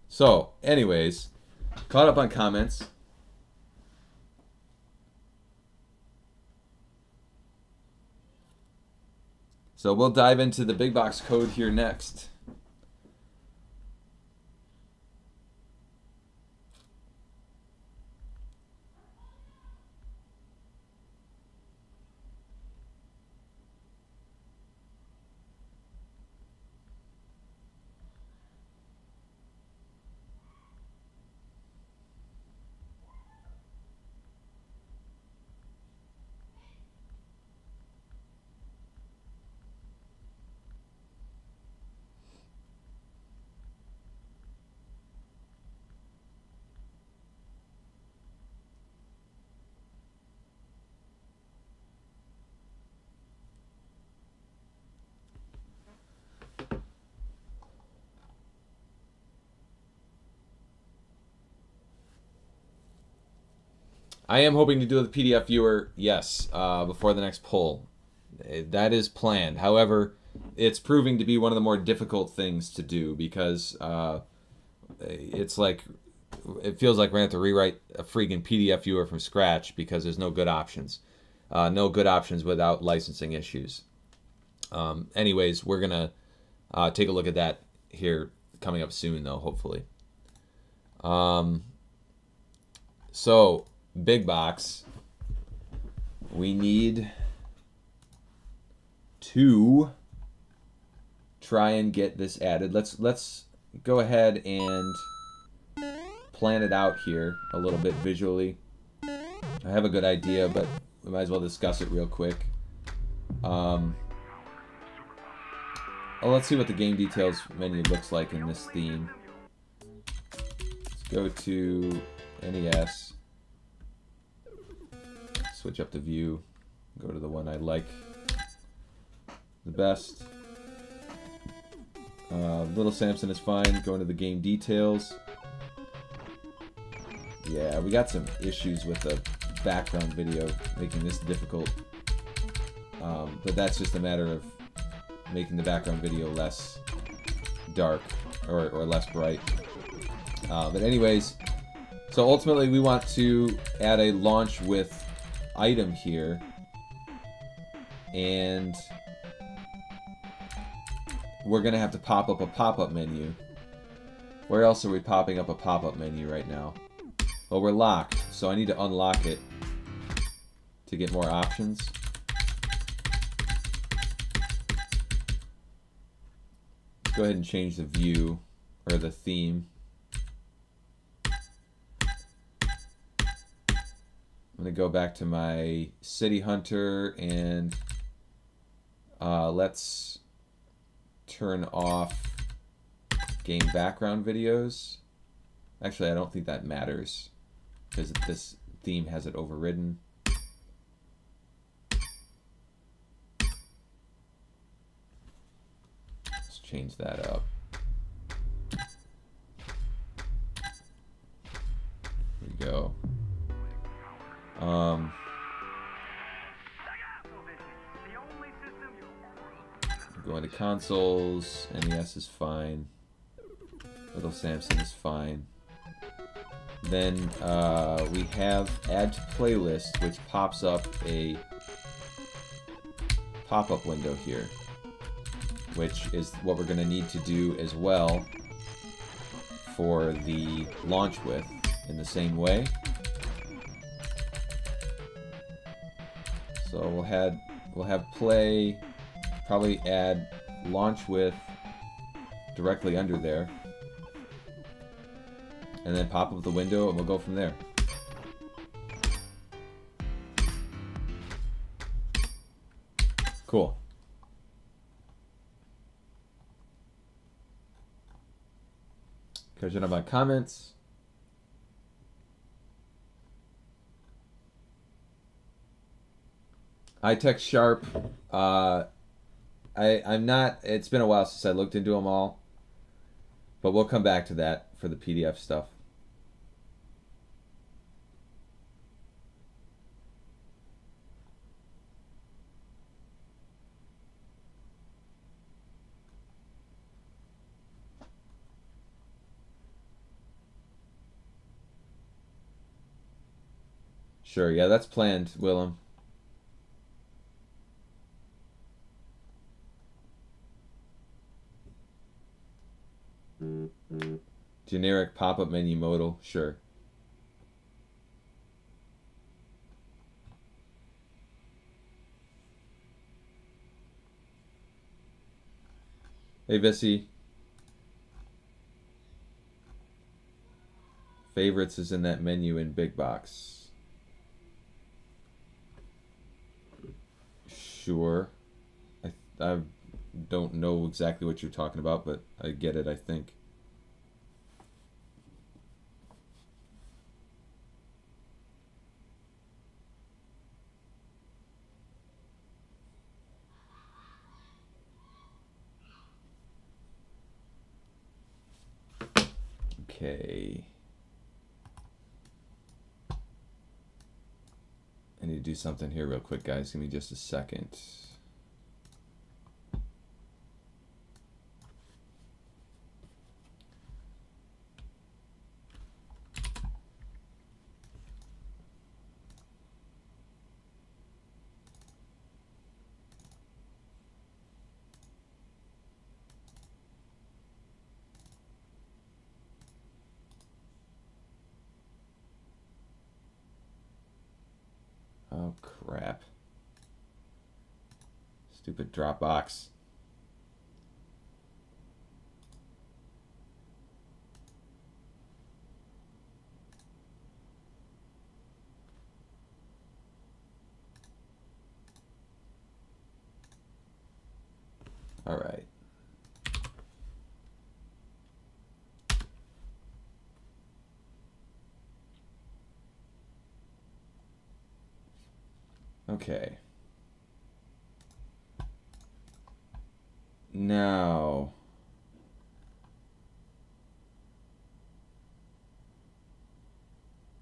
So, anyways, caught up on comments. So we'll dive into the big box code here next. I am hoping to do the PDF viewer, yes, before the next poll. That is planned. However, it's proving to be one of the more difficult things to do because it's like, it feels like we're going to have to rewrite a freaking PDF viewer from scratch because there's no good options. No good options without licensing issues. Anyways, we're going to take a look at that here coming up soon, though, hopefully. So, big box, we need to try and get this added. Let's go ahead and plan it out here a little bit visually. I have a good idea, but we might as well discuss it real quick. Well, let's see what the game details menu looks like in this theme. Let's go to NES. Switch up the view. Go to the one I like the best. Little Samson is fine. Go into the game details. Yeah, we got some issues with the background video, making this difficult. But that's just a matter of making the background video less dark or less bright. But anyways, so ultimately we want to add a launch with item here, and we're gonna have to pop up a pop-up menu. Where else are we popping up a pop-up menu right now? Well, we're locked, so I need to unlock it to get more options. Let's go ahead and change the view or the theme. I'm going to go back to my City Hunter and let's turn off game background videos. Actually, I don't think that matters because this theme has it overridden. Let's change that up. There we go. Go into consoles. NES is fine. Little Samson is fine. Then we have add to playlist, which pops up a pop-up window here, which is what we're going to need to do as well for the launch with in the same way. So we'll have play, probably add launch with directly under there, and then pop up the window, and we'll go from there. Cool. Catching up on comments. iTech Sharp. I'm not. It's been a while since I looked into them all, but we'll come back to that for the PDF stuff. Sure. Yeah, that's planned, Willem. Generic pop-up menu modal, sure. Hey, Vissy. Favorites is in that menu in Big Box. Sure. I don't know exactly what you're talking about, but I get it, I think. Okay. I need to do something here real quick, guys. Give me just a second. Oh, crap. Stupid Dropbox. All right. Okay. Now,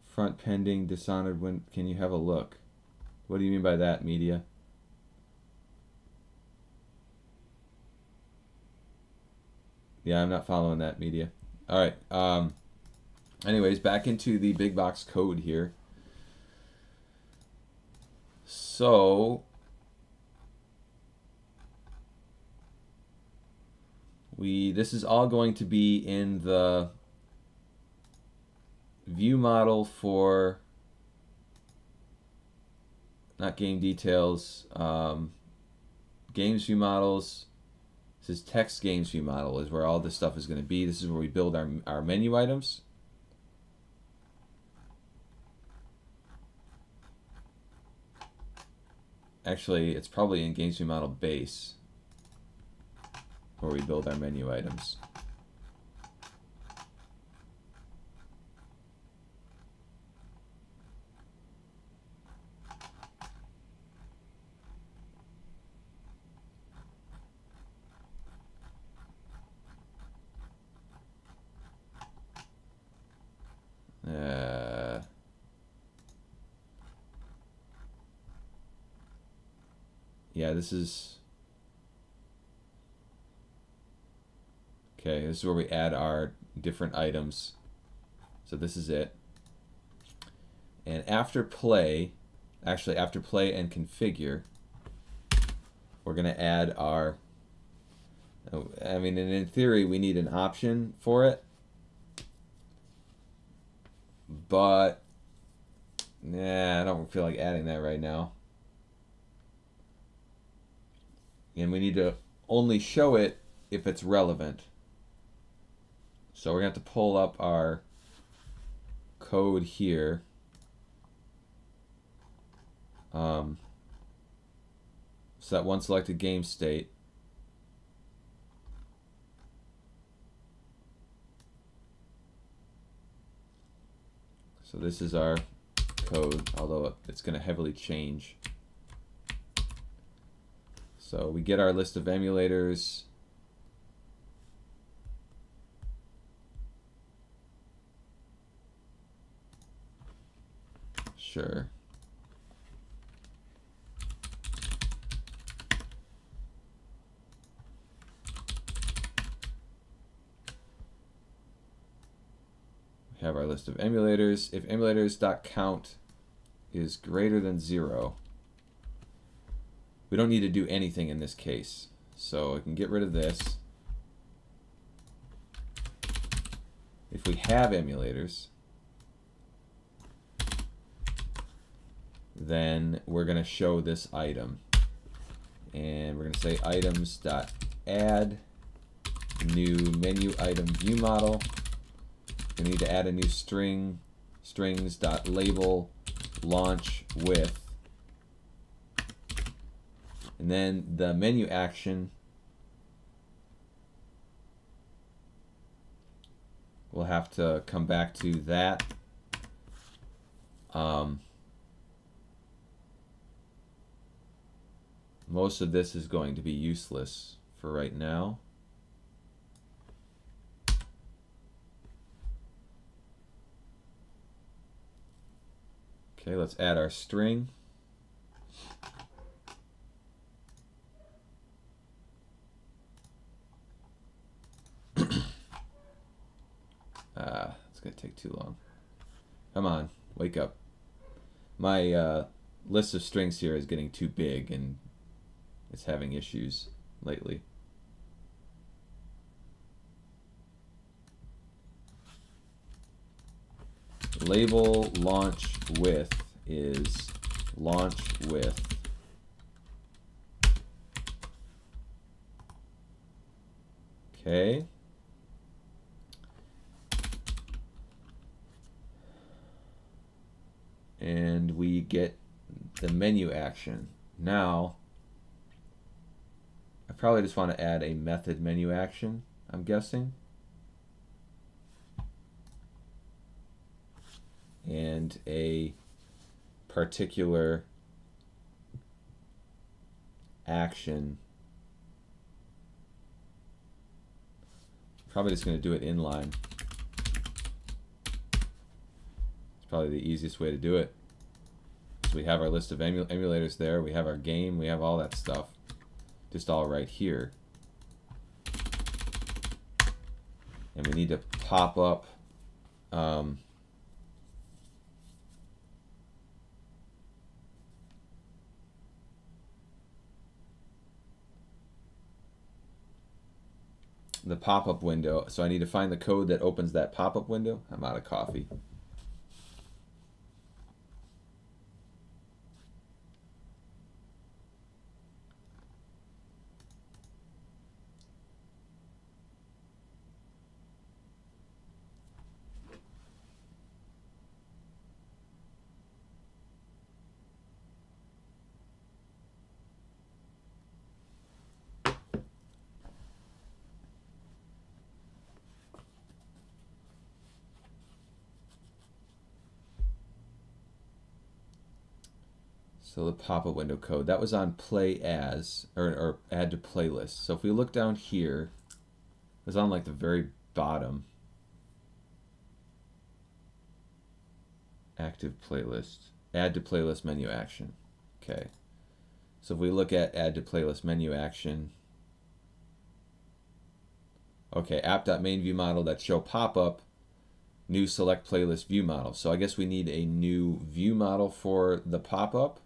front pending, dishonored. When can you have a look? What do you mean by that, media? Yeah, I'm not following that, media. All right. Anyways, back into the big box code here. So this is all going to be in the view model for, not game details, games view models. This is text games view model is where all this stuff is going to be. This is where we build our menu items. Actually, it's probably in games view model base where we build our menu items. Yeah, this is... Okay, this is where we add our different items. So this is it. And after play, actually after play and configure, we're going to add our... I mean, in theory, we need an option for it. But, nah, I don't feel like adding that right now. And we need to only show it if it's relevant. So we're going to have to pull up our code here. Set one selected game state. So this is our code, although it's going to heavily change. So we get our list of emulators. Sure. We have our list of emulators. If emulators.count is greater than 0, we don't need to do anything in this case. So I can get rid of this. If we have emulators, then we're going to show this item. And we're going to say items.add new menu item view model. We need to add a new string, strings.label launch with. And then the menu action, we'll have to come back to that. Most of this is going to be useless for right now. Okay, let's add our string. It's going to take too long. Come on, wake up. My list of strings here is getting too big and it's having issues lately. Label launch with is launch with. Okay. And we get the menu action. Now, probably just want to add a method menu action, I'm guessing. And a particular action. Probably just going to do it inline. It's probably the easiest way to do it. So we have our list of emulators there. We have our game. We have all that stuff. Just all right here. And we need to pop up the pop-up window. So I need to find the code that opens that pop-up window. I'm out of coffee. So the pop-up window code, that was on play as, or add to playlist. So if we look down here, it was on like the very bottom. Active playlist, add to playlist menu action. Okay. So if we look at add to playlist menu action, okay, app.main view model that show pop-up, new select playlist view model. So I guess we need a new view model for the pop-up.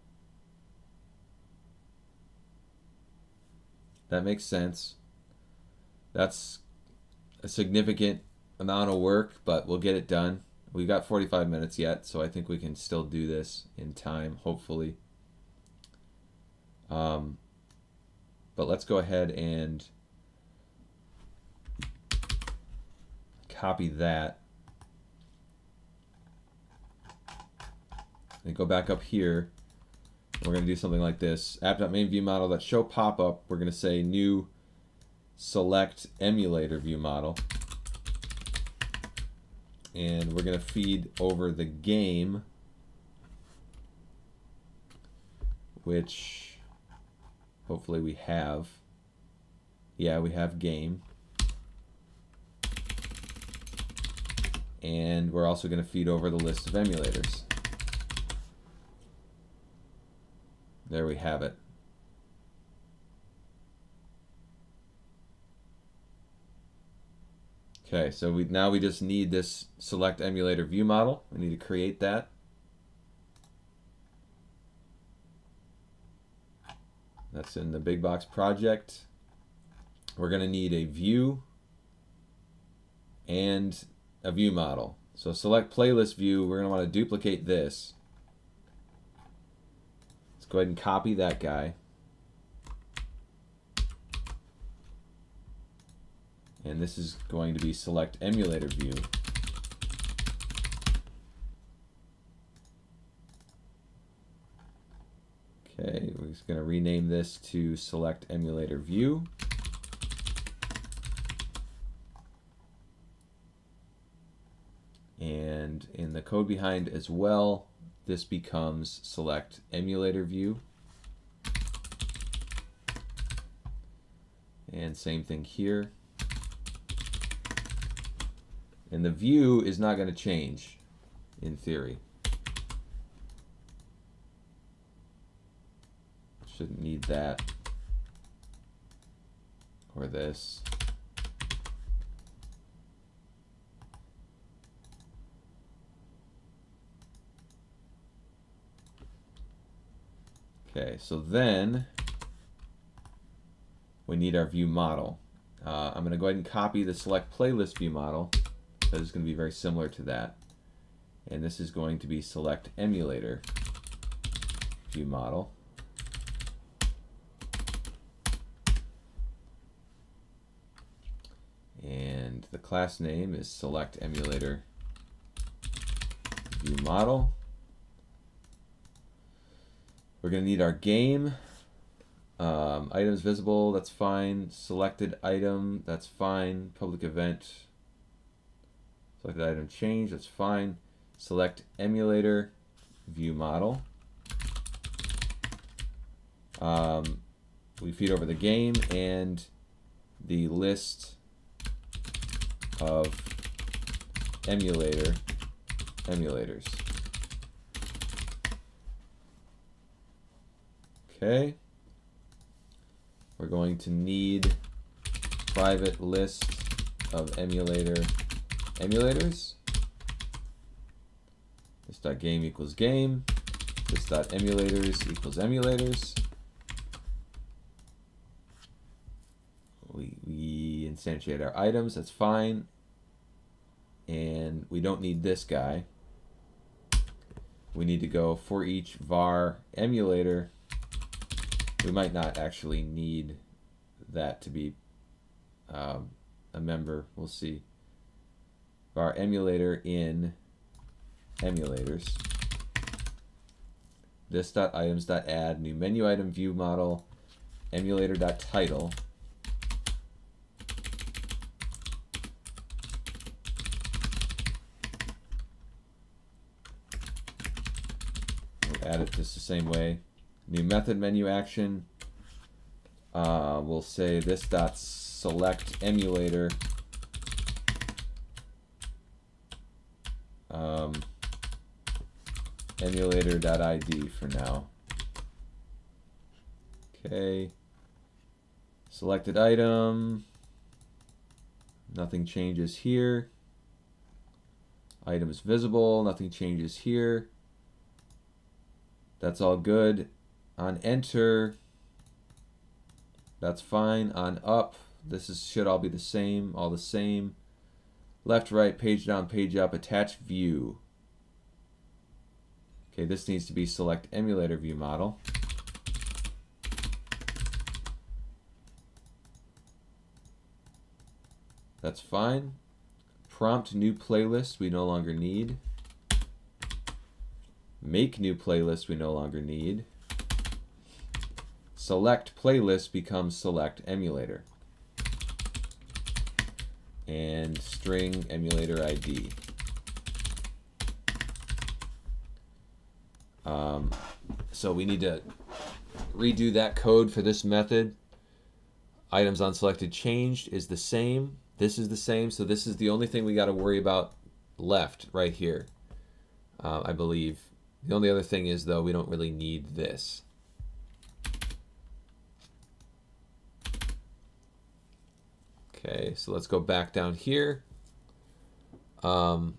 That makes sense. That's a significant amount of work, but we'll get it done. We've got 45 minutes yet, so I think we can still do this in time, hopefully. But let's go ahead and copy that. And go back up here. We're going to do something like this. App.main view model that show pop-up. We're going to say new select emulator view model. And we're going to feed over the game, which hopefully we have. Yeah, we have game. And we're also going to feed over the list of emulators. There we have it. Okay, so now we just need this select emulator view model. We need to create that. That's in the big box project. We're going to need a view and a view model. So select playlist view, we're going to want to duplicate this. Go ahead and copy that guy. And this is going to be select emulator view. Okay, we're just going to rename this to select emulator view. And in the code behind as well, this becomes select emulator view. And same thing here. And the view is not going to change in theory. Shouldn't need that or this. Okay, so then we need our view model. I'm going to go ahead and copy the select playlist view model. That is going to be very similar to that. And this is going to be select emulator view model. And the class name is select emulator view model. We're going to need our game. Items visible, that's fine. Selected item, that's fine. Public event, selected item change, that's fine. Select emulator, view model. We feed over the game and the list of emulators. Okay. We're going to need private list of emulators. This.game equals game. This.emulators equals emulators. We instantiate our items, that's fine. And we don't need this guy. We need to go for each var emulator. We might not actually need that to be a member. We'll see. Var emulator in emulators. This.items.add new menu item view model emulator.title. We'll add it just the same way. New method menu action. We'll say this.select emulator. Emulator.id for now. Okay. Selected item. Nothing changes here. Item is visible. Nothing changes here. That's all good. On enter, that's fine. On up, should all be the same, all the same. Left, right, page down, page up, attach view. Okay, this needs to be select emulator view model. That's fine. Prompt new playlist we no longer need. Make new playlist we no longer need. Select playlist becomes select emulator. And string emulator ID. So we need to redo that code for this method. Items unselected changed is the same. This is the same. So this is the only thing we got to worry about left right here, I believe. The only other thing is, though, we don't really need this. Okay, so let's go back down here. And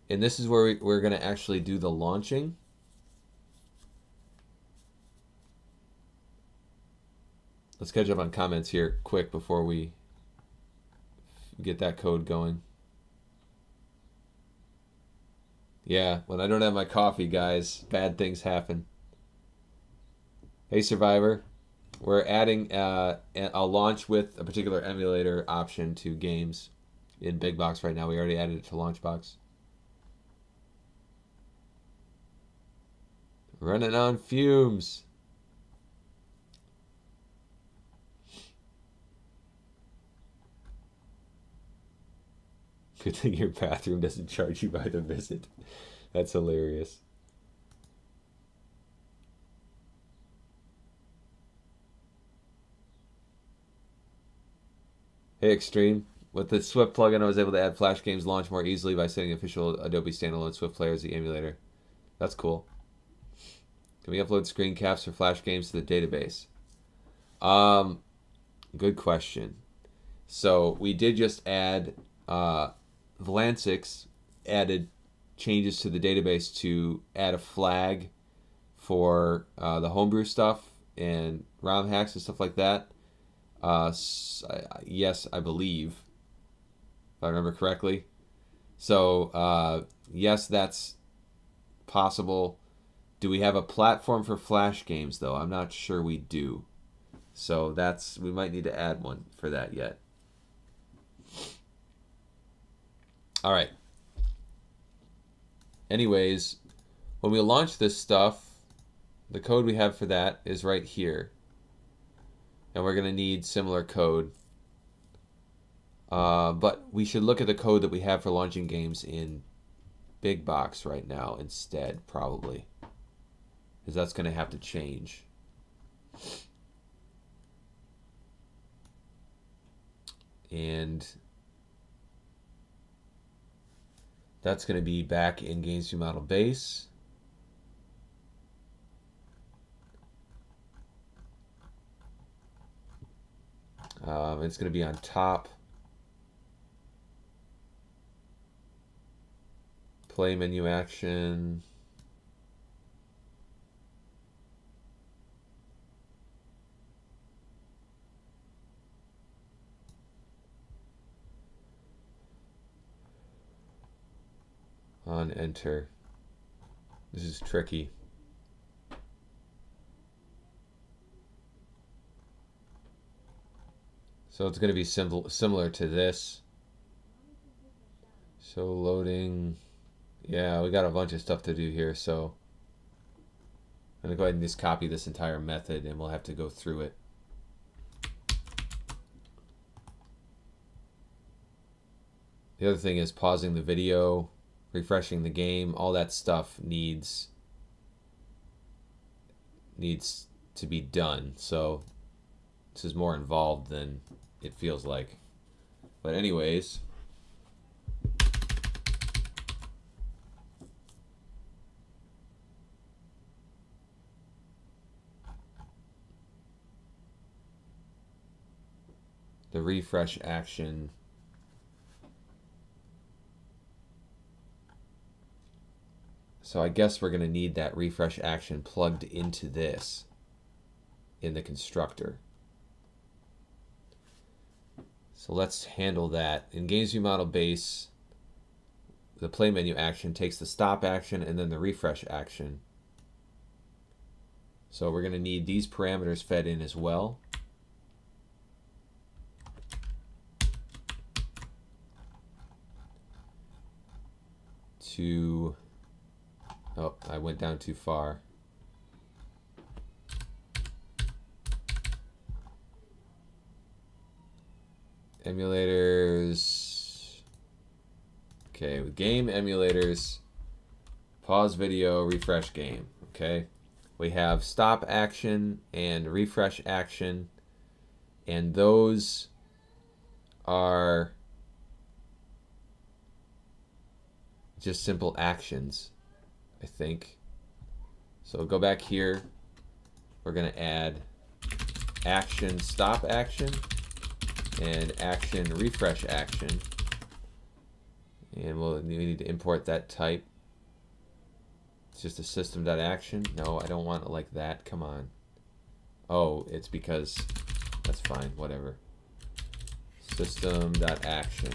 this is where we're going to actually do the launching. Let's catch up on comments here quick before we get that code going. Yeah, when I don't have my coffee, guys, bad things happen. Hey, Survivor. We're adding a launch with a particular emulator option to games in Big Box right now. We already added it to LaunchBox. Running on fumes. Good thing your bathroom doesn't charge you by the visit. That's hilarious. Hey, Extreme. With the Swift plugin, I was able to add Flash games launch more easily by setting official Adobe standalone Swift Player as the emulator. That's cool. Can we upload screen caps for Flash games to the database? Good question. So we did just add Valancix added changes to the database to add a flag for the homebrew stuff and ROM hacks and stuff like that. Yes, I believe, if I remember correctly. So yes, that's possible. Do we have a platform for Flash games though? I'm not sure we do. So we might need to add one for that yet. All right. Anyways, when we launch this stuff, the code we have for that is right here. and we're going to need similar code. But we should look at the code that we have for launching games in Big Box right now instead, probably, because that's going to have to change. And that's going to be back in Games View Model Base. It's going to be on top. Play menu action. On enter. This is tricky. So it's going to be similar to this. So loading. Yeah, we got a bunch of stuff to do here, so I'm going to go ahead and just copy this entire method and we'll have to go through it. The other thing is pausing the video, refreshing the game, all that stuff needs to be done. So this is more involved than it feels like. But anyways, the refresh action. So I guess we're going to need that refresh action plugged into this in the constructor. So let's handle that. In Games View Model Base, the play menu action takes the stop action and then the refresh action. So we're going to need these parameters fed in as well. Oh, I went down too far. Emulators. Okay, with game emulators, pause video, refresh game. Okay, we have stop action and refresh action, and those are just simple actions, I think. So go back here. We're going to add action stop action and action refresh action. And we need to import that type. It's just a system.action. No, I don't want it like that. Come on. Oh, it's because that's fine. Whatever. System.action.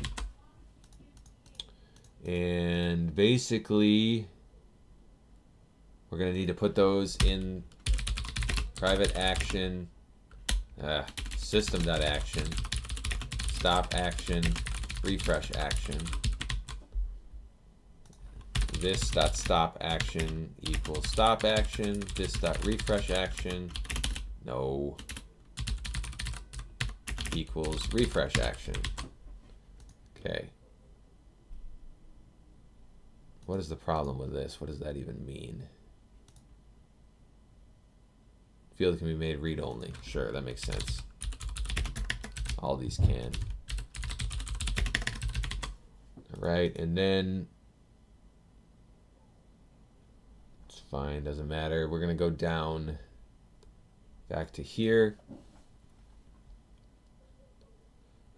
And basically, we're going to need to put those in private action, system.action, stop action, refresh action. This.stop action equals stop action. This.refresh action, no, equals refresh action. Okay. What is the problem with this? What does that even mean? Field can be made read-only. Sure, that makes sense. All these can. All right, and then it's fine, doesn't matter. We're gonna go down back to here.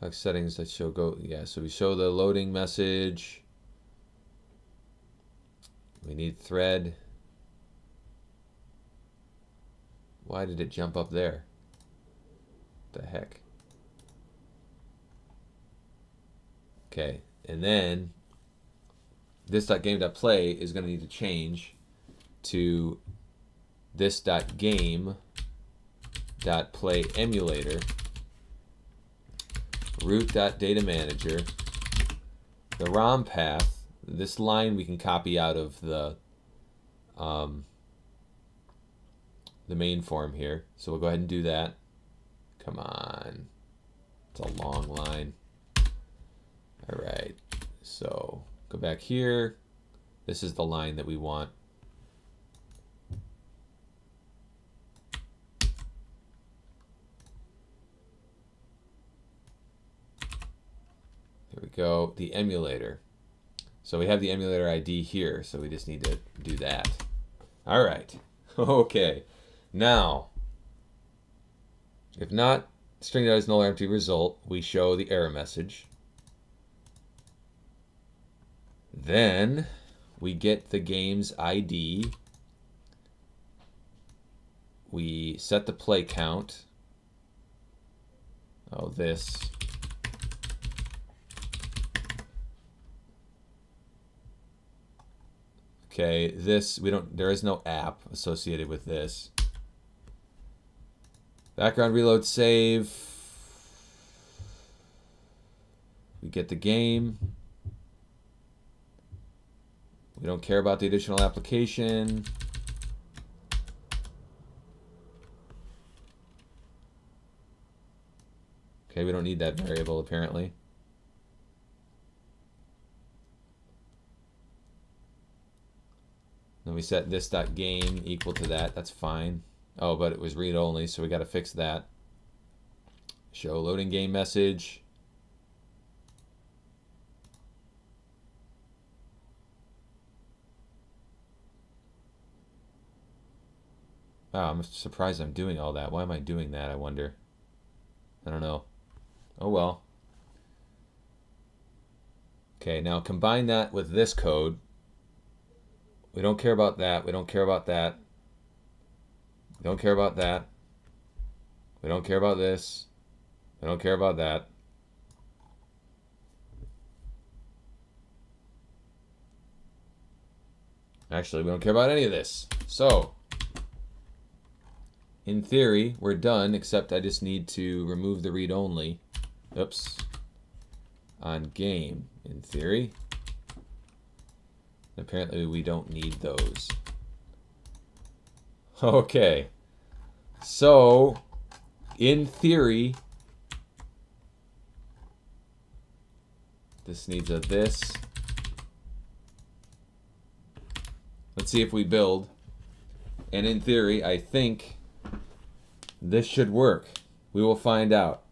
Like settings that show so we show the loading message. We need thread. Why did it jump up there? What the heck? Okay, and then this.game.play is going to need to change to this.game.play emulator, root.datamanager, the ROM path. This line we can copy out of the main form here. So we'll go ahead and do that. Come on. It's a long line. All right. So go back here. This is the line that we want. There we go. The emulator. So we have the emulator ID here, so we just need to do that. All right. Okay. Now, if not string that is null or empty result, we show the error message. Then we get the game's ID. We set the play count. Oh, this. Okay, this, there is no app associated with this. Background reload save. We get the game. We don't care about the additional application. Okay, we don't need that variable apparently. Then we set this.game equal to that. That's fine. Oh, but it was read only, so we got to fix that. Show loading game message. Wow, I'm surprised I'm doing all that. Why am I doing that, I wonder? I don't know. Oh well. Okay, now combine that with this code. We don't care about that. We don't care about that. We don't care about that. We don't care about this. We don't care about that. Actually, we don't care about any of this. So, in theory, we're done, except I just need to remove the read-only. Oops. On game, in theory. Apparently, we don't need those. Okay. So, in theory, this needs a this. Let's see if we build. And in theory, I think this should work. We will find out.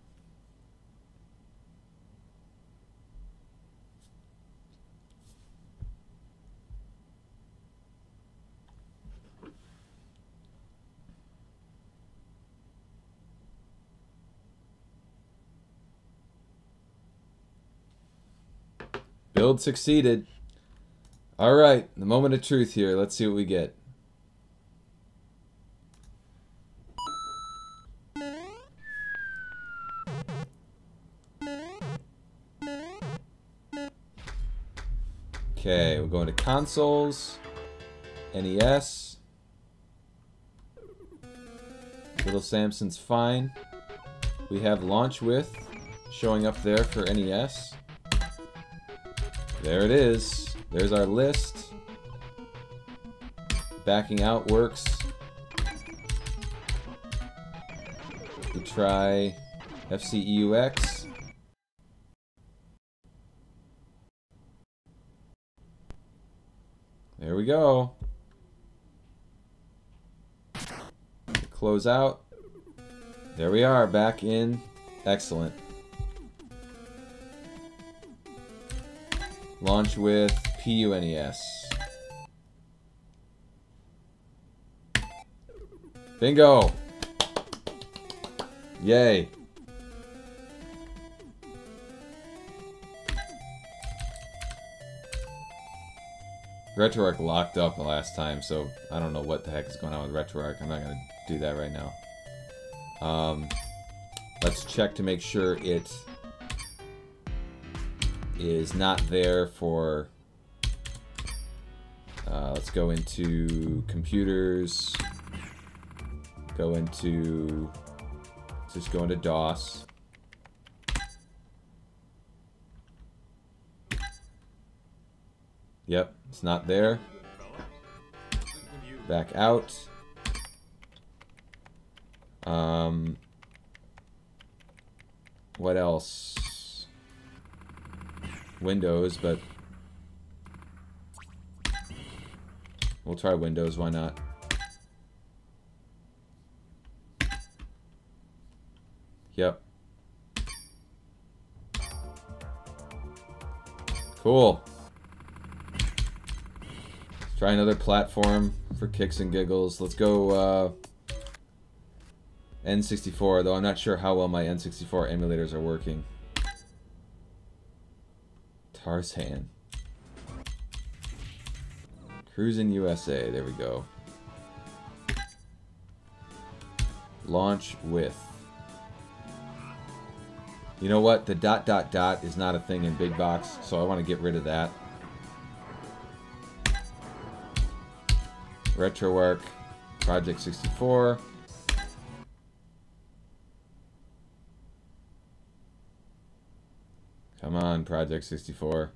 Build succeeded. All right, the moment of truth here. Let's see what we get. Okay, we're going to consoles, NES. Little Samson's fine. We have launch with showing up there for NES. There it is. There's our list. Backing out works. We try FCEUX. There we go. Close out. There we are, back in. Excellent. Launch with PUNES. Bingo! Yay! RetroArch locked up the last time, so I don't know what the heck is going on with RetroArch. I'm not going to do that right now. Let's check to make sure it is not there for... let's go into computers. Go into... Let's just go into DOS. Yep, it's not there. Back out. What else? Windows, but we'll try Windows, why not? Yep. Cool. Let's try another platform for kicks and giggles. Let's go N64, though I'm not sure how well my N64 emulators are working. Tarzan. Cruisin' USA, there we go. Launch with. You know what? The ... is not a thing in Big Box, so I want to get rid of that. RetroArch, Project 64. Come on, Project 64.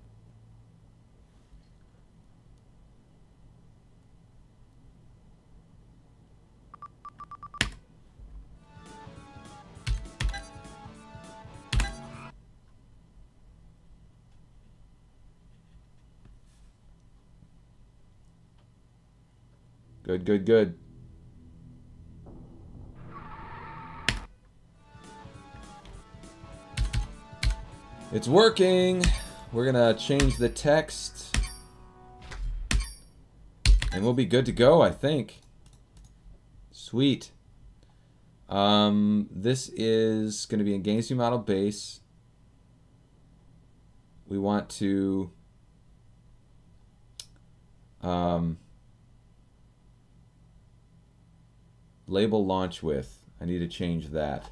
Good, good, good. It's working. We're gonna change the text and we'll be good to go, I think. Sweet. This is gonna be in Games View Model Base. We want to label launch with. I need to change that.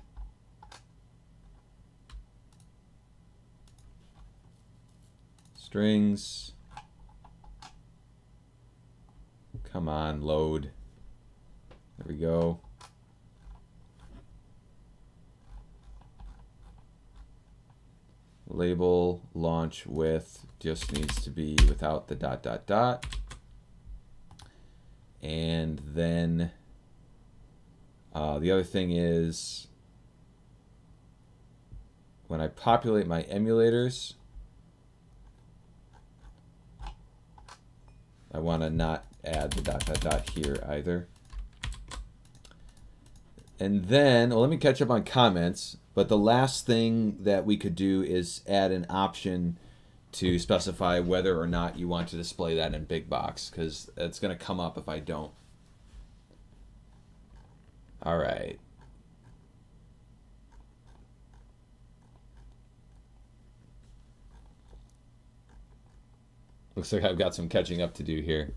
Strings. Come on, load. There we go. Label launch with just needs to be without the ... And then the other thing is when I populate my emulators, I want to not add the ... here either. And then, well, let me catch up on comments. But the last thing that we could do is add an option to specify whether or not you want to display that in Big Box, because it's going to come up if I don't. All right. Looks like I've got some catching up to do here.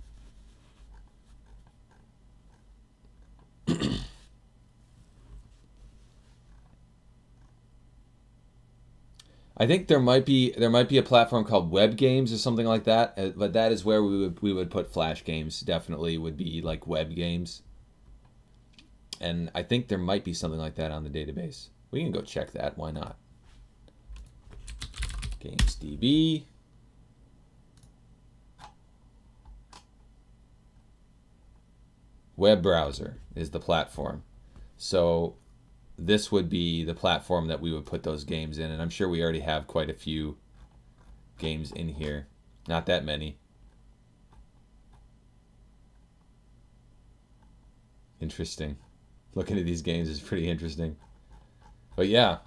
I think there might be a platform called Web Games or something like that, but that is where we would put Flash games. Definitely would be like web games. And I think there might be something like that on the database. We can go check that. Why not? GamesDB. Web browser is the platform. So this would be the platform that we would put those games in. And I'm sure we already have quite a few games in here. Not that many. Interesting. Looking at these games is pretty interesting. But yeah,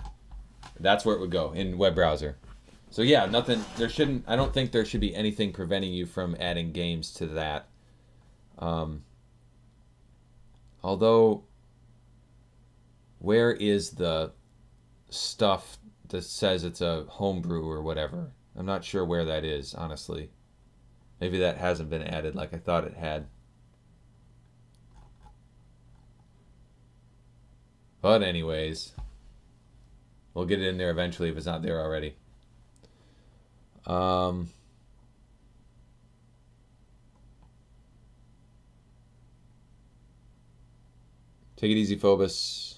that's where it would go, in web browser. So yeah, nothing, I don't think there should be anything preventing you from adding games to that. Although, where is the stuff that says it's a homebrew or whatever? I'm not sure where that is, honestly. Maybe that hasn't been added like I thought it had. But anyways, we'll get it in there eventually if it's not there already. Take it easy, Phobos.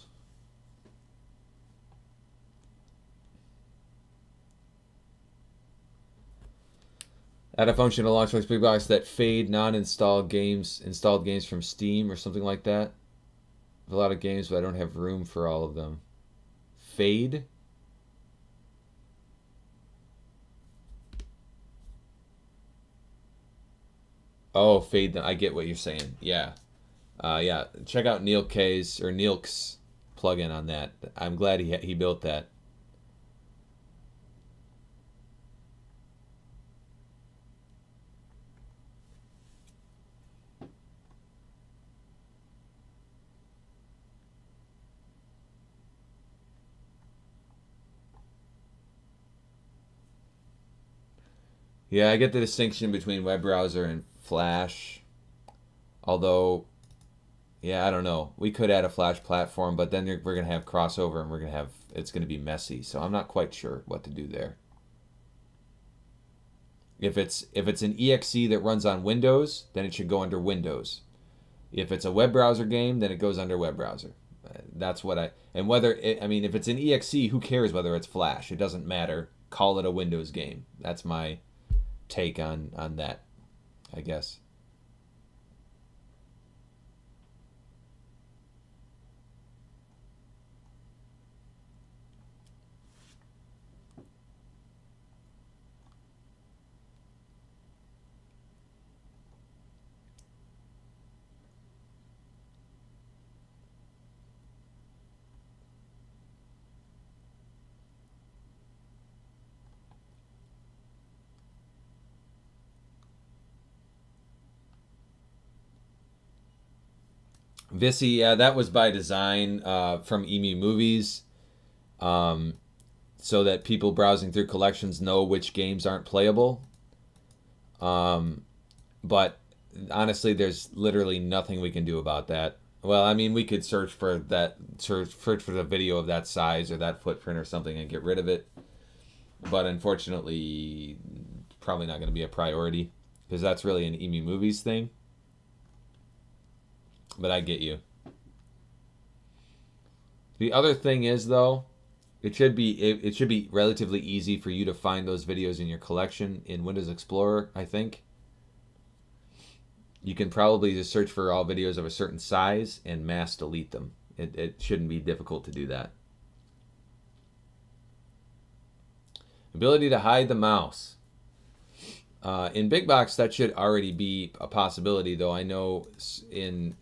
Add a function to LaunchBox Big Box that fade non-installed games, installed games from Steam or something like that. A lot of games, but I don't have room for all of them. Fade? Oh, fade them. I get what you're saying. Yeah. Yeah. Check out Neil K's or Neilk's plugin on that. I'm glad he built that. Yeah, I get the distinction between web browser and Flash. Although, yeah, I don't know. We could add a Flash platform, but then we're gonna have crossover, and it's gonna be messy. So I'm not quite sure what to do there. If it's an exe that runs on Windows, then it should go under Windows. If it's a web browser game, then it goes under web browser. That's what and whether I mean, if it's an exe, who cares whether it's Flash? It doesn't matter. Call it a Windows game. That's my take on that, I guess. Visi, yeah, that was by design from EMU Movies, um, so that people browsing through collections know which games aren't playable. Um, but honestly, there's literally nothing we can do about that. Well, I mean, we could search for the video of that size or that footprint or something and get rid of it. But unfortunately, probably not going to be a priority because that's really an EMU Movies thing. But I get you. The other thing is though, it should be relatively easy for you to find those videos in your collection in Windows Explorer, I think. You can probably just search for all videos of a certain size and mass delete them. It shouldn't be difficult to do that. Ability to hide the mouse. In Big Box, that should already be a possibility, though I know in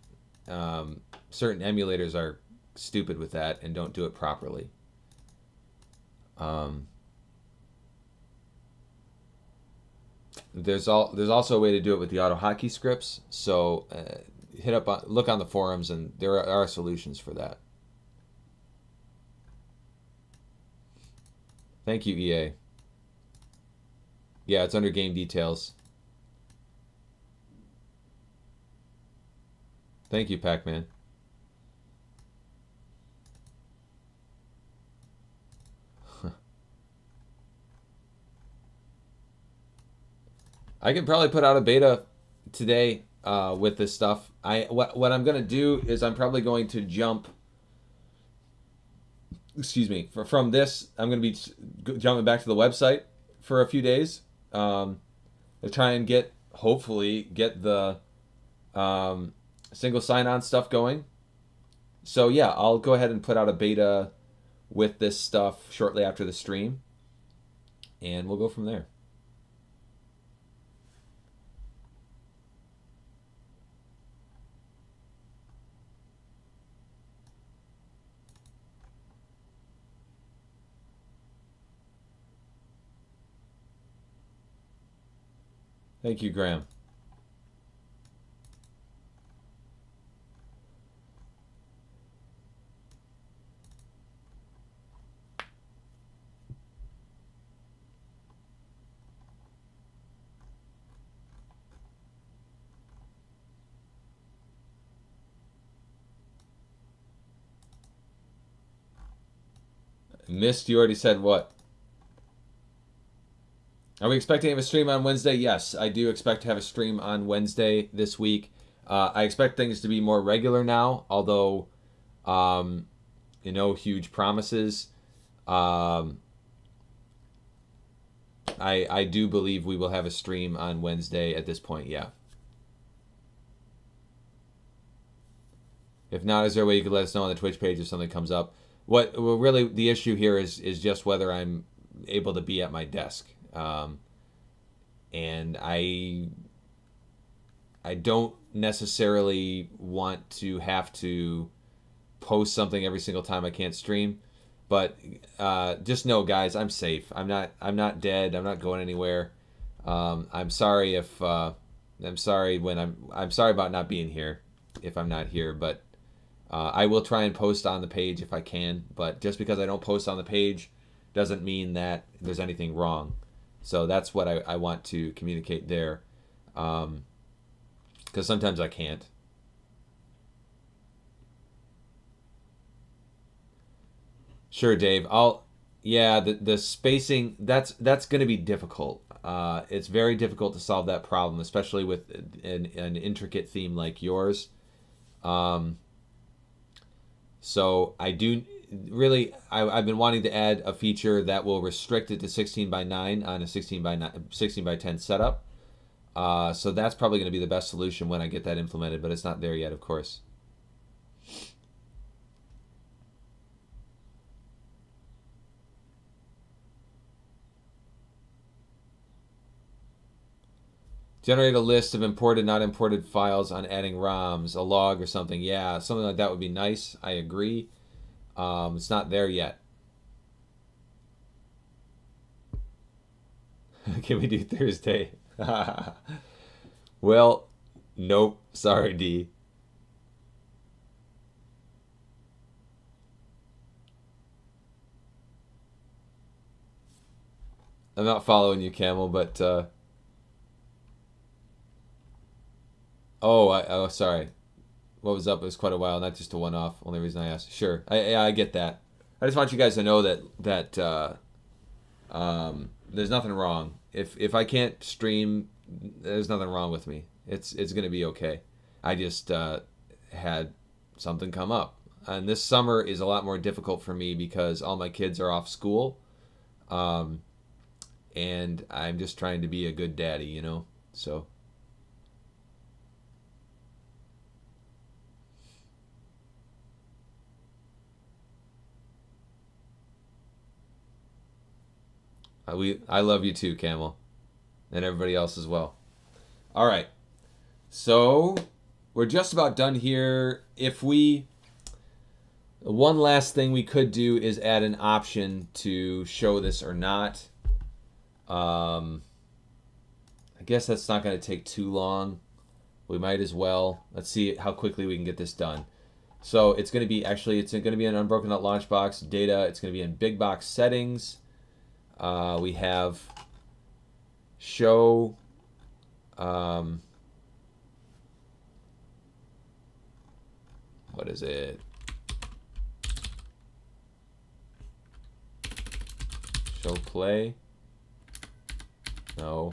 certain emulators are stupid with that and don't do it properly. There's also a way to do it with the auto hotkey scripts. So look on the forums, and there are solutions for that. Thank you, EA. Yeah, it's under game details. Thank you, Pac-Man. I can probably put out a beta today with this stuff. What I'm gonna do is I'm probably going to jump. Excuse me. From this, I'm gonna be jumping back to the website for a few days to try and hopefully get the single sign-on stuff going. So yeah, I'll go ahead and put out a beta with this stuff shortly after the stream, and we'll go from there. Thank you, Graham. Missed, you already said what? Are we expecting to have a stream on Wednesday? Yes, I do expect to have a stream on Wednesday this week. I expect things to be more regular now, although, huge promises. I do believe we will have a stream on Wednesday at this point, yeah. If not, is there a way you could let us know on the Twitch page if something comes up? Well, really, the issue here is just whether I'm able to be at my desk. And I don't necessarily want to have to post something every single time I can't stream. But just know, guys, I'm safe. I'm not dead. I'm not going anywhere. I'm sorry if I'm sorry when I'm sorry about not being here if I'm not here. But I will try and post on the page if I can. But just because I don't post on the page doesn't mean that there's anything wrong. So that's what I want to communicate there. Because sometimes I can't. Sure, Dave. Yeah, the spacing, that's going to be difficult. It's very difficult to solve that problem, especially with an intricate theme like yours. So I do really, I've been wanting to add a feature that will restrict it to 16 by 9 on a 16 by 10 setup. So that's probably going to be the best solution when I get that implemented, but it's not there yet, of course. Generate a list of imported, not imported files on adding ROMs, a log or something. Yeah, something like that would be nice. I agree. It's not there yet. Can we do Thursday? Well, nope. Sorry, D. I'm not following you, Camel, but oh, sorry. What was up? It was quite a while, not just a one-off. Only reason I asked. Sure, I get that. I just want you guys to know that there's nothing wrong. If I can't stream, there's nothing wrong with me. It's gonna be okay. I just had something come up, and this summer is a lot more difficult for me because all my kids are off school, and I'm just trying to be a good daddy, you know. So. I love you too, Camel, and everybody else as well. All right, so we're just about done here. One last thing we could do is add an option to show this or not. I guess that's not going to take too long. We might as well. Let's see how quickly we can get this done. So it's going to be it's going to be in Unbroken.LaunchBox data. It's going to be in Big Box settings. We have show what is it? Show play? No.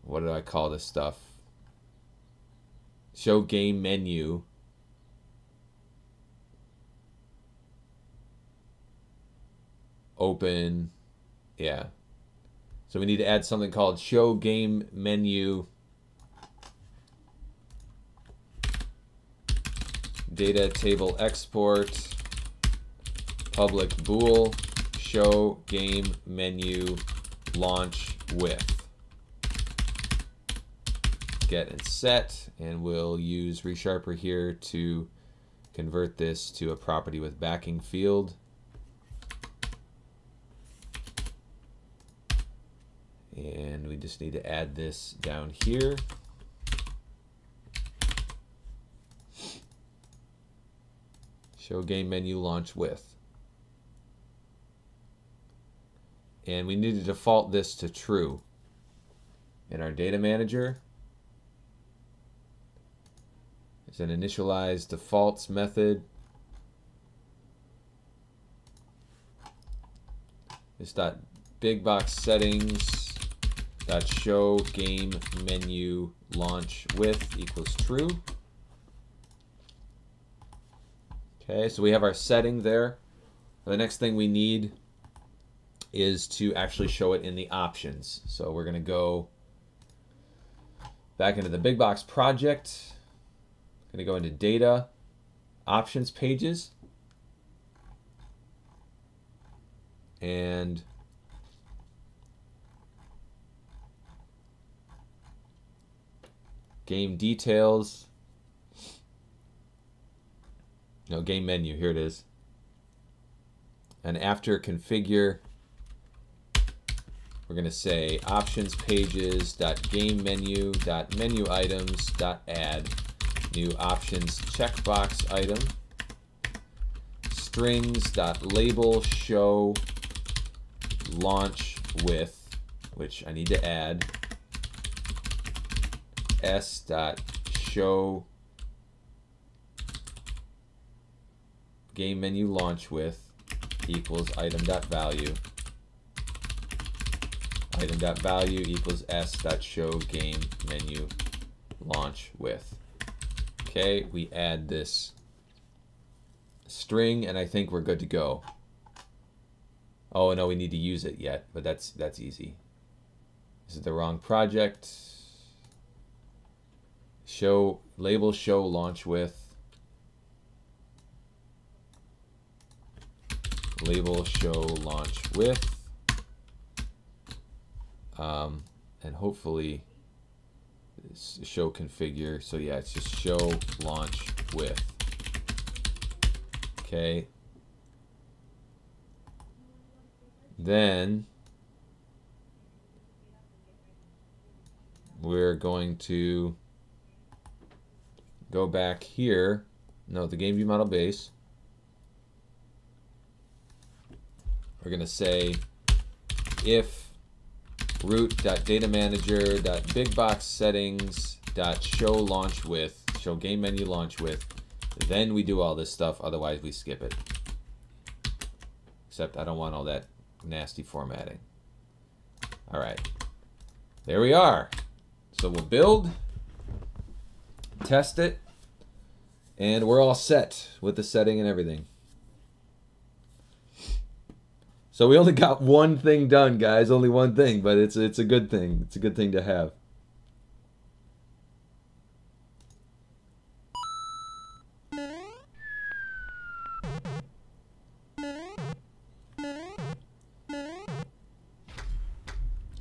What did I call this stuff? Show game menu. Open, yeah. So we need to add something called show game menu data table export public bool show game menu launch with get and set, and we'll use ReSharper here to convert this to a property with backing field. And we just need to add this down here. Show game menu launch with. And we need to default this to true. In our data manager, there's an initialize defaults method. It's dot big box settings dot show game menu launch with equals true. Okay, so we have our setting there. The next thing we need is to actually show it in the options. So we're going to go back into the Big Box project. Going to go into data, options pages, and game details. No, game menu. Here it is. And after configure, we're going to say options pages dot game menu dot menu items dot add new options checkbox item strings dot label show launch with, which I need to add, s dot show game menu launch with equals item dot value. Item dot value equals s dot show game menu launch with. Okay, we add this string, and I think we're good to go. Oh no, we need to use it yet, but that's easy. This is the wrong project. Show label show launch with. Label show launch with. And hopefully show configure. So yeah, it's just show launch with. Okay. Then we're going to go back here. No, the game view model base. We're going to say if root.datamanager.bigboxsettings.show launch with, show game menu launch with, then we do all this stuff, otherwise we skip it. Except I don't want all that nasty formatting. All right, there we are. So we'll build, test it, and we're all set with the setting and everything. So we only got one thing done, guys. Only one thing, but it's a good thing. It's a good thing to have.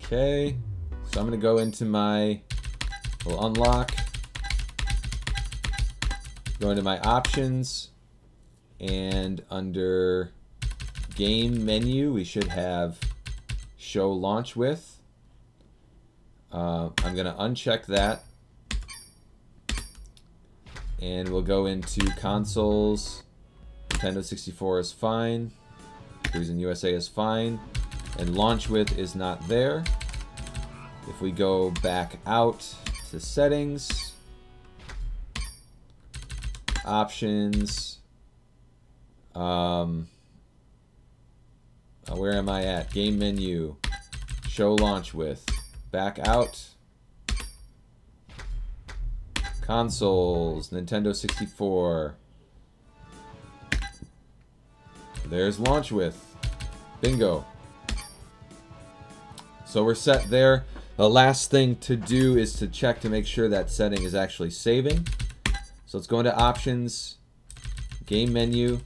Okay, so I'm gonna go into my, we'll unlock, go into my options, and under game menu, we should have show launch with. I'm going to uncheck that. And we'll go into consoles. Nintendo 64 is fine. Cruising USA is fine. And launch with is not there. If we go back out to settings, options, where am I at? Game menu, show launch with, back out, consoles, Nintendo 64. There's launch with, bingo. So we're set there. The last thing to do is to check to make sure that setting is actually saving. So let's go into options, game menu,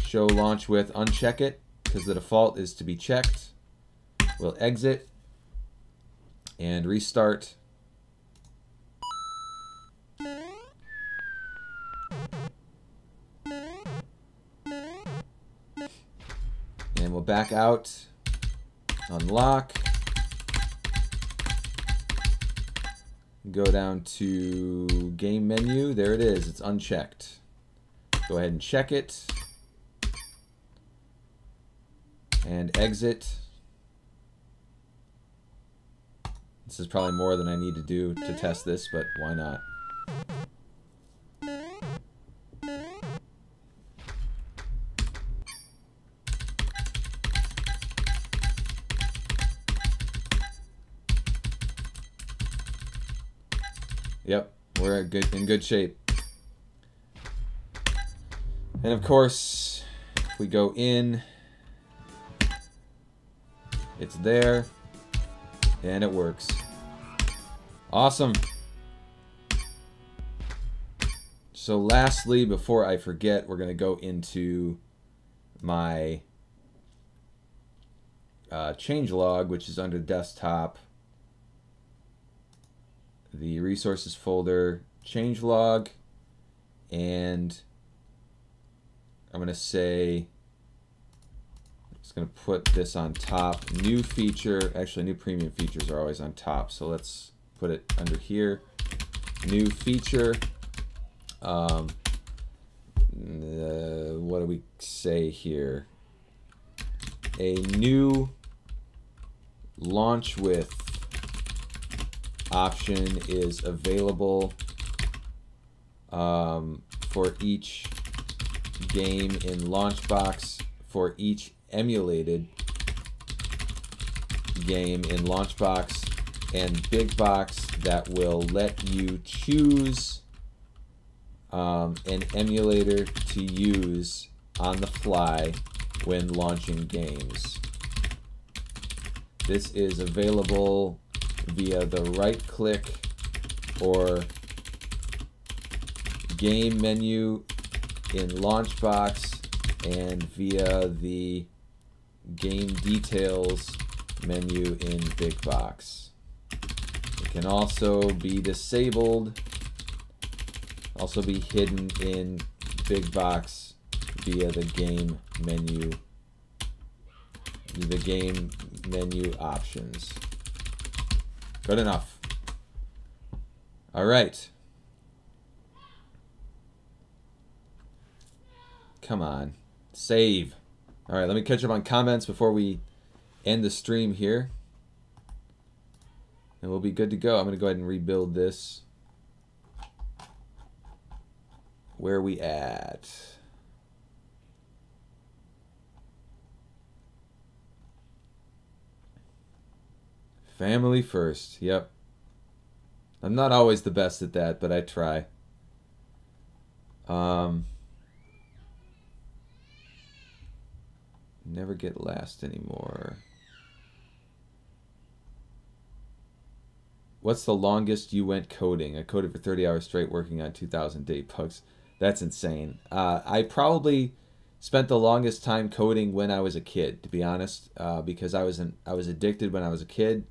show launch with, uncheck it because the default is to be checked. We'll exit and restart. And we'll back out, unlock, go down to game menu. There it is, it's unchecked. Go ahead and check it. And exit. This is probably more than I need to do to test this, but why not? Yep, we're in good shape. And of course, if we go in, it's there, and it works. Awesome. So lastly, before I forget, we're going to go into my changelog, which is under desktop. the resources folder changelog, and I'm going to say, I'm just going to put this on top. New feature, actually new premium features are always on top, so let's put it under here. New feature. What do we say here? A new launch with option is available for each game in LaunchBox, for each emulated game in LaunchBox and Big Box, that will let you choose an emulator to use on the fly when launching games. This is available via the right click or game menu in LaunchBox and via the game details menu in Big Box. It can also be disabled, also be hidden in Big Box via the game menu options. Good enough. All right. Come on. Save. All right, let me catch up on comments before we end the stream here. And we'll be good to go. I'm going to go ahead and rebuild this. Where are we at? Family first. Yep. I'm not always the best at that, but I try. Never get last anymore. What's the longest you went coding? I coded for 30 hours straight working on 2,000 date bugs. That's insane. I probably spent the longest time coding when I was a kid, to be honest, because I was addicted when I was a kid,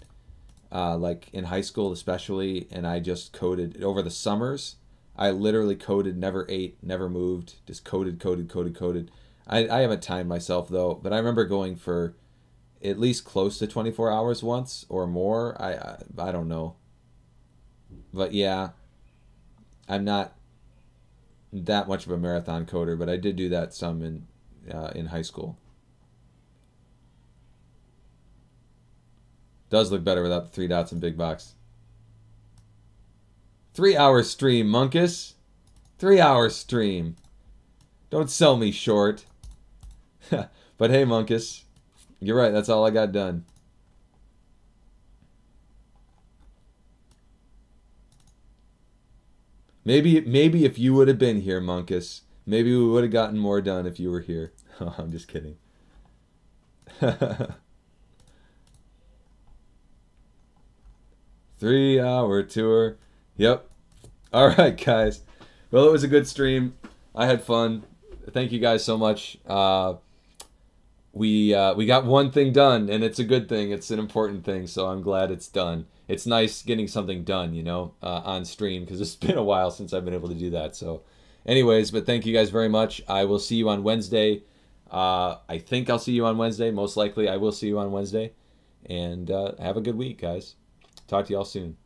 like in high school especially, and I just coded over the summers. I literally coded, never ate, never moved, just coded. I haven't timed myself though, but I remember going for at least close to 24 hours once or more. I don't know. But yeah, I'm not that much of a marathon coder, but I did do that some in high school. Does look better without the 3 dots in Big Box. 3-hour stream, Monkus. 3-hour stream. Don't sell me short. But hey, Monkus, you're right. That's all I got done. Maybe if you would have been here, Monkus, maybe we would have gotten more done if you were here. Oh, I'm just kidding. 3-hour tour. Yep. All right, guys. Well, it was a good stream. I had fun. Thank you guys so much. We got one thing done, and it's a good thing. It's an important thing, so I'm glad it's done. It's nice getting something done, you know, on stream, because it's been a while since I've been able to do that. So anyways, but thank you guys very much. I will see you on Wednesday. I think I'll see you on Wednesday. Most likely I will see you on Wednesday. And have a good week, guys. Talk to y'all soon.